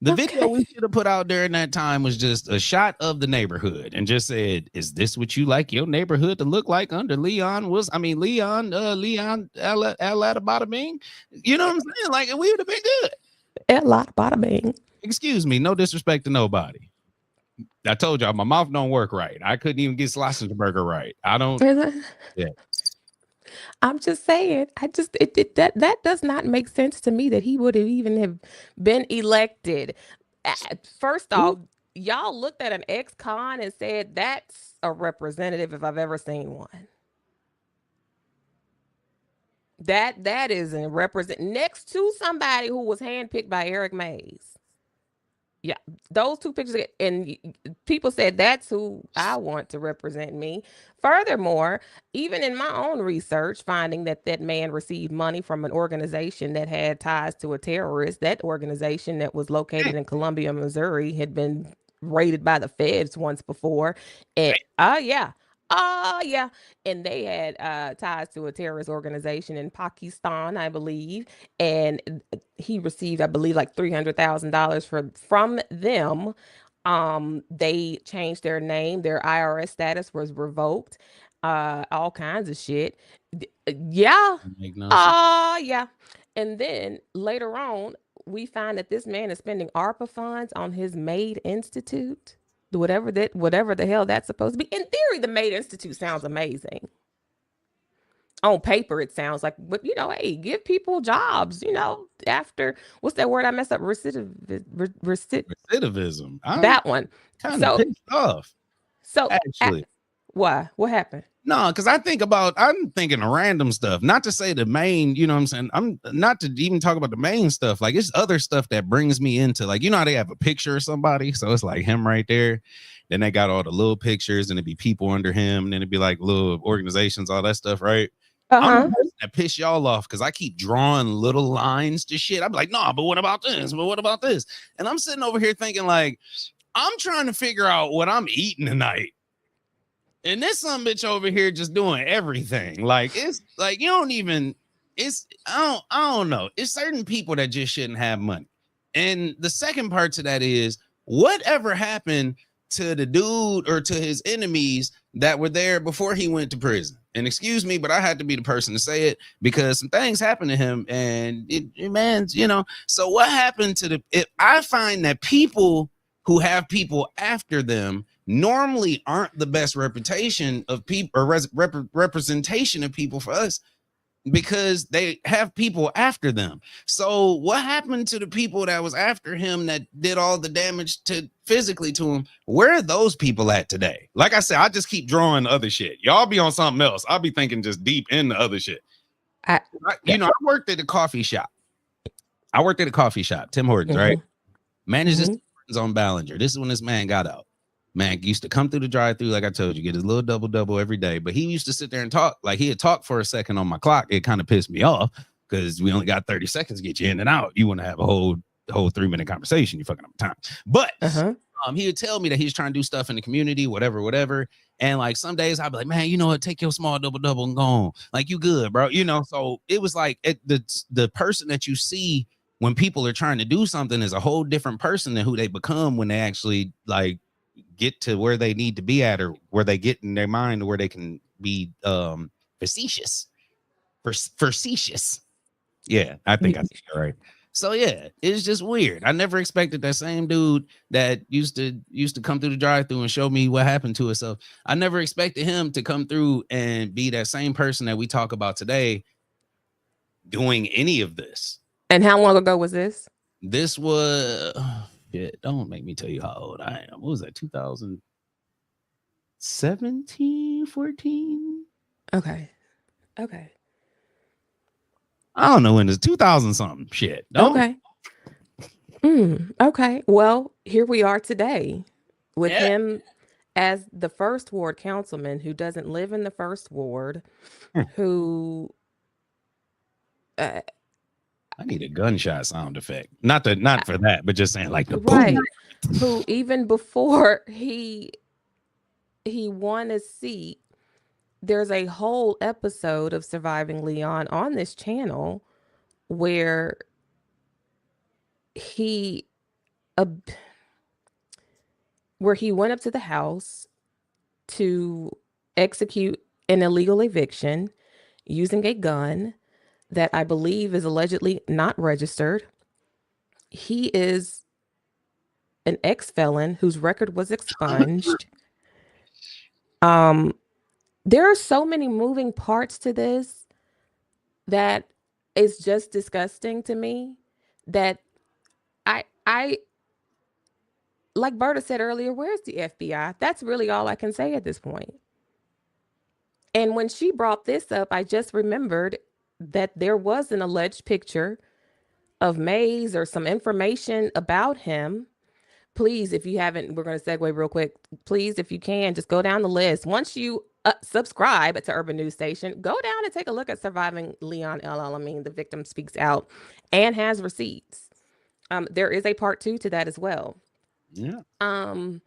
the video we should have put out there in that time was just a shot of the neighborhood and just said, "Is this what you like your neighborhood to look like under Leon Alatabada-Bing?" You know what I'm saying? Like, we would have been good. Alatabada-Bing. Excuse me, no disrespect to nobody. I told y'all my mouth don't work right. I couldn't even get sausage burger right. I don't. Really? Yeah. I'm just saying. That does not make sense to me that he would have even have been elected. First off, y'all looked at an ex-con and said that's a representative if I've ever seen one. That is a represent next to somebody who was handpicked by Eric Mays. Yeah, those two pictures, and people said that's who I want to represent me. Furthermore, even in my own research, finding that that man received money from an organization that had ties to a terrorist, that organization that was located in Columbia, Missouri, had been raided by the feds once before. And yeah. And they had ties to a terrorist organization in Pakistan, I believe. And he received, I believe, like $300,000 from them. They changed their name, their IRS status was revoked, all kinds of shit. Yeah. Yeah. And then later on, we find that this man is spending ARPA funds on his MAID Institute. Whatever the hell that's supposed to be. In theory, the MAID Institute sounds amazing. On paper, it sounds like, but hey, give people jobs. After what's that word I messed up? Recidivism. That one. Kind of pissed off. So actually, why? What happened? No, because I'm thinking of random stuff. Not to say the main, you know what I'm saying? I'm not to even talk about the main stuff. Like, it's other stuff that brings me into, like, how they have a picture of somebody. So it's like him right there. Then they got all the little pictures and it'd be people under him. And then it'd be like little organizations, all that stuff, right? I'm that piss y'all off because I keep drawing little lines to shit. I'm like, nah, but what about this? But what about this? And I'm sitting over here thinking, like, I'm trying to figure out what I'm eating tonight. And this some bitch over here just doing everything. Like, it's like I don't know. It's certain people that just shouldn't have money. And the second part to that is, whatever happened to the dude or to his enemies that were there before he went to prison? And excuse me, but I had to be the person to say it because some things happened to him, and so what happened to I find that people who have people after them normally aren't the best reputation of people or representation of people for us, because they have people after them. So what happened to the people that was after him that did all the damage physically to him? Where are those people at today? Like I said, I just keep drawing other shit. Y'all be on something else. I'll be thinking just deep into other shit. I worked at a coffee shop. Tim Hortons, right? Managed this on Ballinger. This is when this man got out. Man used to come through the drive-through, like I told you, get his little double every day. But he used to sit there and talk. Like, he had talked for a second on my clock. It kind of pissed me off because we only got 30 seconds to get you in and out. You want to have a whole 3-minute conversation. You fucking up time. But he would tell me that he's trying to do stuff in the community, whatever. And like some days I'd be like, man, you know what? Take your small double and go on. Like, you good, bro. So it was like the person that you see when people are trying to do something is a whole different person than who they become when they actually like get to where they need to be at, or where they get in their mind, where they can be facetious. Yeah, I think I said it right. So yeah, it's just weird. I never expected that same dude that used to come through the drive-through and show me what happened to himself. I never expected him to come through and be that same person that we talk about today doing any of this. And how long ago was this? This was don't make me tell you how old I am. What was that? 2017, 14? Okay. I don't know when it's 2000 something shit. Okay. Okay. Well, here we are today with him as the first ward councilman who doesn't live in the first ward, who I need a gunshot sound effect. Not for that, but just saying like the right. boom. Who even before he won a seat, there's a whole episode of Surviving Leon on this channel where he went up to the house to execute an illegal eviction using a gun that I believe is allegedly not registered. He is an ex-felon whose record was expunged. There are so many moving parts to this. that is just disgusting to me. That I like Berta said earlier, where's the FBI? That's really all I can say at this point. And when she brought this up, I just remembered that there was an alleged picture of Mays or some information about him. Please, if you haven't, we're going to segue real quick. Please, if you can, just go down the list. Once you subscribe to Urban News Station, go down and take a look at Surviving Leon L. Alameen. The victim speaks out and has receipts. There is a part 2 to that as well. Yeah. I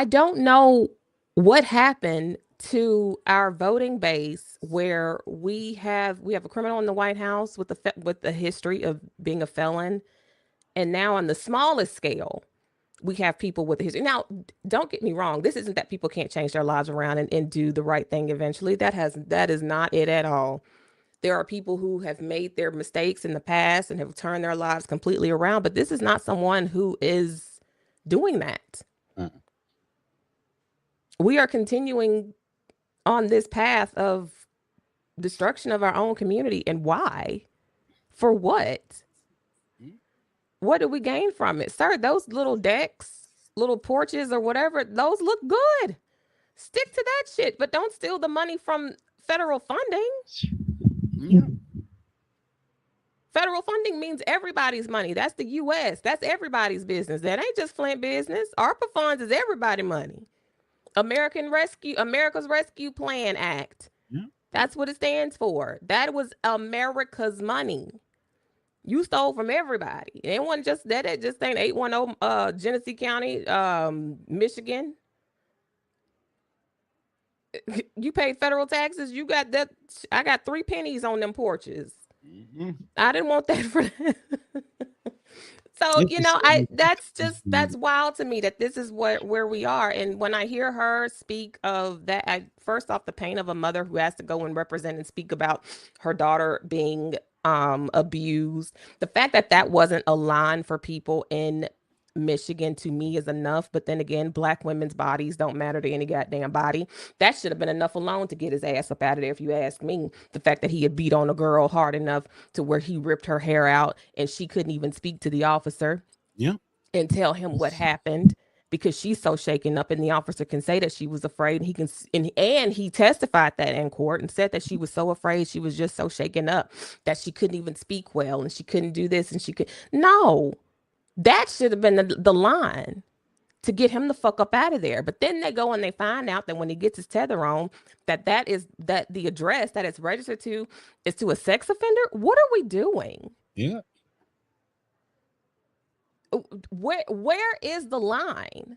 don't know what happened to our voting base where we have a criminal in the White House with the history of being a felon. And now on the smallest scale, we have people with a history. Now, don't get me wrong. This isn't that people can't change their lives around and do the right thing eventually. That is not it at all. There are people who have made their mistakes in the past and have turned their lives completely around, but this is not someone who is doing that. We are continuing on this path of destruction of our own community. And why? For what? What do we gain from it? Sir, those little decks, little porches or whatever, those look good. Stick to that shit, but don't steal the money from federal funding. Federal funding means everybody's money. That's the U.S. That's everybody's business. That ain't just Flint business. ARPA funds is everybody's money. America's Rescue Plan Act. That's what it stands for. That was America's money. You stole from everybody. It wasn't just that. It just ain't 810 Genesee County, Michigan. You paid federal taxes. You got that. I got 3 pennies on them porches. I didn't want that for that. So, you know, that's wild to me that this is where we are. And when I hear her speak of that, first off, the pain of a mother who has to go and represent and speak about her daughter being abused. The fact that wasn't a line for people in Michigan to me is enough. But then again, Black women's bodies don't matter to any goddamn body. That should have been enough alone to get his ass up out of there, if you ask me. The fact that he had beat on a girl hard enough to where he ripped her hair out and she couldn't even speak to the officer and tell him what happened because she's so shaken up, and the officer can say that she was afraid. And he can, and he testified that in court and said that she was so afraid, she was just so shaken up that she couldn't even speak well and she couldn't do this and she could. No. That should have been the line to get him the fuck up out of there. But then they go and they find out that when he gets his tether on, that the address that it's registered to is to a sex offender. What are we doing? Yeah. Where is the line?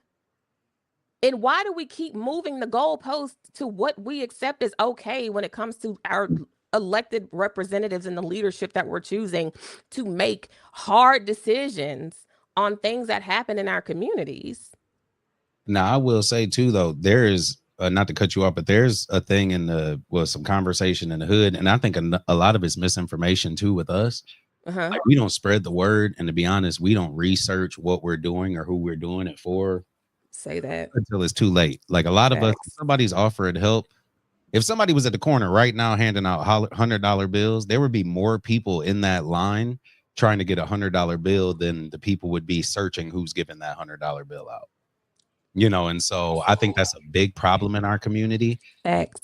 And why do we keep moving the goalposts to what we accept as okay when it comes to our elected representatives and the leadership that we're choosing to make hard decisions on things that happen in our communities? Now, I will say too, though, there is not to cut you off, but there's a thing in some conversation in the hood, and I think a lot of it's misinformation too with us. Like, we don't spread the word, and to be honest, we don't research what we're doing or who we're doing it for. Say that until it's too late. Like, a lot of us, somebody's offered help. If somebody was at the corner right now handing out $100 bills, there would be more people in that line trying to get $100 bill than the people would be searching who's giving that $100 bill out. You know, and so I think that's a big problem in our community. Thanks.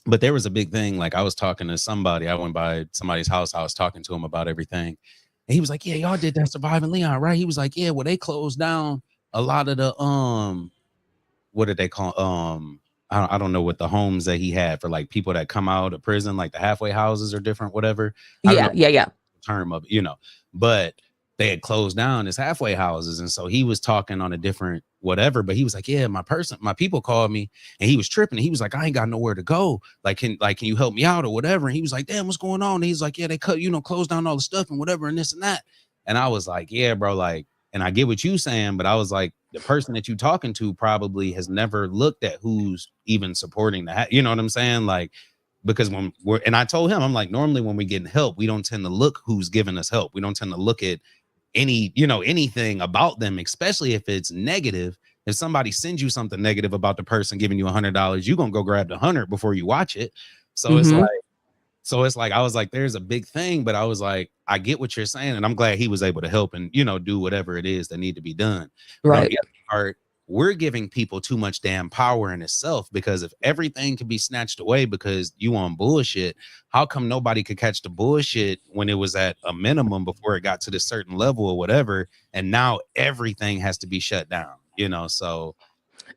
But there was a big thing. Like, I was talking to somebody. I went by somebody's house. I was talking to him about everything. And he was like, yeah, y'all did that Surviving Leon, right? He was like, yeah, well, they closed down a lot of the, what did they call, I don't know what the homes that he had for like people that come out of prison, like the halfway houses or different, whatever. Yeah. Term of it, you know, but they had closed down his halfway houses. And so he was talking on a different whatever, but he was like, yeah, my people called me and he was tripping. He was like, I ain't got nowhere to go. Like, can you help me out or whatever? And he was like, damn, what's going on? And he's like, yeah, they closed down all the stuff and whatever and this and that. And I was like, yeah, bro, like, and I get what you saying, but I was like, the person that you talking to probably has never looked at who's even supporting that. You know what I'm saying? Like, because and I told him, I'm like, normally when we get help, we don't tend to look who's giving us help. We don't tend to look at anything about them, especially if it's negative. If somebody sends you something negative about the person giving you $100, you're gonna go grab the 100 before you watch it. So it's like I was like, there's a big thing, but I was like, I get what you're saying, and I'm glad he was able to help and do whatever it is that need to be done. Right. But on the other part, we're giving people too much damn power in itself, because if everything can be snatched away because you on bullshit, how come nobody could catch the bullshit when it was at a minimum before it got to this certain level or whatever, and now everything has to be shut down, so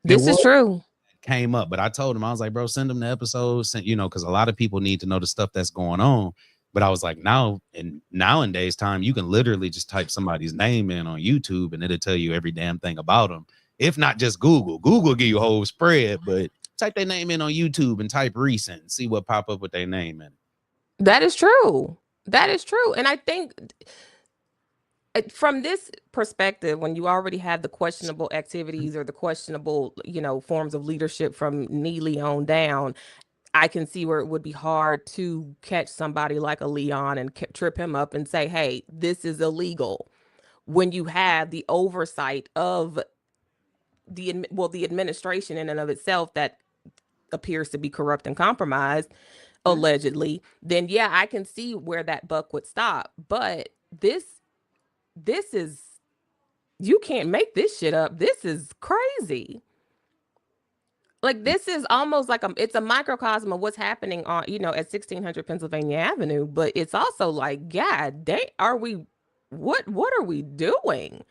this is true. Came up, but I told him, I was like, bro, send them the episodes, because a lot of people need to know the stuff that's going on. But I was like, nowadays time, you can literally just type somebody's name in on YouTube and it'll tell you every damn thing about them. If not just Google give you a whole spread, but type their name in on YouTube and type recent and see what pop up with their name in. That is true. That is true. And I think from this perspective, when you already have the questionable activities or the questionable, forms of leadership from Neely on down, I can see where it would be hard to catch somebody like a Leon and trip him up and say, hey, this is illegal, when you have the oversight of the administration in and of itself that appears to be corrupt and compromised, allegedly. Then yeah, I can see where that buck would stop. But this is, you can't make this shit up. This is crazy. Like, this is almost like it's a microcosm of what's happening on, at 1600 Pennsylvania Avenue. But it's also like, God dang, what are we doing?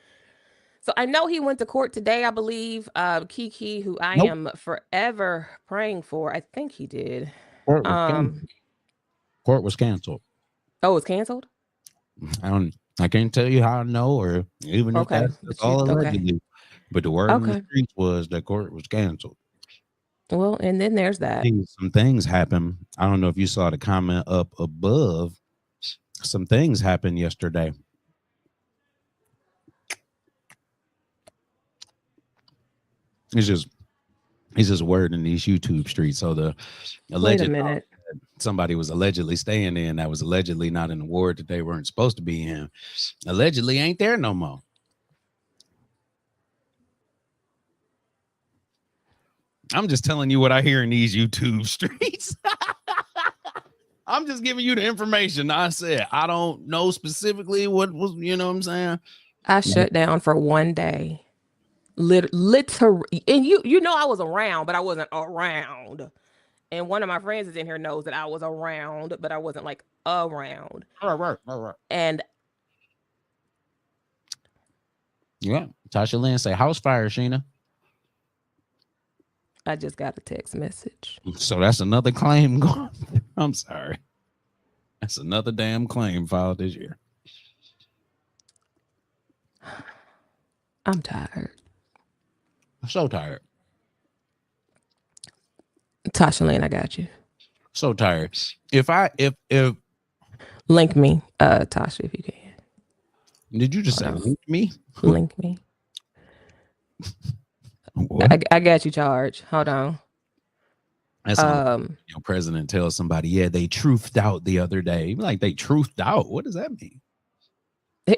So I know he went to court today, I believe. Kiki, who I am forever praying for, I think he did. Court was canceled. Oh, it's canceled? I can't tell you how I know, or even if that's all allegedly. But the word on the streets was that court was canceled. Well, and then there's that. Some things happen. I don't know if you saw the comment up above. Some things happened yesterday. It's just word in these YouTube streets. So the alleged somebody was allegedly staying in that was allegedly not in the ward that they weren't supposed to be in. Allegedly ain't there no more. I'm just telling you what I hear in these YouTube streets. I'm just giving you the information. I said, I don't know specifically what was, what I'm saying? I shut down for one day. Literally, and I was around, but I wasn't around. And one of my friends is in here knows that I was around, but I wasn't like around. All right. And yeah, Tasha Lynn say house fire, Sheena. I just got a text message. So that's another claim going. I'm sorry. That's another damn claim filed this year. I'm tired. I'm so tired. Tasha Lynn, I got you. So tired. If link me, Tasha, if you can. Did you just say link me? Link me. I got you, Charge. Hold on. That's president tells somebody, yeah, they truthed out the other day. Like, they truthed out. What does that mean?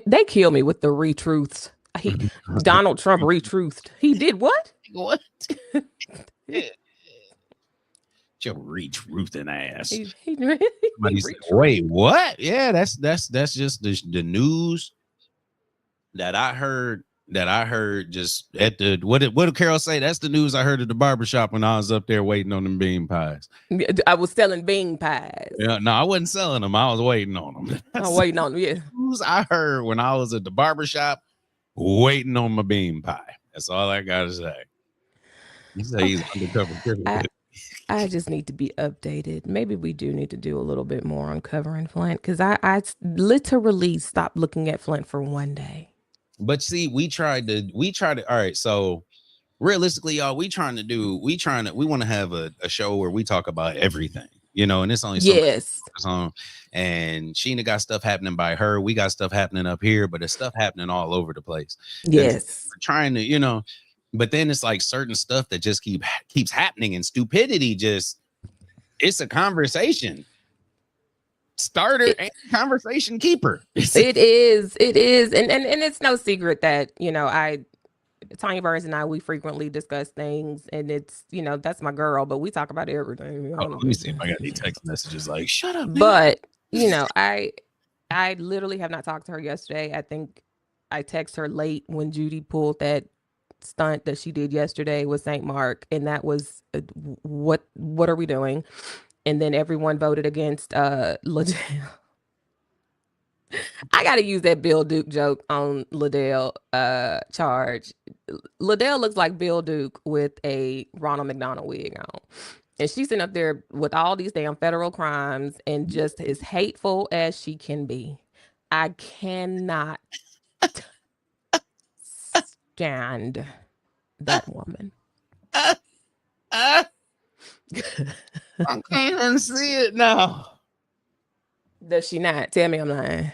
They kill me with the retruths. Donald Trump retruthed. He did what? What? Your retruthing ass. Somebody said, wait, what? Yeah, that's just the news that I heard. Just at the what did Carol say? That's the news I heard at the barbershop when I was up there waiting on them bean pies. I was selling bean pies. Yeah, no, I wasn't selling them. I was waiting on them. I was waiting on them. Yeah, news I heard when I was at the barbershop waiting on my bean pie. That's all I gotta say. You say he's undercover. I just need to be updated. Maybe we do need to do a little bit more on covering Flint, because I literally stopped looking at Flint for one day. But see, we tried to, all right. So realistically, y'all, we want to have a show where we talk about everything, and it's only so and Sheena got stuff happening by her. We got stuff happening up here, but there's stuff happening all over the place. Yes. We're trying to, but then it's like certain stuff that just keeps happening, and stupidity it's a conversation starter and conversation keeper. It is. And it's no secret that, I Tanya Burns and I, we frequently discuss things, and it's, you know, that's my girl, but we talk about everything. You know? Let me see if I got any text messages like, shut up, man. But, you know, I literally have not talked to her yesterday. I think I text her late when Judy pulled that stunt that she did yesterday with St. Mark, and that was what are we doing? And then everyone voted against Liddell. I gotta use that Bill Duke joke on Liddell charge. Liddell looks like Bill Duke with a Ronald McDonald wig on. And she's sitting up there with all these damn federal crimes and just as hateful as she can be. I cannot stand that woman. I can't even see it now. Does she not? Tell me I'm lying.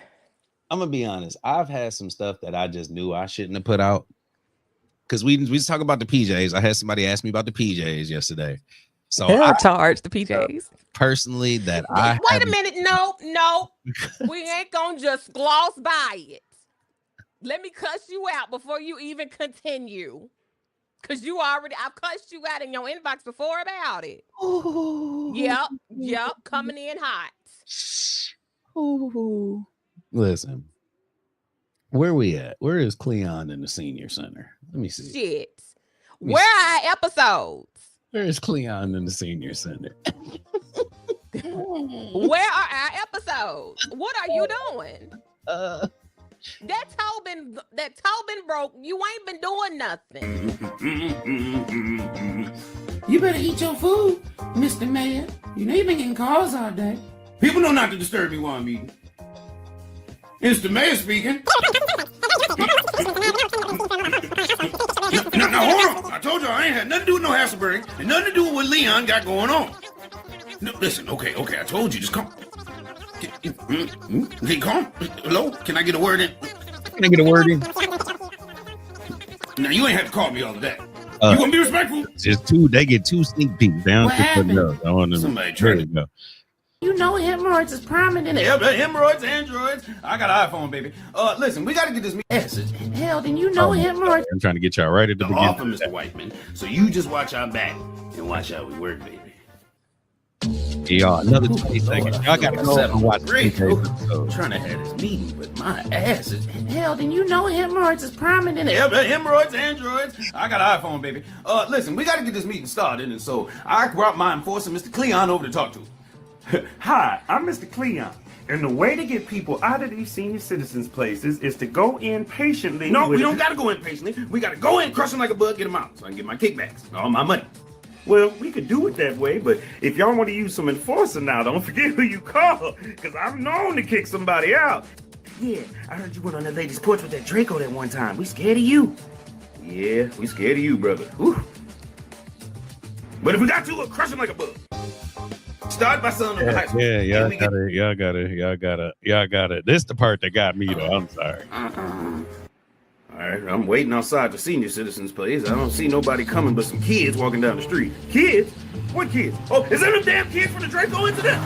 I'm gonna be honest. I've had some stuff that I just knew I shouldn't have put out. Because we just talk about the PJs. I had somebody ask me about the PJs yesterday. So I charged the PJs. Personally, that Wait a minute. No. We ain't gonna just gloss by it. Let me cuss you out before you even continue. Cause I've cussed you out in your inbox before about it. Ooh. Yep, coming in hot. Ooh. Listen, where we at? Where is Cleon in the senior center? Let me see. Shit. Where are our episodes? Where is Cleon in the senior center? Where are our episodes? What are you doing? That Tobin broke. You ain't been doing nothing. You better eat your food, Mr. Mayor. You know you've been getting calls all day. People know not to disturb me while I'm eating. It's the mayor speaking. Now, hold on. I told you I ain't had nothing to do with no Hasselberg and nothing to do with what Leon got going on. No, listen, okay, I told you, just come. Okay, come. Hello? Can I get a word in? Now, you ain't have to call me all of that. You gonna be respectful? They get two sneak peeks down. What happened? Somebody try to go. You know hemorrhoids is prominent. Yeah, but hemorrhoids, androids. I got an iPhone, baby. Listen, we got to get this message. Hell, then you know hemorrhoids. I'm trying to get y'all right at the beginning. Off of Mr. Whiteman. So you just watch our back and watch how we work, baby. Y'all, another 20 seconds. Y'all got to go and watch I'm trying to have this meeting, but my ass is... Hell, then you know hemorrhoids is prominent. Yeah, but hemorrhoids, androids. I got an iPhone, baby. Listen, we got to get this meeting started, and so I brought my enforcer, Mr. Cleon, over to talk to him. Hi, I'm Mr. Cleon, and the way to get people out of these senior citizens' places is to go in patiently. No, we don't got to go in patiently. We got to go in, crush them like a bug, get them out, so I can get my kickbacks, all my money. Well, we could do it that way, but if y'all want to use some enforcer now, don't forget who you call, because I'm known to kick somebody out. Yeah, I heard you went on that lady's porch with that Draco that one time. We scared of you. Yeah, we scared of you, brother. Whew. But if we got to, we'll crush them like a bug. Start by selling them to high school. Yeah, y'all got it. This the part that got me though. I'm sorry. All right, I'm waiting outside the senior citizens' place. I don't see nobody coming but some kids walking down the street. Kids? What kids? Oh, is that them damn kids from the Draco incident?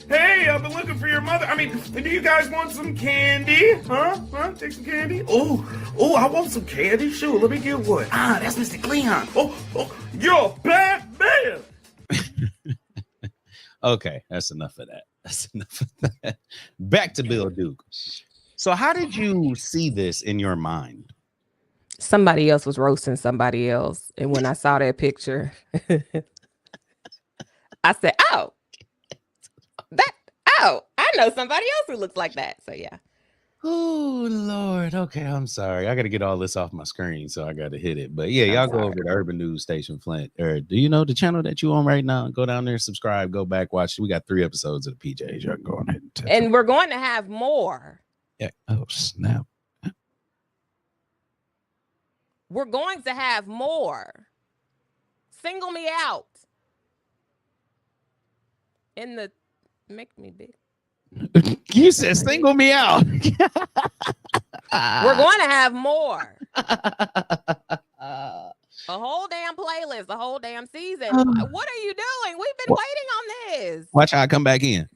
Hey, I've been looking for your mother. I mean, do you guys want some candy? Huh? Take some candy? Oh, I want some candy. Sure, let me get one. Ah, that's Mr. Cleon. Oh, you're a bad man. Okay, that's enough of that. Back to Bill Duke. So how did you see this in your mind? Somebody else was roasting somebody else. And when I saw that picture, I said, I know somebody else who looks like that. So yeah. Oh Lord. Okay, I'm sorry. I got to get all this off my screen, so I got to hit it. But yeah, y'all go over to Urban News Station Flint. Or do you know the channel that you on right now? Go down there, subscribe, go back, watch. We got 3 episodes of the PJs. Y'all can go on ahead and we're going to have more. Yeah. Oh snap. We're going to have more. Single me out. In the make me big. You said single me out. We're going to have more. A whole damn playlist, a whole damn season. What are you doing? We've been waiting on this. Watch how I come back in.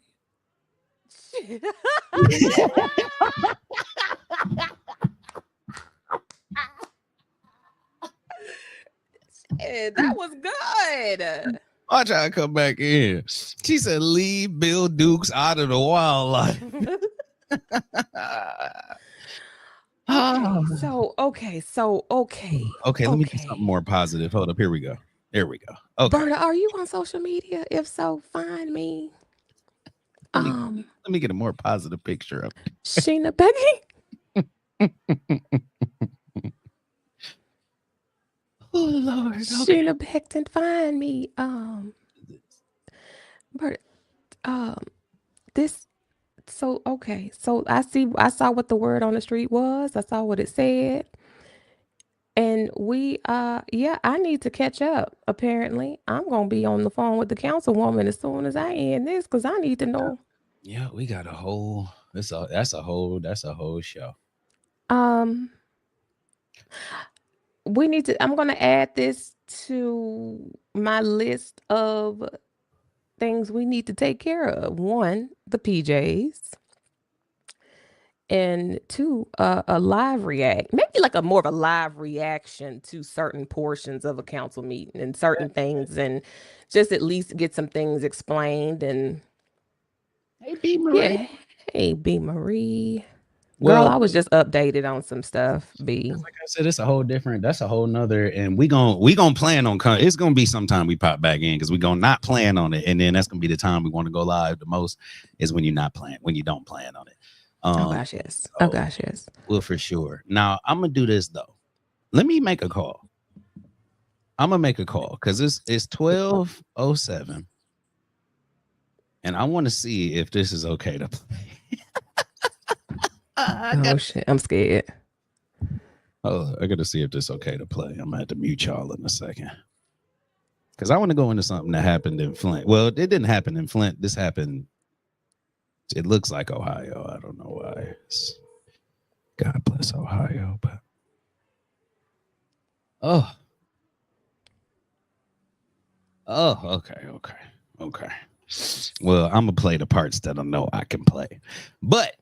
That was good. Watch how I come back in. She said, leave Bill Dukes out of the wildlife. Okay. Okay, let me do something more positive. Hold up. Here we go. Okay. Berta, are you on social media? If so, find me. Let me get a more positive picture of Sheena Becky. Oh Lord. Sheena Beckton, find me. Berta, this. So I saw what the word on the street was. I saw what it said. And I need to catch up. Apparently, I'm gonna be on the phone with the councilwoman as soon as I end this because I need to know. Yeah, we got a whole. That's a whole show. We need to. I'm gonna add this to my list of things we need to take care of. 1, the PJs. And 2, a live react, maybe like a more of a live reaction to certain portions of a council meeting and certain things, and just at least get some things explained. And hey, B. Marie. Yeah, hey, B. Marie. Girl, I was just updated on some stuff, B. Like I said, it's a whole different. That's a whole nother. And we gonna plan on. It's gonna be sometime we pop back in because we gonna not plan on it, and then that's gonna be the time we want to go live the most is when you don't plan on it. Oh gosh, yes. Oh gosh, yes. Well, for sure. Now I'm gonna do this though. Let me make a call. I'm gonna make a call because it's 12:07, and I want to see if this is okay to play. Oh shit, I'm scared. Oh, I gotta see if this is okay to play. I'm gonna have to mute y'all in a second because I want to go into something that happened in Flint. Well, it didn't happen in Flint. This happened. It looks like Ohio. I don't know why. God bless Ohio, but okay. Well, I'm gonna play the parts that I know I can play, but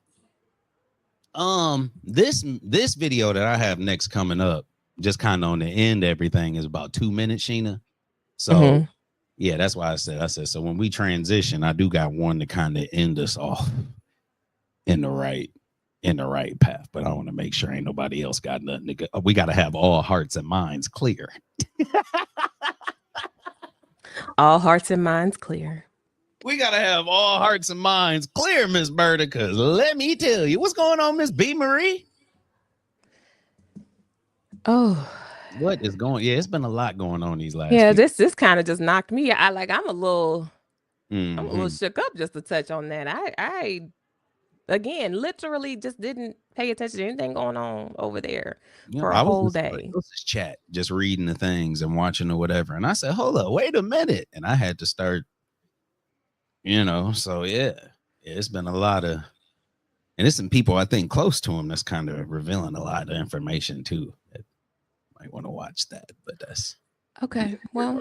this video that I have next coming up, just kind of on the end, everything is about 2 minutes, Sheena. So. Yeah, that's why I said so when we transition, I do got one to kind of end us off in the right path, but I want to make sure ain't nobody else got nothing to we got to have all hearts and minds clear. All hearts and minds clear. We got to have all hearts and minds clear, Miss Berta, because let me tell you, what's going on, Miss B. Marie? Oh, what is going? Yeah, it's been a lot going on these last. Yeah, this kind of just knocked me. I'm a little shook up just to touch on that. I again literally just didn't pay attention to anything going on over there for a whole day. I was just chat, just reading the things and watching or whatever, and I said, "Hold up, wait a minute," and I had to start. So yeah, it's been a lot of, and it's some people I think close to him that's kind of revealing a lot of information too. Might want to watch that, but that's okay. Well,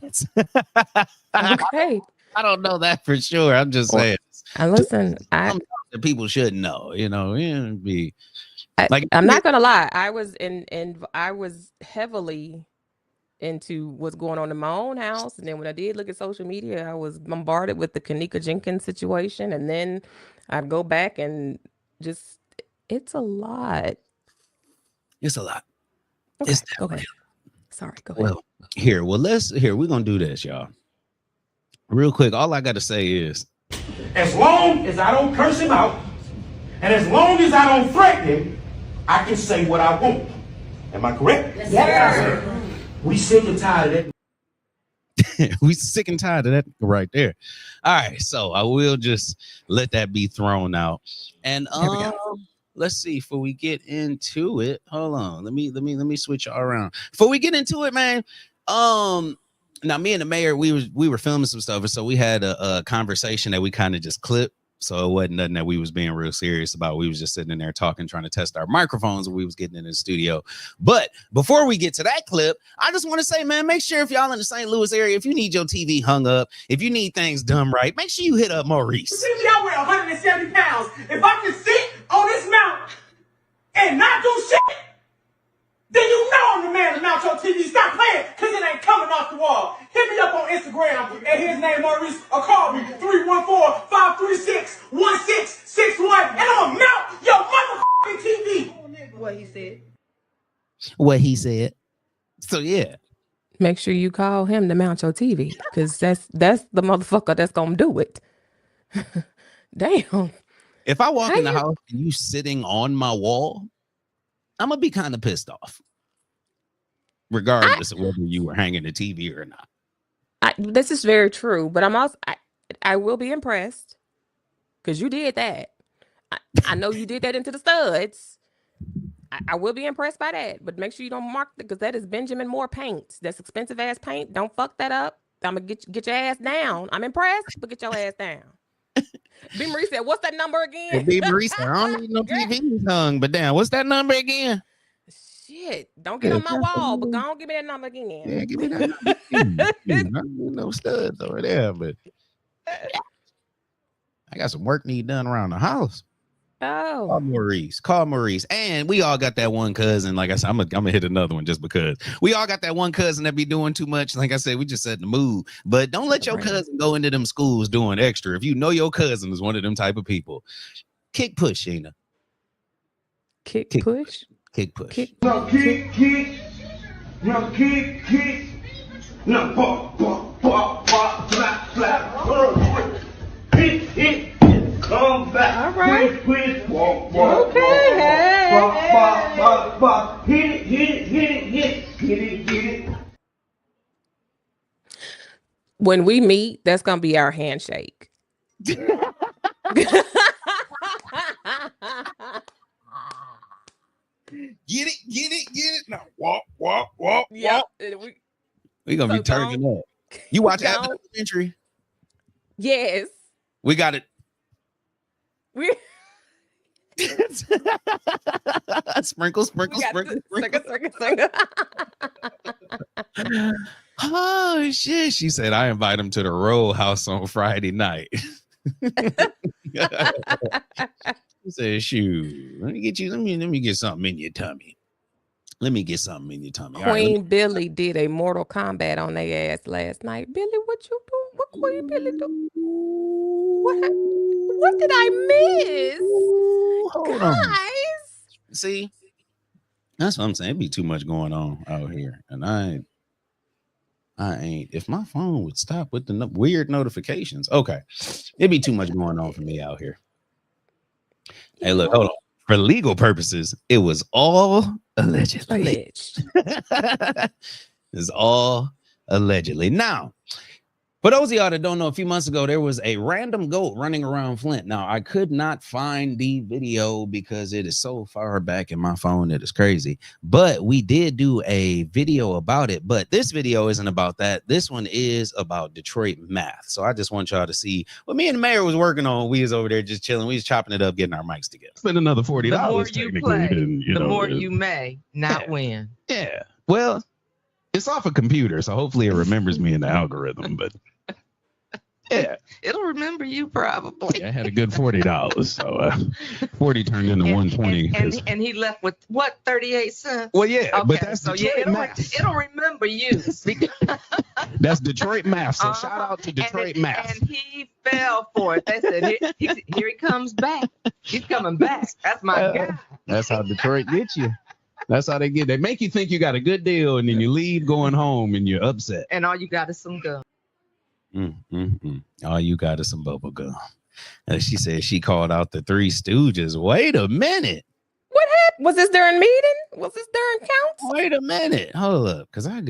okay. I don't know that for sure. I'm just saying. Listen, the people should know. I'm not gonna lie. I was I was heavily into what's going on in my own house, and then when I did look at social media, I was bombarded with the Kanika Jenkins situation, and then I'd go back and just it's a lot. It's a lot. Okay. Sorry, go ahead. Well, we're gonna do this, y'all. Real quick, all I gotta say is as long as I don't curse him out, and as long as I don't threaten him, I can say what I want. Am I correct? Yes, sir. We sick and tired of that. We sick and tired of that right there. All right, so I will just let that be thrown out. And let's see, before we get into it, hold on. Let me switch y'all around. Before we get into it, man. Now me and the mayor, we were filming some stuff, and so we had a conversation that we kind of just clipped. So it wasn't nothing that we was being real serious about. We was just sitting in there talking, trying to test our microphones, and we was getting in the studio. But before we get to that clip, I just want to say, man, make sure if y'all in the St. Louis area, if you need your TV hung up, if you need things done right, make sure you hit up Maurice. Since y'all weigh 170 pounds, if I can sit on this mountain and not do shit, then you know I'm the man to mount your TV. Stop playing, because it ain't wall. Hit me up on Instagram and his name Maurice or call me 314-536-1661 and I'm gonna mount your motherfucking TV. What he said. What he said. So yeah. Make sure you call him to mount your TV, because that's the motherfucker that's gonna do it. Damn. If I walk in the house and you sitting on my wall, I'm gonna be kind of pissed off, regardless of whether you were hanging the TV or not. This is very true, but I will be impressed because you did that. I know you did that into the studs. I will be impressed by that, but make sure you don't mark it because that is Benjamin Moore paint. That's expensive ass paint. Don't fuck that up. I'm gonna get your ass down. I'm impressed, but get your ass down. B. Marie said, "What's that number again?" B. Marie said, "I don't need no TV hung, but damn, what's that number again?" Shit, don't get on my wall, but go on, give me that number again. Yeah, give me that number again. I don't need no studs over there, but I got some work need done around the house. Oh, call Maurice. And we all got that one cousin. Like I said, I'm gonna hit another one just because we all got that one cousin that be doing too much. Like I said, we just set the mood. But don't let your cousin go into them schools doing extra. If you know your cousin is one of them type of people, kick push, Sheena. Kick push. Kick push. Kick. No, kick. No, kick. No, pop, slap. Hit. Come back. All right. Quick. Walk. Okay. Hit it. When we meet, that's gonna be our handshake. Get it. Now walk. Yeah. We gonna be turning up. You watch that documentary? Yes. We got it. Sprinkle. Oh shit! She said I invite him to the Roll House on Friday night. She said, "Shoot, let me get something in your tummy. Queen Billy did a Mortal Kombat on their ass last night. Billy, what you doing? What Queen Billy do? What did I miss? Hold on. See, that's what I'm saying. It'd be too much going on out here, and I ain't. If my phone would stop with the weird notifications, okay, it'd be too much going on for me out here. Hey, look, hold on. For legal purposes, it was all allegedly. It's all allegedly. Now, for those of y'all that don't know, a few months ago, there was a random goat running around Flint. Now, I could not find the video because it is so far back in my phone. It is crazy. But we did do a video about it. But this video isn't about that. This one is about Detroit math. So I just want y'all to see what me and the mayor was working on. We was over there just chilling. We was chopping it up, getting our mics together. Spend another $40. The more you play, the more you you may not win. Yeah. Well, it's off a computer, so hopefully it remembers me in the algorithm. But yeah, it'll remember you probably. Yeah, I had a good $40, so 40 turned into 120. And he left with what, 38 cents? Well, yeah, okay, but that's so Detroit math. It'll remember you. That's Detroit math. So shout out to Detroit math. And he fell for it. They said, here he comes back. He's coming back. That's my guy. That's how Detroit gets you. That's how they get. They make you think you got a good deal, and then you leave going home, and you're upset. And all you got is some gum. All you got is some bubble gum. She said she called out the Three Stooges. Wait a minute. What happened? Was this during meeting? Was this during counts? Wait a minute. Hold up. Because I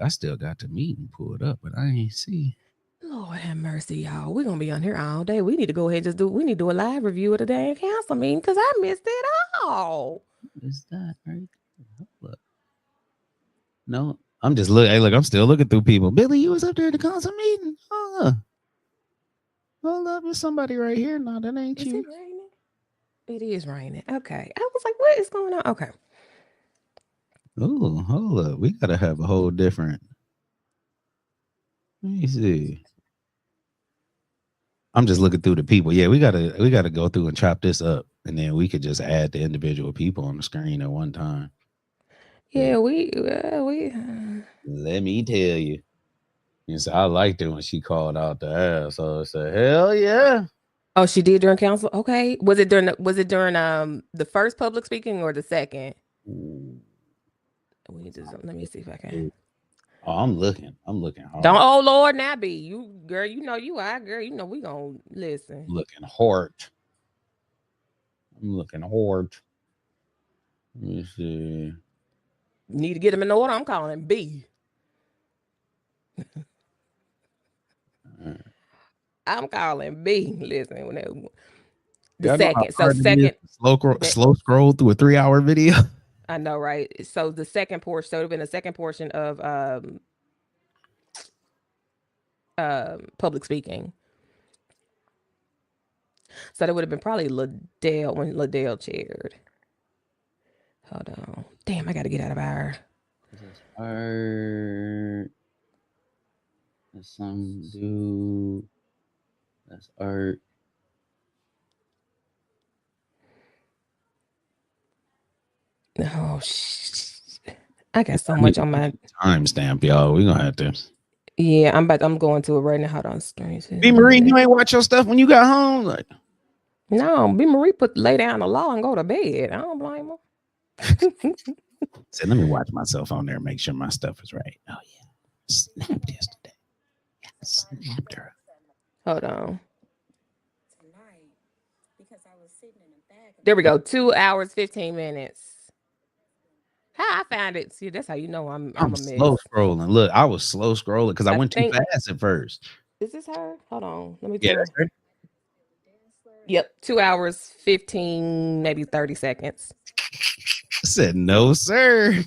still got the meeting pulled up, but I ain't see. Lord have mercy, y'all. We're going to be on here all day. We need to go ahead and we need to do a live review of the damn council meeting because I missed it all. What is that right there? Hold up. No. I'm just looking. Hey, look, I'm still looking through people. Billy, you was up there at the council meeting. Hold up, there's somebody right here. No, that ain't you. Is it raining? It is raining. Okay. I was like, what is going on? Okay. Oh, hold up. We gotta have a whole different. Let me see. I'm just looking through the people. Yeah, we gotta go through and chop this up, and then we could just add the individual people on the screen at one time. Yeah, we. Let me tell you. You see, I liked it when she called out the ass. So I said, hell yeah. Oh, she did during council. Okay, was it during the first public speaking or the second? Let me see if I can. Oh, I'm looking hard. Don't. Oh Lord, now be you, girl. You know you are, girl. You know we gonna listen. Looking hard. I'm looking hard. Let me see. Need to get him in order. I'm calling him B. I'm calling B. Listen, the second. So second. Slow scroll through a 3-hour video. I know, right? So the second portion. So it would have been the second portion of public speaking. So that would have been probably Liddell when Liddell chaired. Hold on. Damn, I got to get out of our. Art. That's some dude. That's art. Oh, I got so much on my timestamp, y'all. We're gonna have to. Yeah, I'm going to it right now. Hold on. B. Marie, you ain't watch your stuff when you got home? Like, no, B. Marie lay down the law and go to bed. I don't blame her. Said, let me watch myself on there and make sure my stuff is right. Oh yeah. Snapped yesterday. Yeah, snapped her. Hold on. There we go. 2 hours, 15 minutes. How I found it. See, that's how you know I'm a mess. Slow scrolling. Look, I was slow scrolling because I went too fast at first. Is this her? Hold on. Let me Yeah, that's her. Yep. 2 hours, 15, maybe 30 seconds. I said, no, sir.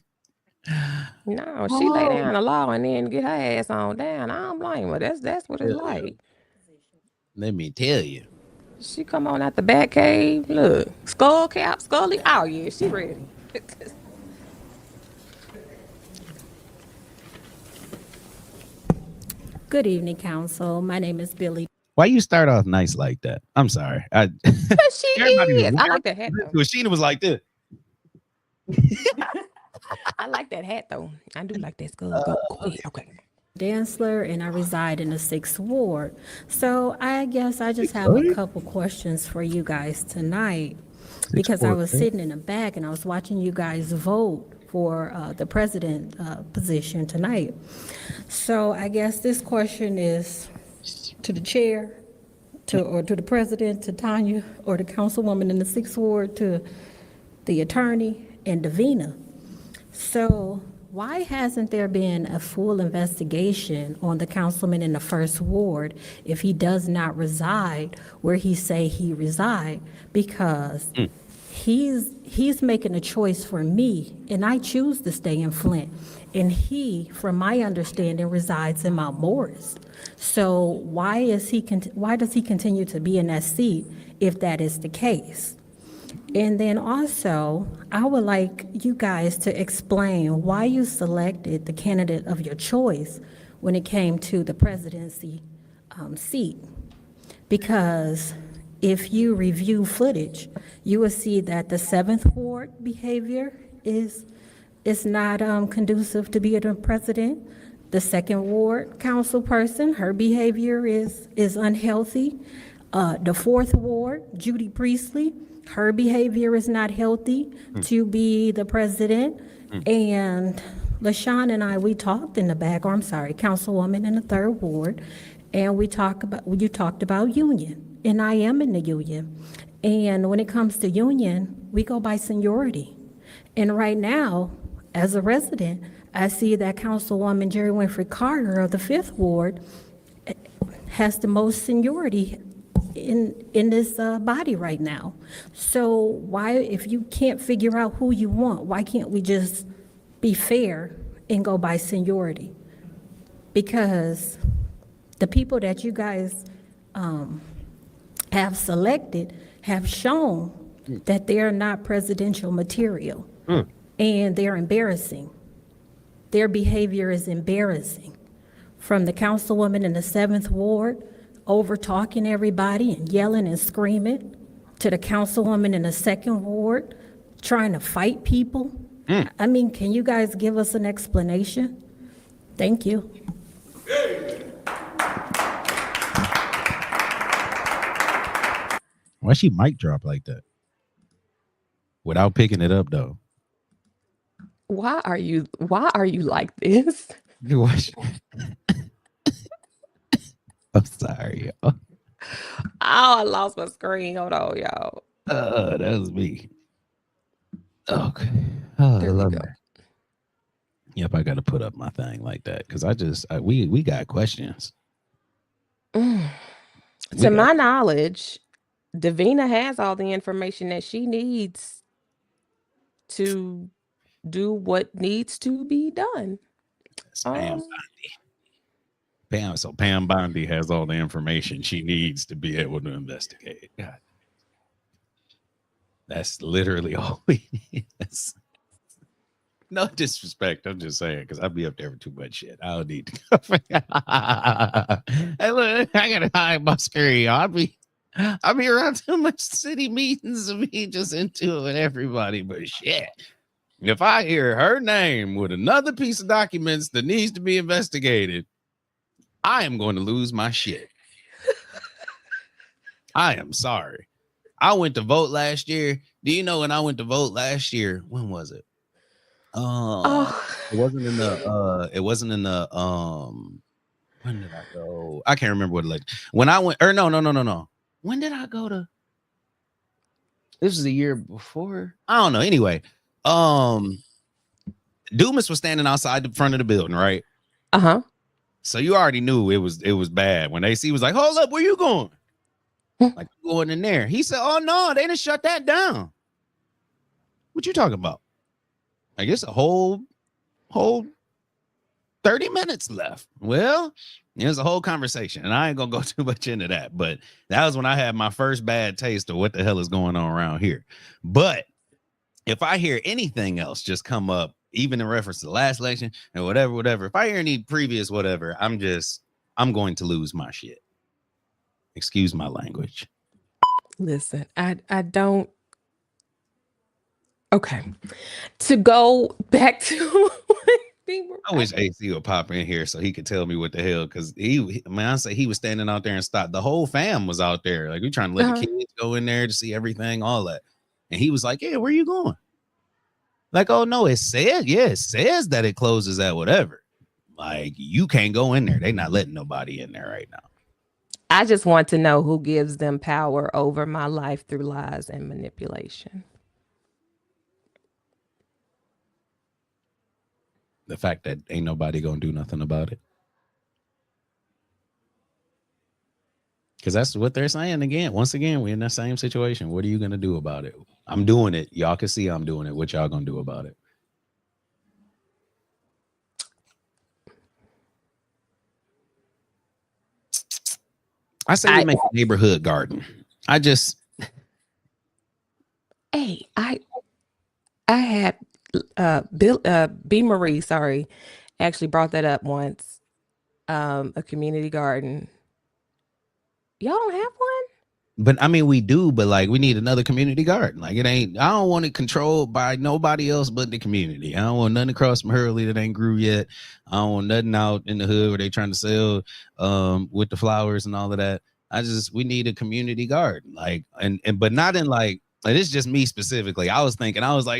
No, she lay down the law and then get her ass on down. I don't blame her. That's what it's like. Let me tell you. She come on out the back cave. Look, skull cap, Scully. Oh yeah, she ready. Good evening, council. My name is Billy. Why you start off nice like that? I'm sorry. She is. I like that hat though. Sheena was like this. I like that hat though. I do like that skull. Go ahead. Okay. Dantzler, and I reside in the 6th Ward. So I guess I just have a couple questions for you guys tonight because I was sitting in the back and I was watching you guys vote for the president position tonight. So I guess this question is to the chair, or to the president, to Tanya, or the councilwoman in the 6th Ward, to the attorney, and Davina. So why hasn't there been a full investigation on the councilman in the 1st Ward if he does not reside where he say he reside? Because he's making a choice for me, and I choose to stay in Flint. And he, from my understanding, resides in Mount Morris. So why does he continue to be in that seat if that is the case? And then also, I would like you guys to explain why you selected the candidate of your choice when it came to the presidency seat. Because if you review footage, you will see that the 7th Ward behavior is not conducive to being a president. The 2nd Ward council person, her behavior is unhealthy. The 4th Ward, Judy Priestley, her behavior is not healthy to be the president. And LaShawn and I, we talked in the back, or I'm sorry, councilwoman in the 3rd Ward, and you talked about union, and I am in the union. And when it comes to union, we go by seniority. And right now, as a resident, I see that Councilwoman Jerry Winfrey Carter of the 5th Ward has the most seniority in this body right now. So why, if you can't figure out who you want, why can't we just be fair and go by seniority? Because the people that you guys have selected have shown that they're not presidential material, and they're embarrassing. Their behavior is embarrassing. From the councilwoman in the 7th Ward, over talking everybody and yelling and screaming, to the councilwoman in the 2nd Ward, trying to fight people I mean, can you guys give us an explanation? Thank you. Why she mic drop like that? Without picking it up though. Why are you like this? Why she- I'm sorry, y'all. Oh, I lost my screen. Hold on, y'all. That was me. Okay. Oh, There we love go. that. Yep, I gotta put up my thing like that because we got questions. To my knowledge, Davina has all the information that she needs to do what needs to be done. Pam Bondi has all the information she needs to be able to investigate. God. That's literally all we need. No disrespect. I'm just saying because I'll be up there for too much shit. I don't need to go. Hey, look, I gotta hide my screen. I'll be around too much city meetings to be just into it with everybody. But shit, if I hear her name with another piece of documents that needs to be investigated, I am going to lose my shit. I am sorry. I went to vote last year. Do you know when I went to vote last year? When was it? It wasn't in the when did I go? I can't remember what it like. When I went, or no. When did I go to? This was a year before. I don't know. Anyway, Dumas was standing outside the front of the building, right? Uh-huh. So you already knew it was bad. When AC was like, hold up, where you going? Like going in there. He said, oh no, they didn't shut that down. What you talking about? I guess a whole 30 minutes left. Well, there's a whole conversation, and I ain't gonna go too much into that. But that was when I had my first bad taste of what the hell is going on around here. But if I hear anything else just come up, even in reference to the last election and whatever, if I hear any previous whatever, I'm going to lose my shit. Excuse my language. Listen, I don't. Okay. To go back to I wish AC would pop in here so he could tell me what the hell, because he was standing out there and stopped. The whole fam was out there. Like, we trying to let the kids go in there to see everything, all that. And he was like, yeah, where you going? Like, oh no, it says that it closes at whatever. Like, you can't go in there. They're not letting nobody in there right now. I just want to know who gives them power over my life through lies and manipulation. The fact that ain't nobody gonna do nothing about it. Because that's what they're saying again. Once again, we're in the same situation. What are you gonna do about it? I'm doing it. Y'all can see I'm doing it. What y'all gonna do about it? I say we make a neighborhood garden. Hey, I had B. Marie, actually brought that up once. A community garden. Y'all don't have one? But I mean, we do, but like, we need another community garden. Like, I don't want it controlled by nobody else but the community. I don't want nothing across from Hurley that ain't grew yet. I don't want nothing out in the hood where they trying to sell with the flowers and all of that. We need a community garden. Like, but not in like it's just me specifically. I was like,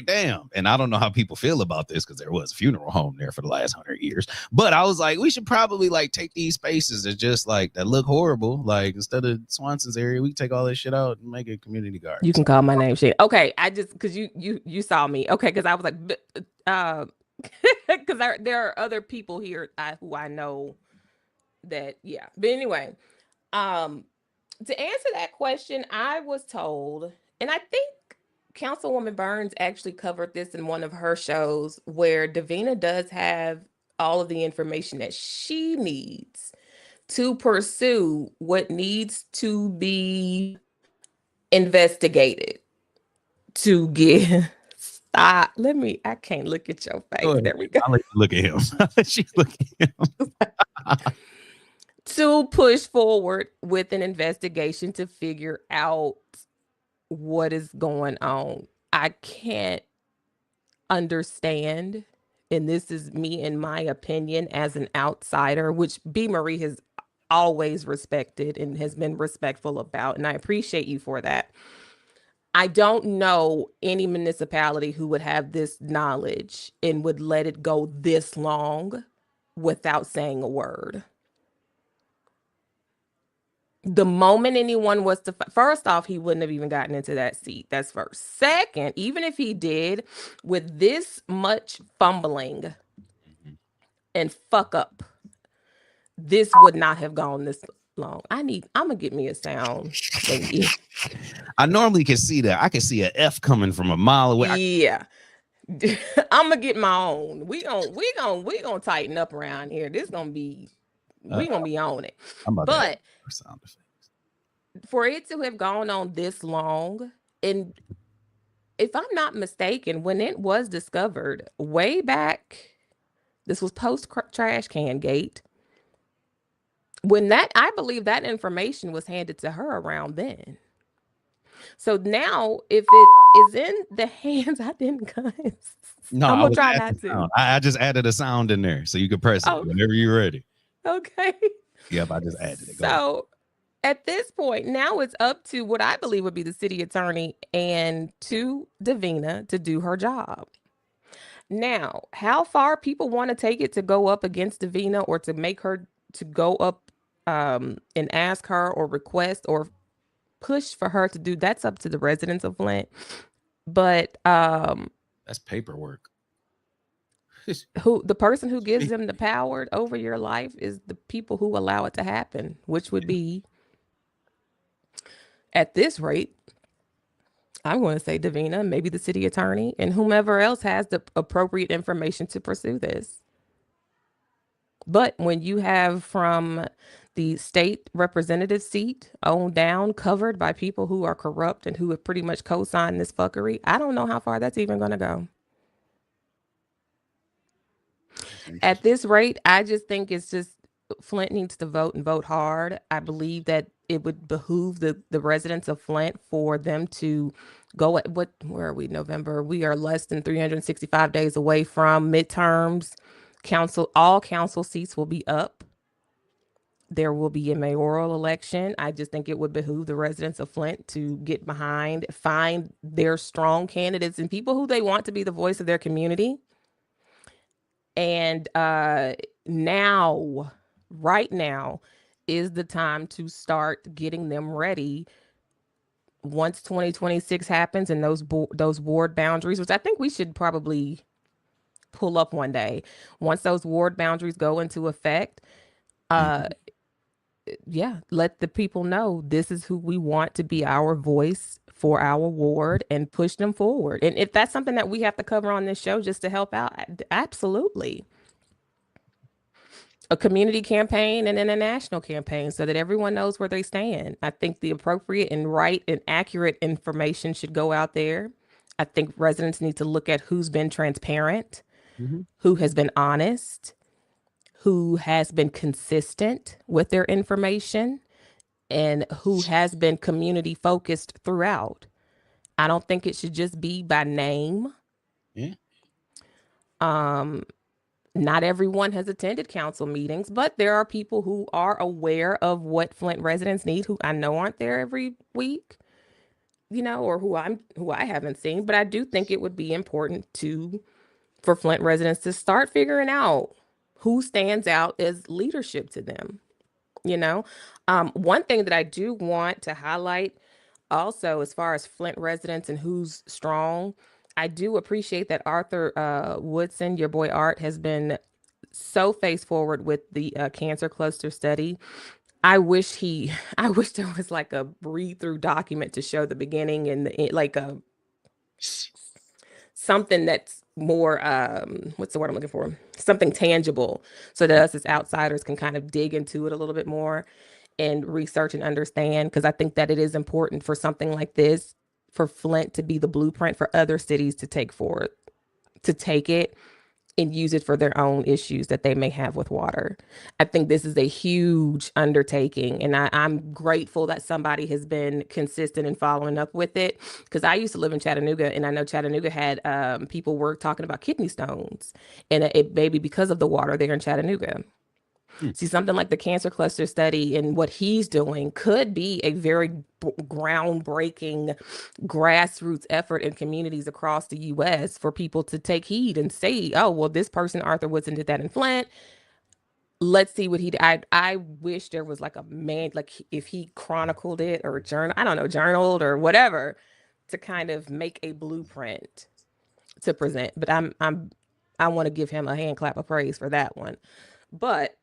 damn. And I don't know how people feel about this because there was a funeral home there for the last 100 years. But I was like, we should probably like take these spaces that just like that look horrible. Like, instead of Swanson's area, we can take all this shit out and make a community garden. You can call my name shit. Okay, I just because you saw me. Okay, because I was like, because there are other people here who I know that, yeah. But anyway, to answer that question, I was told. And I think Councilwoman Burns actually covered this in one of her shows where Davina does have all of the information that she needs to pursue what needs to be investigated to get. Stop. I can't look at your face. There we go. I'll let you look at him. She's looking at him. To push forward with an investigation to figure out what is going on. I can't understand, and this is me in my opinion as an outsider, which B. Marie has always respected and has been respectful about, and I appreciate you for that. I don't know any municipality who would have this knowledge and would let it go this long without saying a word. The moment anyone was to, first off, he wouldn't have even gotten into that seat. That's first. Second, even if he did, with this much fumbling and fuck up, this would not have gone this long. I'm gonna get me a sound thingy. I normally can see that. I can see an F coming from a mile away. Yeah. I'm gonna get my own. We gonna tighten up around here. This gonna be, we gonna be on it. But sound effects. For it to have gone on this long, and if I'm not mistaken, when it was discovered way back, this was post trash can gate. When that, I believe that information was handed to her around then. So now, if it is in the hands, I didn't cuss. No, I'm I gonna was try adding not to. sound. I just added a sound in there so you can press it Oh. whenever you're ready. Okay. Yep, I just added it. Go ahead. So at this point, now it's up to what I believe would be the city attorney and to Davina to do her job. Now, how far people want to take it to go up against Davina or to make her to go up and ask her or request or push for her to do, that's up to the residents of Flint. But That's paperwork. who the person who gives them the power over your life is the people who allow it to happen, which would be, at this rate, I'm going to say Davina, maybe the city attorney, and whomever else has the appropriate information to pursue this. But when you have from the state representative seat on down covered by people who are corrupt and who have pretty much co-signed this fuckery, I don't know how far that's even going to go. At this rate, I just think it's just Flint needs to vote and vote hard. I believe that it would behoove the residents of Flint for them to go at where are we? November. We are less than 365 days away from midterms. All council seats will be up. There will be a mayoral election. I just think it would behoove the residents of Flint to get behind, find their strong candidates and people who they want to be the voice of their community. And right now is the time to start getting them ready once 2026 happens and those ward boundaries, which I think we should probably pull up one day. Once those ward boundaries go into effect, let the people know this is who we want to be our voice for our ward and push them forward. And if that's something that we have to cover on this show just to help out, absolutely. A community campaign and then a national campaign so that everyone knows where they stand. I think the appropriate and right and accurate information should go out there. I think residents need to look at who's been transparent, who has been honest, who has been consistent with their information, and who has been community focused throughout. I don't think it should just be by name. Yeah. Not everyone has attended council meetings, but there are people who are aware of what Flint residents need, who I know aren't there every week, or who I haven't seen. But I do think it would be important for Flint residents to start figuring out who stands out as leadership to them. One thing that I do want to highlight also, as far as Flint residents and who's strong, I do appreciate that Arthur Woodson, your boy Art, has been so face forward with the cancer cluster study. I wish there was like a read through document to show the beginning and something that's more, what's the word I'm looking for? Something tangible, so that us as outsiders can kind of dig into it a little bit more and research and understand, because I think that it is important for something like this, for Flint to be the blueprint for other cities to take it and use it for their own issues that they may have with water. I think this is a huge undertaking, and I'm grateful that somebody has been consistent in following up with it, because I used to live in Chattanooga, and I know Chattanooga had people were talking about kidney stones, and it maybe because of the water there in Chattanooga. See, something like the cancer cluster study and what he's doing could be a very groundbreaking grassroots effort in communities across the U.S. for people to take heed and say, oh, well, this person, Arthur Woodson, did that in Flint. Let's see what he did. I wish there was like a man, like if he chronicled it or journaled or whatever, to kind of make a blueprint to present. But I want to give him a hand clap of praise for that one. But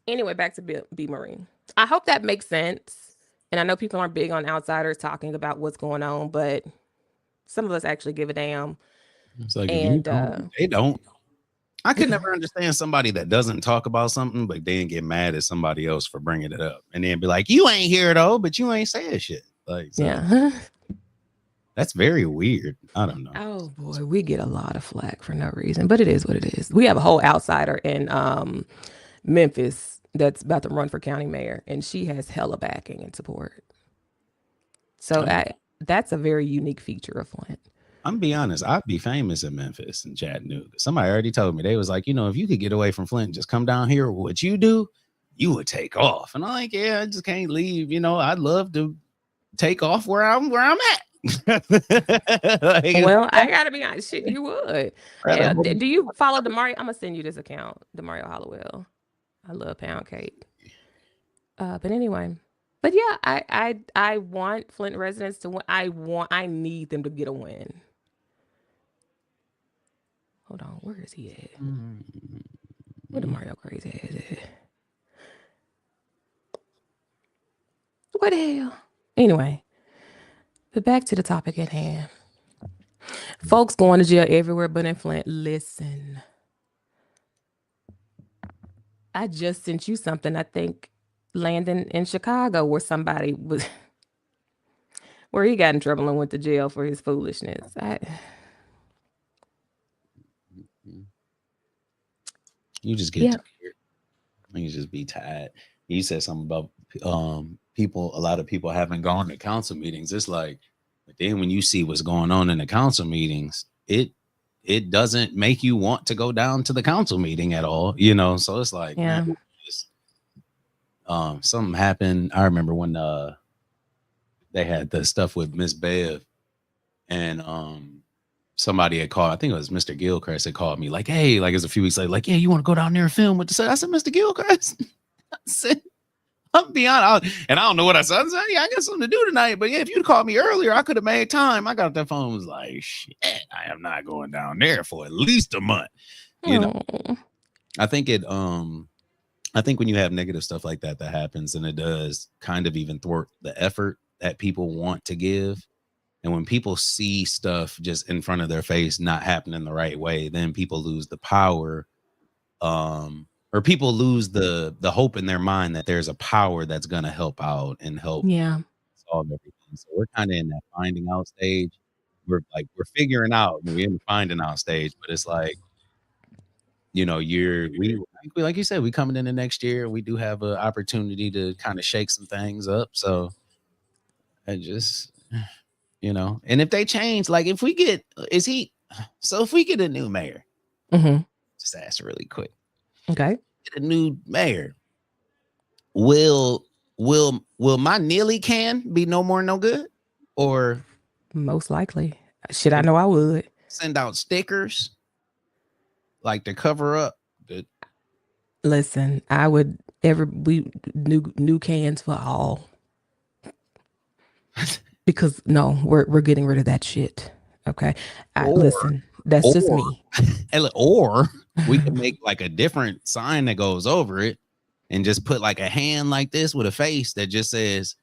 anyway, back to B. Marine. I hope that makes sense. And I know people aren't big on outsiders talking about what's going on, but some of us actually give a damn. It's like, they don't. I could never understand somebody that doesn't talk about something, but then get mad at somebody else for bringing it up, and then be like, "You ain't here though, but you ain't saying shit." Like, so, yeah, that's very weird. I don't know. Oh boy, we get a lot of flack for no reason, but it is what it is. We have a whole outsider in Memphis that's about to run for county mayor, and she has hella backing and support. So that's a very unique feature of Flint. I'm gonna be honest, I'd be famous in Memphis and Chattanooga. Somebody already told me, they was like, if you could get away from Flint, just come down here, what you do, you would take off. And I'm like, yeah, I just can't leave. I'd love to take off where I'm at. Well, I gotta be honest, shit, you would. Yeah, do you follow Demario? I'm gonna send you this account, Demario Hollowell. I love pound cake. But anyway, but yeah, I want Flint residents to win. I need them to get a win. Hold on, where is he at? Where Demario crazy ass at? What the hell? Anyway, but back to the topic at hand. Folks going to jail everywhere but in Flint. Listen, I just sent you something, I think, Landon in Chicago, where somebody was, where he got in trouble and went to jail for his foolishness. You just get tired. You just be tired. You said something about a lot of people haven't gone to council meetings. It's like, but then when you see what's going on in the council meetings, it doesn't make you want to go down to the council meeting at all, so it's like, man, something happened. I remember when they had the stuff with Miss Bev, and somebody had called, I think it was Mr. Gilchrist, had called me like, hey, like it's a few weeks later, like, yeah, you want to go down there and film with the set? I said, Mr. Gilchrist, I said, I'm beyond, and I don't know what I said. I said, yeah, I got something to do tonight, but yeah, if you'd called me earlier, I could have made time. I got that phone, was like, shit, I am not going down there for at least a month. I think I think when you have negative stuff like that happens, and it does kind of even thwart the effort that people want to give. And when people see stuff just in front of their face not happening the right way, then people lose the power, or people lose the hope in their mind that there's a power that's going to help out and help solve everything. So we're kind of in that finding out stage. We're figuring out, we're in the finding out stage, but it's like, like you said, we coming into next year, we do have an opportunity to kind of shake some things up. So I just, and if they change, like if we get a new mayor, just ask really quick. Okay. Get a new mayor. Will my Neely can be no more no good? Or most likely. Shit, I know I would. Send out stickers like to cover up the. Listen, I would new cans for all. Because no, we're getting rid of that shit. Okay. Listen, that's just me. Or we can make like a different sign that goes over it and just put like a hand like this with a face that just says,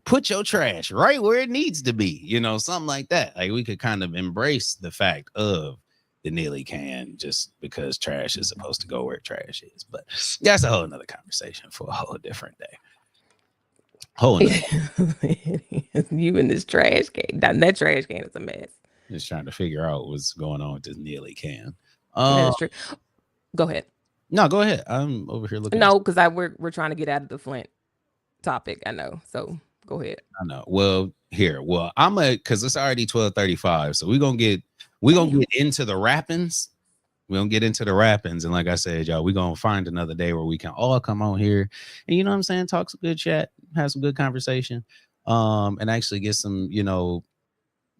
put your trash right where it needs to be, something like that. Like we could kind of embrace the fact of the Neely can, just because trash is supposed to go where trash is. But that's a whole nother conversation for a whole different day. You in this trash can. That trash can is a mess. Just trying to figure out what's going on with this Neely can. ministry. Go ahead. No, go ahead. I'm over here looking. No, because we're trying to get out of the Flint topic. I know. So go ahead. I know. Well, I'm because it's already 12:35, so we're gonna get into the rappings. We're gonna get into the rappings, and like I said, y'all, we're gonna find another day where we can all come on here and, you know what I'm saying, talk some good chat, have some good conversation, and actually get some,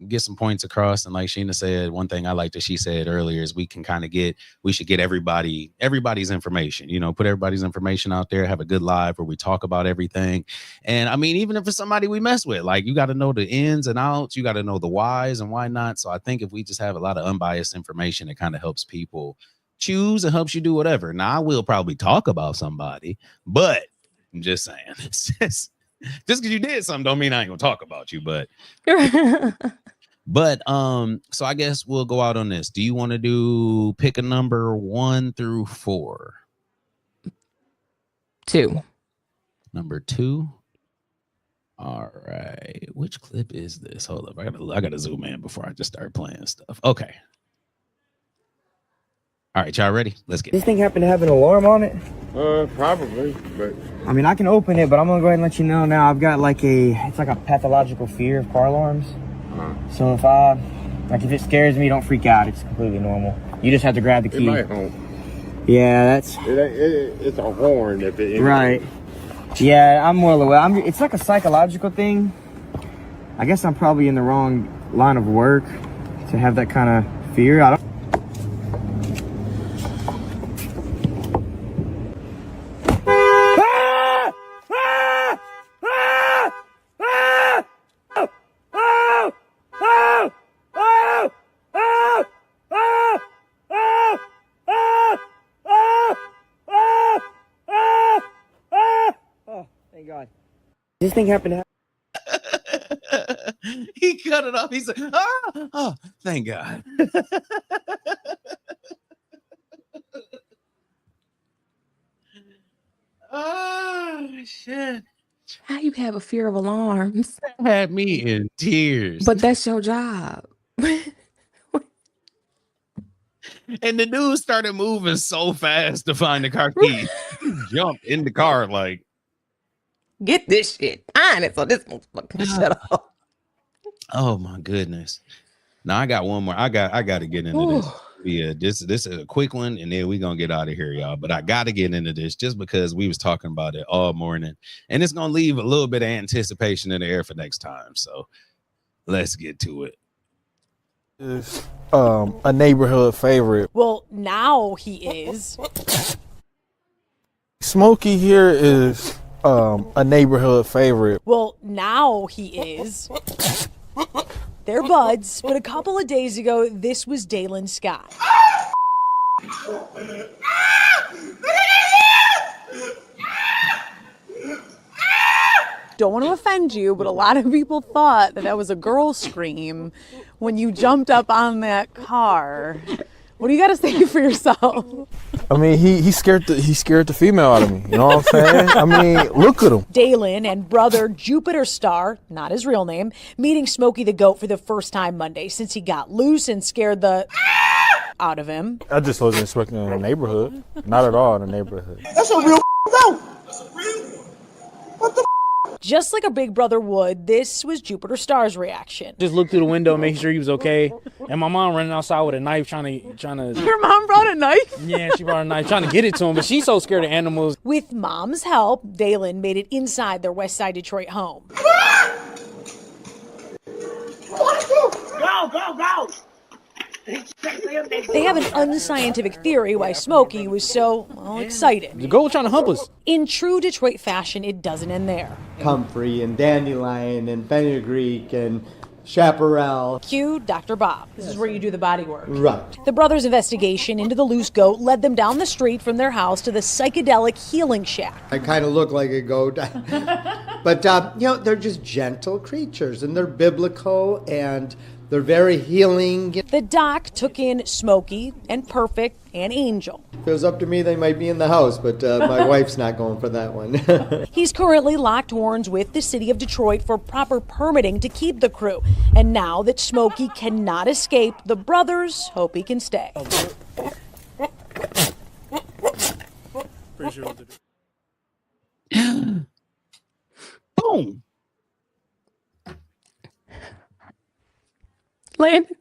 get some points across. And like Sheena said, one thing I like that she said earlier is we should get everybody's information, put everybody's information out there, have a good live where we talk about everything. And I mean, even if it's somebody we mess with, like, you got to know the ins and outs, you got to know the whys and why not. So I think if we just have a lot of unbiased information, it kind of helps people choose and helps you do whatever. Now, I will probably talk about somebody, but I'm just saying, it's just because you did something don't mean I ain't gonna talk about you, but so I guess we'll go out on this. Do you want to pick a number 1 through 4? 2. Number 2. All right. Which clip is this? Hold up. I gotta zoom in before I just start playing stuff. Okay. All right, y'all ready? Let's get This thing happen to have an alarm on it? Probably, but I mean, I can open it, but I'm gonna go ahead and let you know now. I've got it's like a pathological fear of car alarms. So if it scares me, don't freak out. It's completely normal. You just have to grab the key. it might home. Yeah, It's a horn if it. right. Yeah, I'm well aware. It's like a psychological thing. I guess I'm probably in the wrong line of work to have that kind of fear. I don't. This thing happened to He cut it off. He said, oh, thank God. Oh, shit. How you have a fear of alarms? That had me in tears. But that's your job. And the dude started moving so fast to find the car key. He jumped in the car like, get this shit. Fine, it so this motherfucker shut up. Oh my goodness. Now I got one more. I got to get into this. Yeah, this is a quick one, and then we're gonna get out of here, y'all. But I gotta get into this just because we was talking about it all morning, and it's gonna leave a little bit of anticipation in the air for next time. So let's get to it. Is a neighborhood favorite. Well, now he is. Smokey here is a neighborhood favorite. Well, now he is. They're buds, but a couple of days ago, this was Dalen Scott. Don't want to offend you, but a lot of people thought that was a girl scream when you jumped up on that car. What do you got to say for yourself? I mean, he scared the female out of me. You know what I'm saying? I mean, look at him. Dalen and brother Jupiter Star, not his real name, meeting Smokey the Goat for the first time Monday since he got loose and scared the out of him. I just wasn't expecting it in the neighborhood. Not at all in the neighborhood. That's a real goat. Just like a big brother would, this was Jupiter Star's reaction. Just looked through the window, making sure he was okay. And my mom running outside with a knife, trying to. Your mom brought a knife? Yeah, she brought a knife, trying to get it to him. But she's so scared of animals. With mom's help, Dalen made it inside their West Side Detroit home. Go. They have an unscientific theory why Smokey was so, excited. The goat was trying to hump us. In true Detroit fashion, it doesn't end there. Comfrey and Dandelion and Fenugreek and Chaparral. Cue Dr. Bob. This is where you do the body work. Right. The brothers' investigation into the loose goat led them down the street from their house to the psychedelic healing shack. I kind of look like a goat. But, they're just gentle creatures, and they're biblical, and they're very healing. The doc took in Smokey and Perfect and Angel. If it was up to me, they might be in the house, but my wife's not going for that one. He's currently locked horns with the city of Detroit for proper permitting to keep the crew. And now that Smokey cannot escape, the brothers hope he can stay. pretty sure it was the Boom. Landon,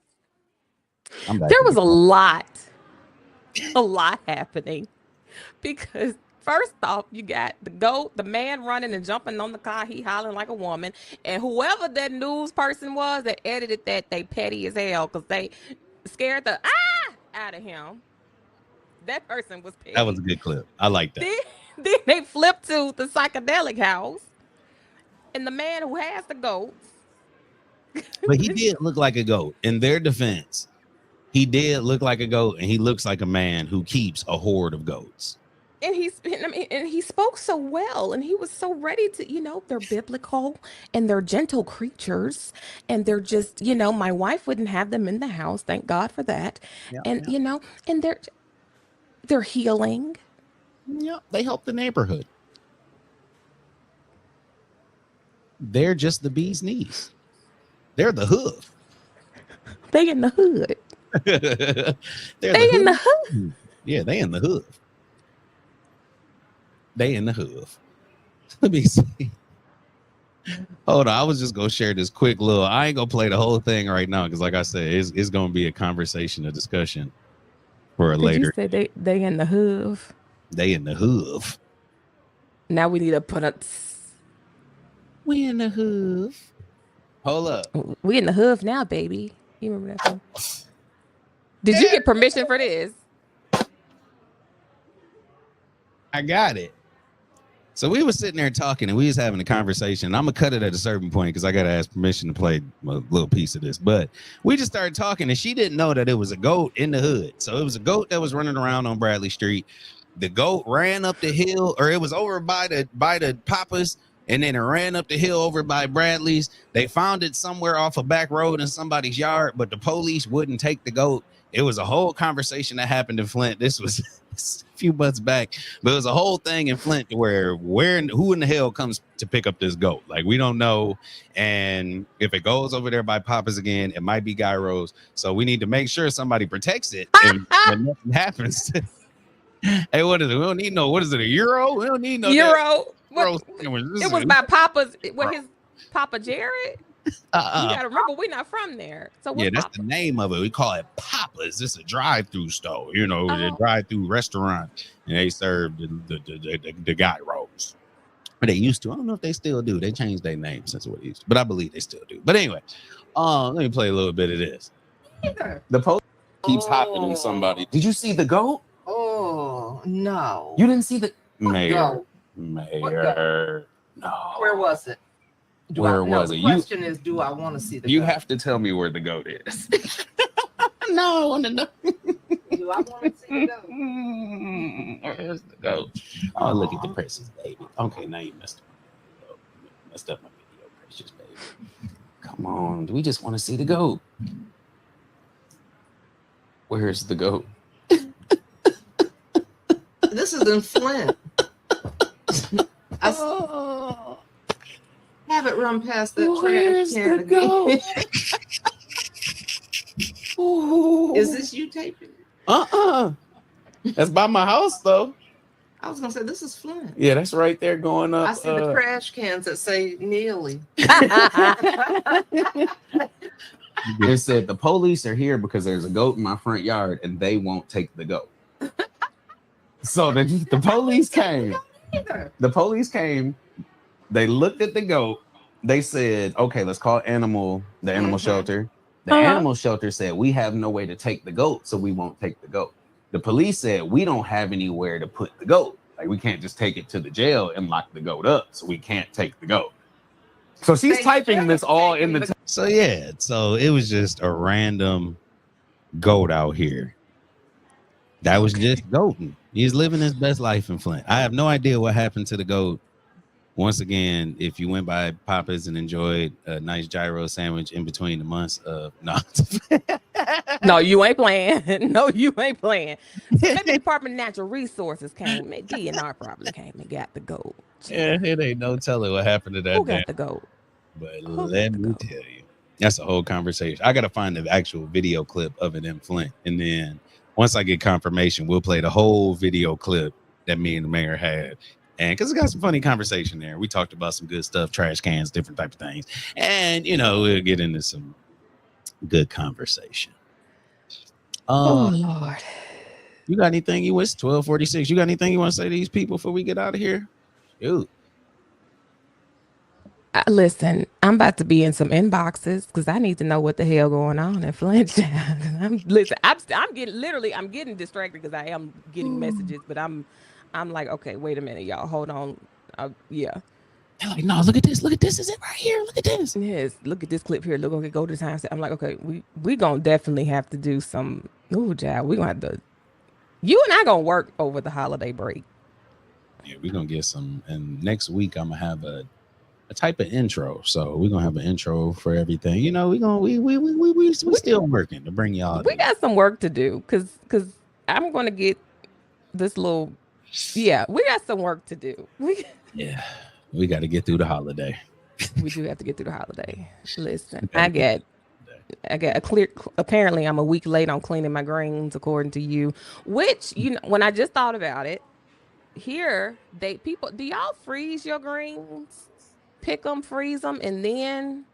I'm back. there was a lot happening because first off, you got the goat, the man running and jumping on the car, he hollering like a woman, and whoever that news person was that edited that, they petty as hell because they scared the out of him. That person was petty. That was a good clip. I like that. Then they flipped to the psychedelic house, and the man who has the goats. But he did look like a goat. In their defense, he did look like a goat, and he looks like a man who keeps a horde of goats. And he spoke so well, and he was so ready to, they're biblical and they're gentle creatures, and they're just, my wife wouldn't have them in the house. Thank God for that. And and they're healing. Yeah, they help the neighborhood. They're just the bee's knees. They're the hoof. They in the hood. they in the hoof. Yeah, they in the hoof. They in the hoof. Let me see. Hold on, I was just gonna share this quick little. I ain't gonna play the whole thing right now because, like I said, it's gonna be a conversation, a discussion for a later. You said they in the hoof. They in the hoof. Now we need to put a. We in the hoof. Hold up. We in the hoof now, baby. You remember that one? Did you get permission for this? I got it. So we were sitting there talking and we was having a conversation. I'm gonna cut it at a certain point because I gotta ask permission to play a little piece of this. But we just started talking and she didn't know that it was a goat in the hood. So it was a goat that was running around on Bradley Street. The goat ran up the hill, or it was over by the Papas, and then it ran up the hill over by Bradley's. They found it somewhere off a back road in somebody's yard, but the police wouldn't take the goat. It was a whole conversation that happened in Flint. This was a few months back, but it was a whole thing in Flint who in the hell comes to pick up this goat? Like, we don't know. And if it goes over there by Papa's again, it might be Gyros. So we need to make sure somebody protects it and when nothing happens. Hey, what is it? We don't need no, what is it, a euro? We don't need no euro. It was by Papa's, his Papa Jared. You gotta remember, we're not from there. So yeah, that's the name of it. We call it Papa's. It's a drive-through store, a drive-through restaurant, and they serve the gyros. But they used to. I don't know if they still do. They changed their name since what it used to, but I believe they still do. But anyway, let me play a little bit of this. The post keeps hopping on somebody. Did you see the goat? Oh no! You didn't see the What goat? Mayor. No. Where was it? Where was it? The question is, do I want to see the You goat? have to tell me where the goat is. No, I want to know. Do I want to see the goat? Where's the goat? Oh, look at the precious baby. Okay, now you messed up. Messed up my video, precious baby. Come on, we just want to see the goat. Where's the goat? This is in Flint. Have it run past that trash can again. Is this you taping it? That's by my house, though. I was gonna say this is Flint. Yeah, that's right there going up. I see the trash cans that say Neely. It said the police are here because there's a goat in my front yard and they won't take the goat. So the police came. The police came. They looked at the goat. They said, "Okay, let's call the animal shelter." The animal shelter said, "We have no way to take the goat, so we won't take the goat." The police said, "We don't have anywhere to put the goat. Like, we can't just take it to the jail and lock the goat up, so we can't take the goat." So she's typing this all in the. So yeah, so it was just a random goat out here. That was just goating. He's living his best life in Flint. I have no idea what happened to the goat. Once again, if you went by Papa's and enjoyed a nice gyro sandwich in between the months of No, you ain't playing. No, you ain't playing. So maybe Department of Natural Resources came, DNR probably came and got the goat. Yeah, it ain't no telling what happened to that. Who got the goat? But let me tell you, that's a whole conversation. I gotta find the actual video clip of it in Flint, and then once I get confirmation, we'll play the whole video clip that me and the mayor had. And because it got some funny conversation there. We talked about some good stuff, trash cans, different type of things. And, you know, we'll get into some good conversation. Oh, Lord. You got anything you wish? 1246. You got anything you want to say to these people before we get out of here? Dude. Listen, I'm about to be in some inboxes because I need to know what the hell going on in Flintstown. I'm getting distracted because I am getting messages, but I'm like, okay, wait a minute, y'all, hold on. Yeah. They're like, no, look at this. Look at this. Is it right here? Look at this. Yes, look at this clip here. Look, okay, go to the timestamp. I'm like, okay, we gonna definitely have to do some. Ooh, child, we gonna have to. You and I gonna work over the holiday break. Yeah, we're gonna get some. And next week I'm gonna have a type of intro. So we're gonna have an intro for everything. You know, we still working to bring y'all. We got some work to do because I'm gonna get this little. Yeah, we got some work to do. Yeah, we got to get through the holiday. We do have to get through the holiday. Listen, I got a clear. Apparently, I'm a week late on cleaning my greens, according to you. Which, you know, when I just thought about it, here do y'all freeze your greens? Pick them, freeze them, and then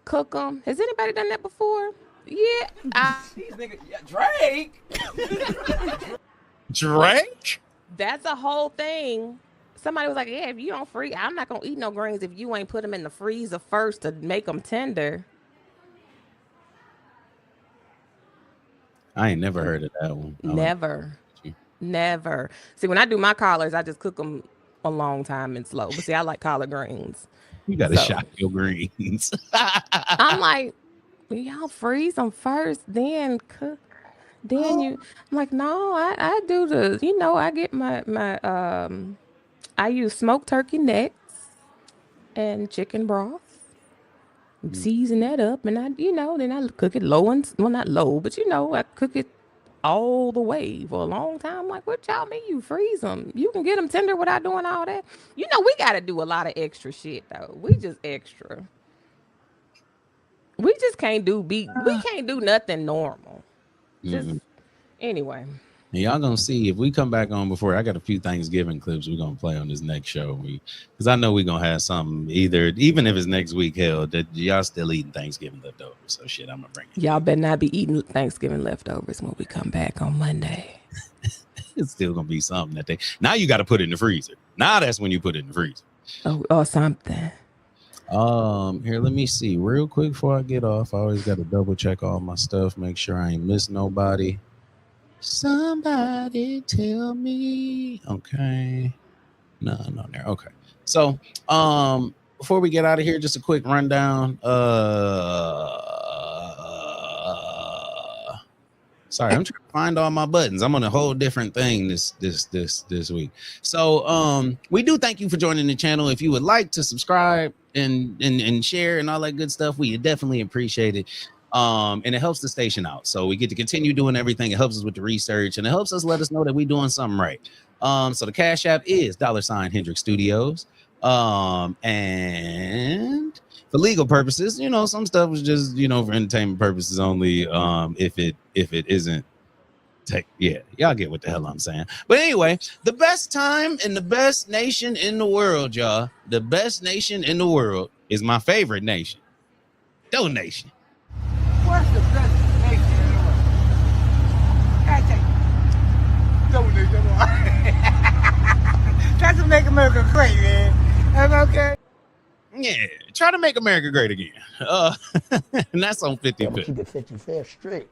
cook them. Has anybody done that before? Yeah, These niggas, Drake. Drake? That's a whole thing. Somebody was like, yeah, if you don't freeze, I'm not gonna eat no greens if you ain't put them in the freezer first to make them tender. I ain't never heard of that one. Never. See, when I do my collards, I just cook them a long time and slow. But see, I like collard greens. You gotta shock your greens. I'm like, y'all freeze them first, then cook. Then I'm like, no, I do I get my I use smoked turkey necks and chicken broth, season that up, and then I cook it low not low, but I cook it all the way for a long time. Like, what y'all mean you freeze them? You can get them tender without doing all that. We got to do a lot of extra shit though. We just extra. We just can't do we can't do nothing normal. Anyway. And y'all gonna see if we come back on before. I got a few Thanksgiving clips we're gonna play on this next show. Because I know we're gonna have something even if it's next week, hell, that y'all still eating Thanksgiving leftovers. So shit, I'm gonna bring it. Y'all better not be eating Thanksgiving leftovers when we come back on Monday. It's still gonna be something now you gotta put it in the freezer. Now that's when you put it in the freezer. Oh, or something. Here, let me see real quick before I get off. I always got to double check all my stuff, make sure I ain't miss nobody. Somebody tell me. Okay. No, there. Okay. So, before we get out of here, just a quick rundown. Sorry, I'm trying to find all my buttons. I'm on a whole different thing this week. So, we do thank you for joining the channel. If you would like to subscribe and share and all that good stuff, we definitely appreciate it. And it helps the station out. So we get to continue doing everything. It helps us with the research and it helps us let us know that we're doing something right. So the Cash App is $Hendrix Studios. And for legal purposes, some stuff is just, for entertainment purposes only. If it isn't y'all get what the hell I'm saying. But anyway, the best time in the best nation in the world, y'all. The best nation in the world is my favorite nation. Donation. What's the best nation in the world? Gotta take donation. That's to make America great, man. That's okay. Yeah, try to make America great again. And that's on 55th. Keep the 55th straight.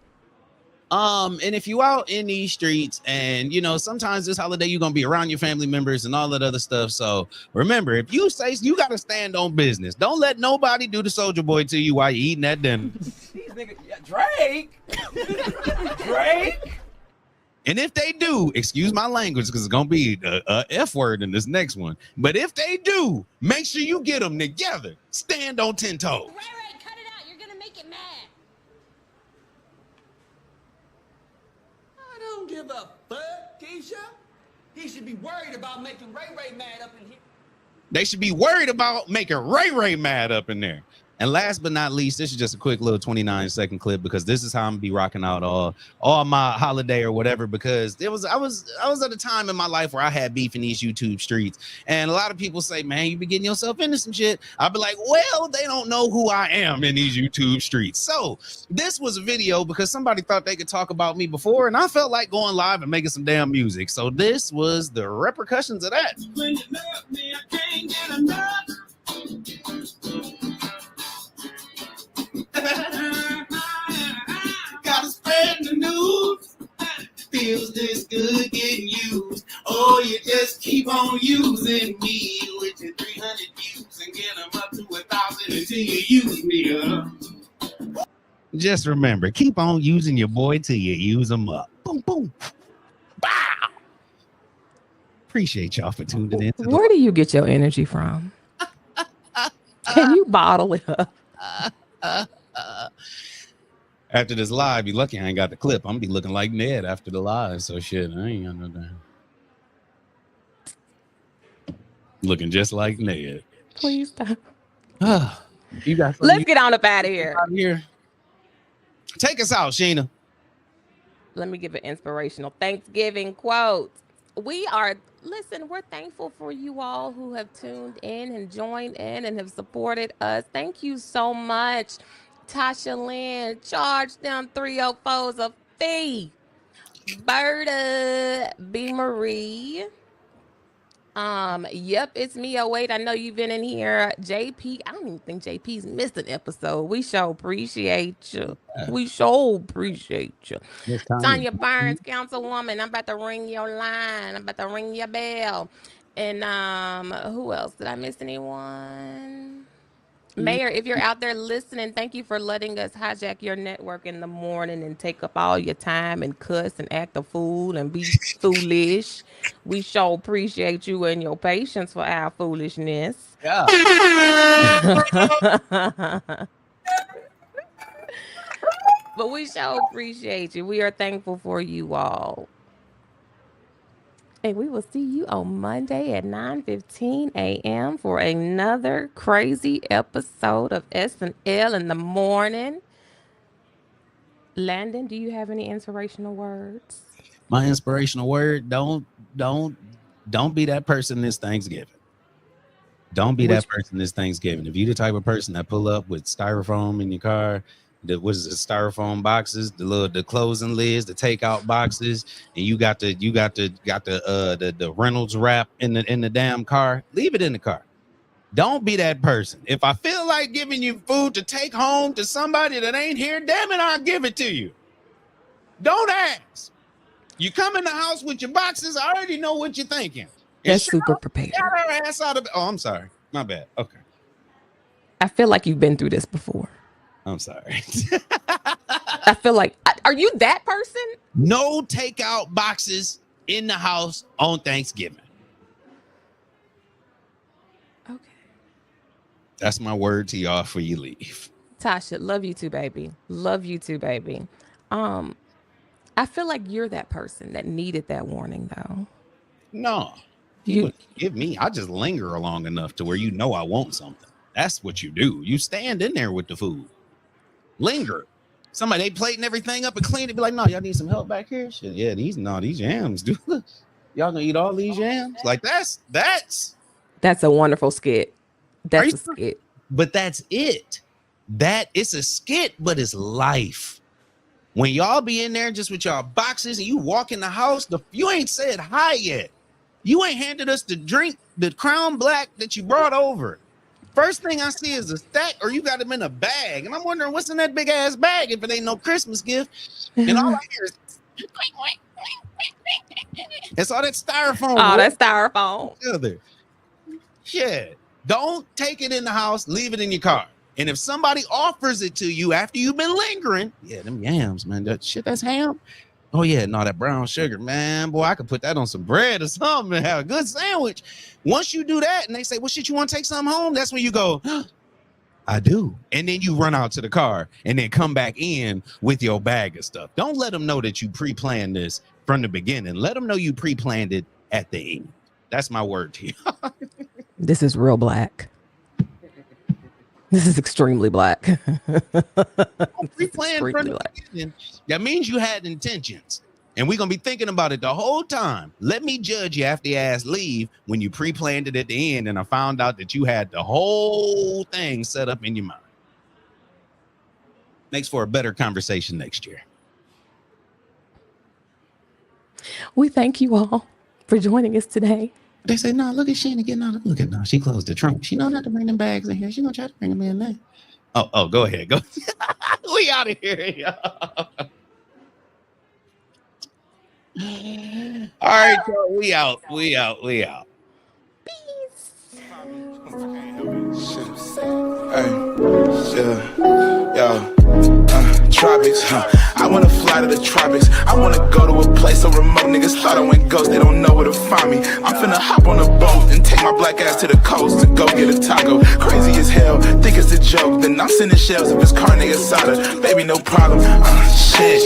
And if you out in these streets and sometimes this holiday you're gonna be around your family members and all that other stuff. So remember, if you say you gotta stand on business, don't let nobody do the soldier boy to you while you eating that dinner. These niggas, Drake. Drake. And if they do, excuse my language, because it's gonna be a F word in this next one. But if they do, make sure you get them together. Stand on 10 toes. Ray, cut it out. You're gonna make it mad. I don't give a fuck, Keisha. He should be worried about making Ray mad up in here. They should be worried about making Ray mad up in there. And last but not least, this is just a quick little 29-second clip because this is how I'm gonna be rocking out all my holiday or whatever. Because I was at a time in my life where I had beef in these YouTube streets, and a lot of people say, "Man, you be getting yourself into some shit." I'd be like, "Well, they don't know who I am in these YouTube streets." So this was a video because somebody thought they could talk about me before, and I felt like going live and making some damn music. So this was the repercussions of that. When you love me, I can't get enough. Gotta spread the news. Feels this good getting used. Oh, you just keep on using me with your 300 views and get them up to 1,000 until you use me up. Just remember, keep on using your boy till you use them up. Boom, boom. Bow. Appreciate y'all for tuning in. Where do you get your energy from? Can you bottle it up? After this live, you lucky I ain't got the clip. I'm gonna be looking like Ned after the live. So shit, I ain't got no damn. Looking just like Ned. Please stop. You got. Let's get on up out of here. Take us out, Sheena. Let me give an inspirational Thanksgiving quote. Listen, we're thankful for you all who have tuned in and joined in and have supported us. Thank you so much. Tasha Lynn, charge them 304s a fee. Berta B. Marie. Yep, it's me. Oh, wait, I know you've been in here. JP, I don't even think JP's missed an episode. We sure appreciate you. We sure appreciate you. Tanya Burns, Councilwoman, I'm about to ring your line. I'm about to ring your bell. And who else? Did I miss anyone? Mayor, if you're out there listening, thank you for letting us hijack your network in the morning and take up all your time and cuss and act a fool and be foolish. We sure appreciate you and your patience for our foolishness. Yeah. But we sure appreciate you. We are thankful for you all. And we will see you on Monday at 9:15 a.m. for another crazy episode of S&L in the morning. Landon, do you have any inspirational words? My inspirational word: don't be that person this Thanksgiving. Don't be that person this Thanksgiving. If you're the type of person that pull up with styrofoam in your car, the styrofoam boxes, the closing lids, the takeout boxes, and you got the Reynolds wrap in the damn car, leave it in the car. Don't be that person. If I feel like giving you food to take home to somebody that ain't here, damn it, I'll give it to you. Don't ask. You come in the house with your boxes, I already know what you're thinking. That's super prepared. Got our ass out of it. Oh, I'm sorry. My bad. Okay. I feel like you've been through this before. I'm sorry. I feel like, are you that person? No takeout boxes in the house on Thanksgiving. Okay. That's my word to y'all before you leave. Tasha, love you too, baby. Love you too, baby. I feel like you're that person that needed that warning, though. No, you wouldn't give me. I just linger long enough to where you know I want something. That's what you do. You stand in there with the food. Linger. Somebody they plating everything up and clean it. Be like, no, y'all need some help back here. Shit, yeah, these yams, dude. Y'all gonna eat all these yams? Like that's a wonderful skit. That's a skit. But that's it. That it's a skit, but it's life. When y'all be in there just with y'all boxes and you walk in the house, you ain't said hi yet. You ain't handed us the drink, the Crown Black that you brought over. First thing I see is a stack, or you got them in a bag. And I'm wondering what's in that big ass bag if it ain't no Christmas gift. And all I hear is it's all that styrofoam. Oh, that styrofoam. Shit. Don't take it in the house, leave it in your car. And if somebody offers it to you after you've been lingering, yeah, them yams, man, that shit, that's ham. Oh yeah, no, that brown sugar, man, boy, I could put that on some bread or something and have a good sandwich. Once you do that and they say, well, shit, you want to take something home? That's when you go, I do. And then you run out to the car and then come back in with your bag of stuff. Don't let them know that you pre-planned this from the beginning. Let them know you pre-planned it at the end. That's my word to you. This is real black. This is extremely black. Pre-planned from the beginning, that means you had intentions. And we're going to be thinking about it the whole time. Let me judge you after your ass leave when you pre-planned it at the end and I found out that you had the whole thing set up in your mind. Makes for a better conversation next year. We thank you all for joining us today. They say, no, look at Sheena getting out. Look at now. She closed the trunk. She know not to bring them bags in here. She gonna try to bring them in there. Oh, go ahead. Go. We out of here. All right, y'all. We out. Tropics, I wanna fly to the tropics. I wanna go to a place so remote. Niggas thought I went ghost, they don't know where to find me. I'm finna hop on a boat and take my black ass to the coast to go get a taco. Crazy as hell, think it's a joke. Then I'm sending shells if it's carne asada. Baby, no problem. Shit,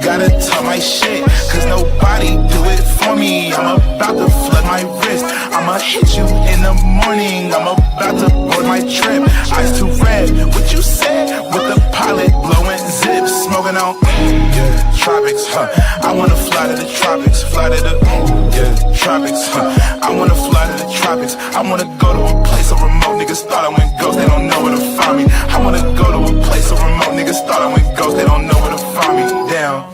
gotta talk my shit, cause nobody do it for me. I'm about to flood my wrist. I'ma hit you in the morning. I'm about to board my trip. Eyes too red, what you said? With the pilot blowing zips, smoking on tropics, I wanna fly to the tropics, fly to the tropics, I wanna fly to the tropics. I wanna go to a place so remote. Niggas thought I went ghost, they don't know where to find me. I wanna go to a place so remote. Niggas thought I went ghost, they don't know where to find me. Damn,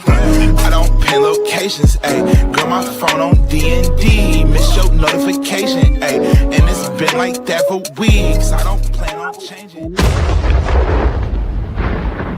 I don't pin locations, ayy. Girl, my phone on D&D, miss your notification, ayy. And it's been like that for weeks. I don't plan on changing.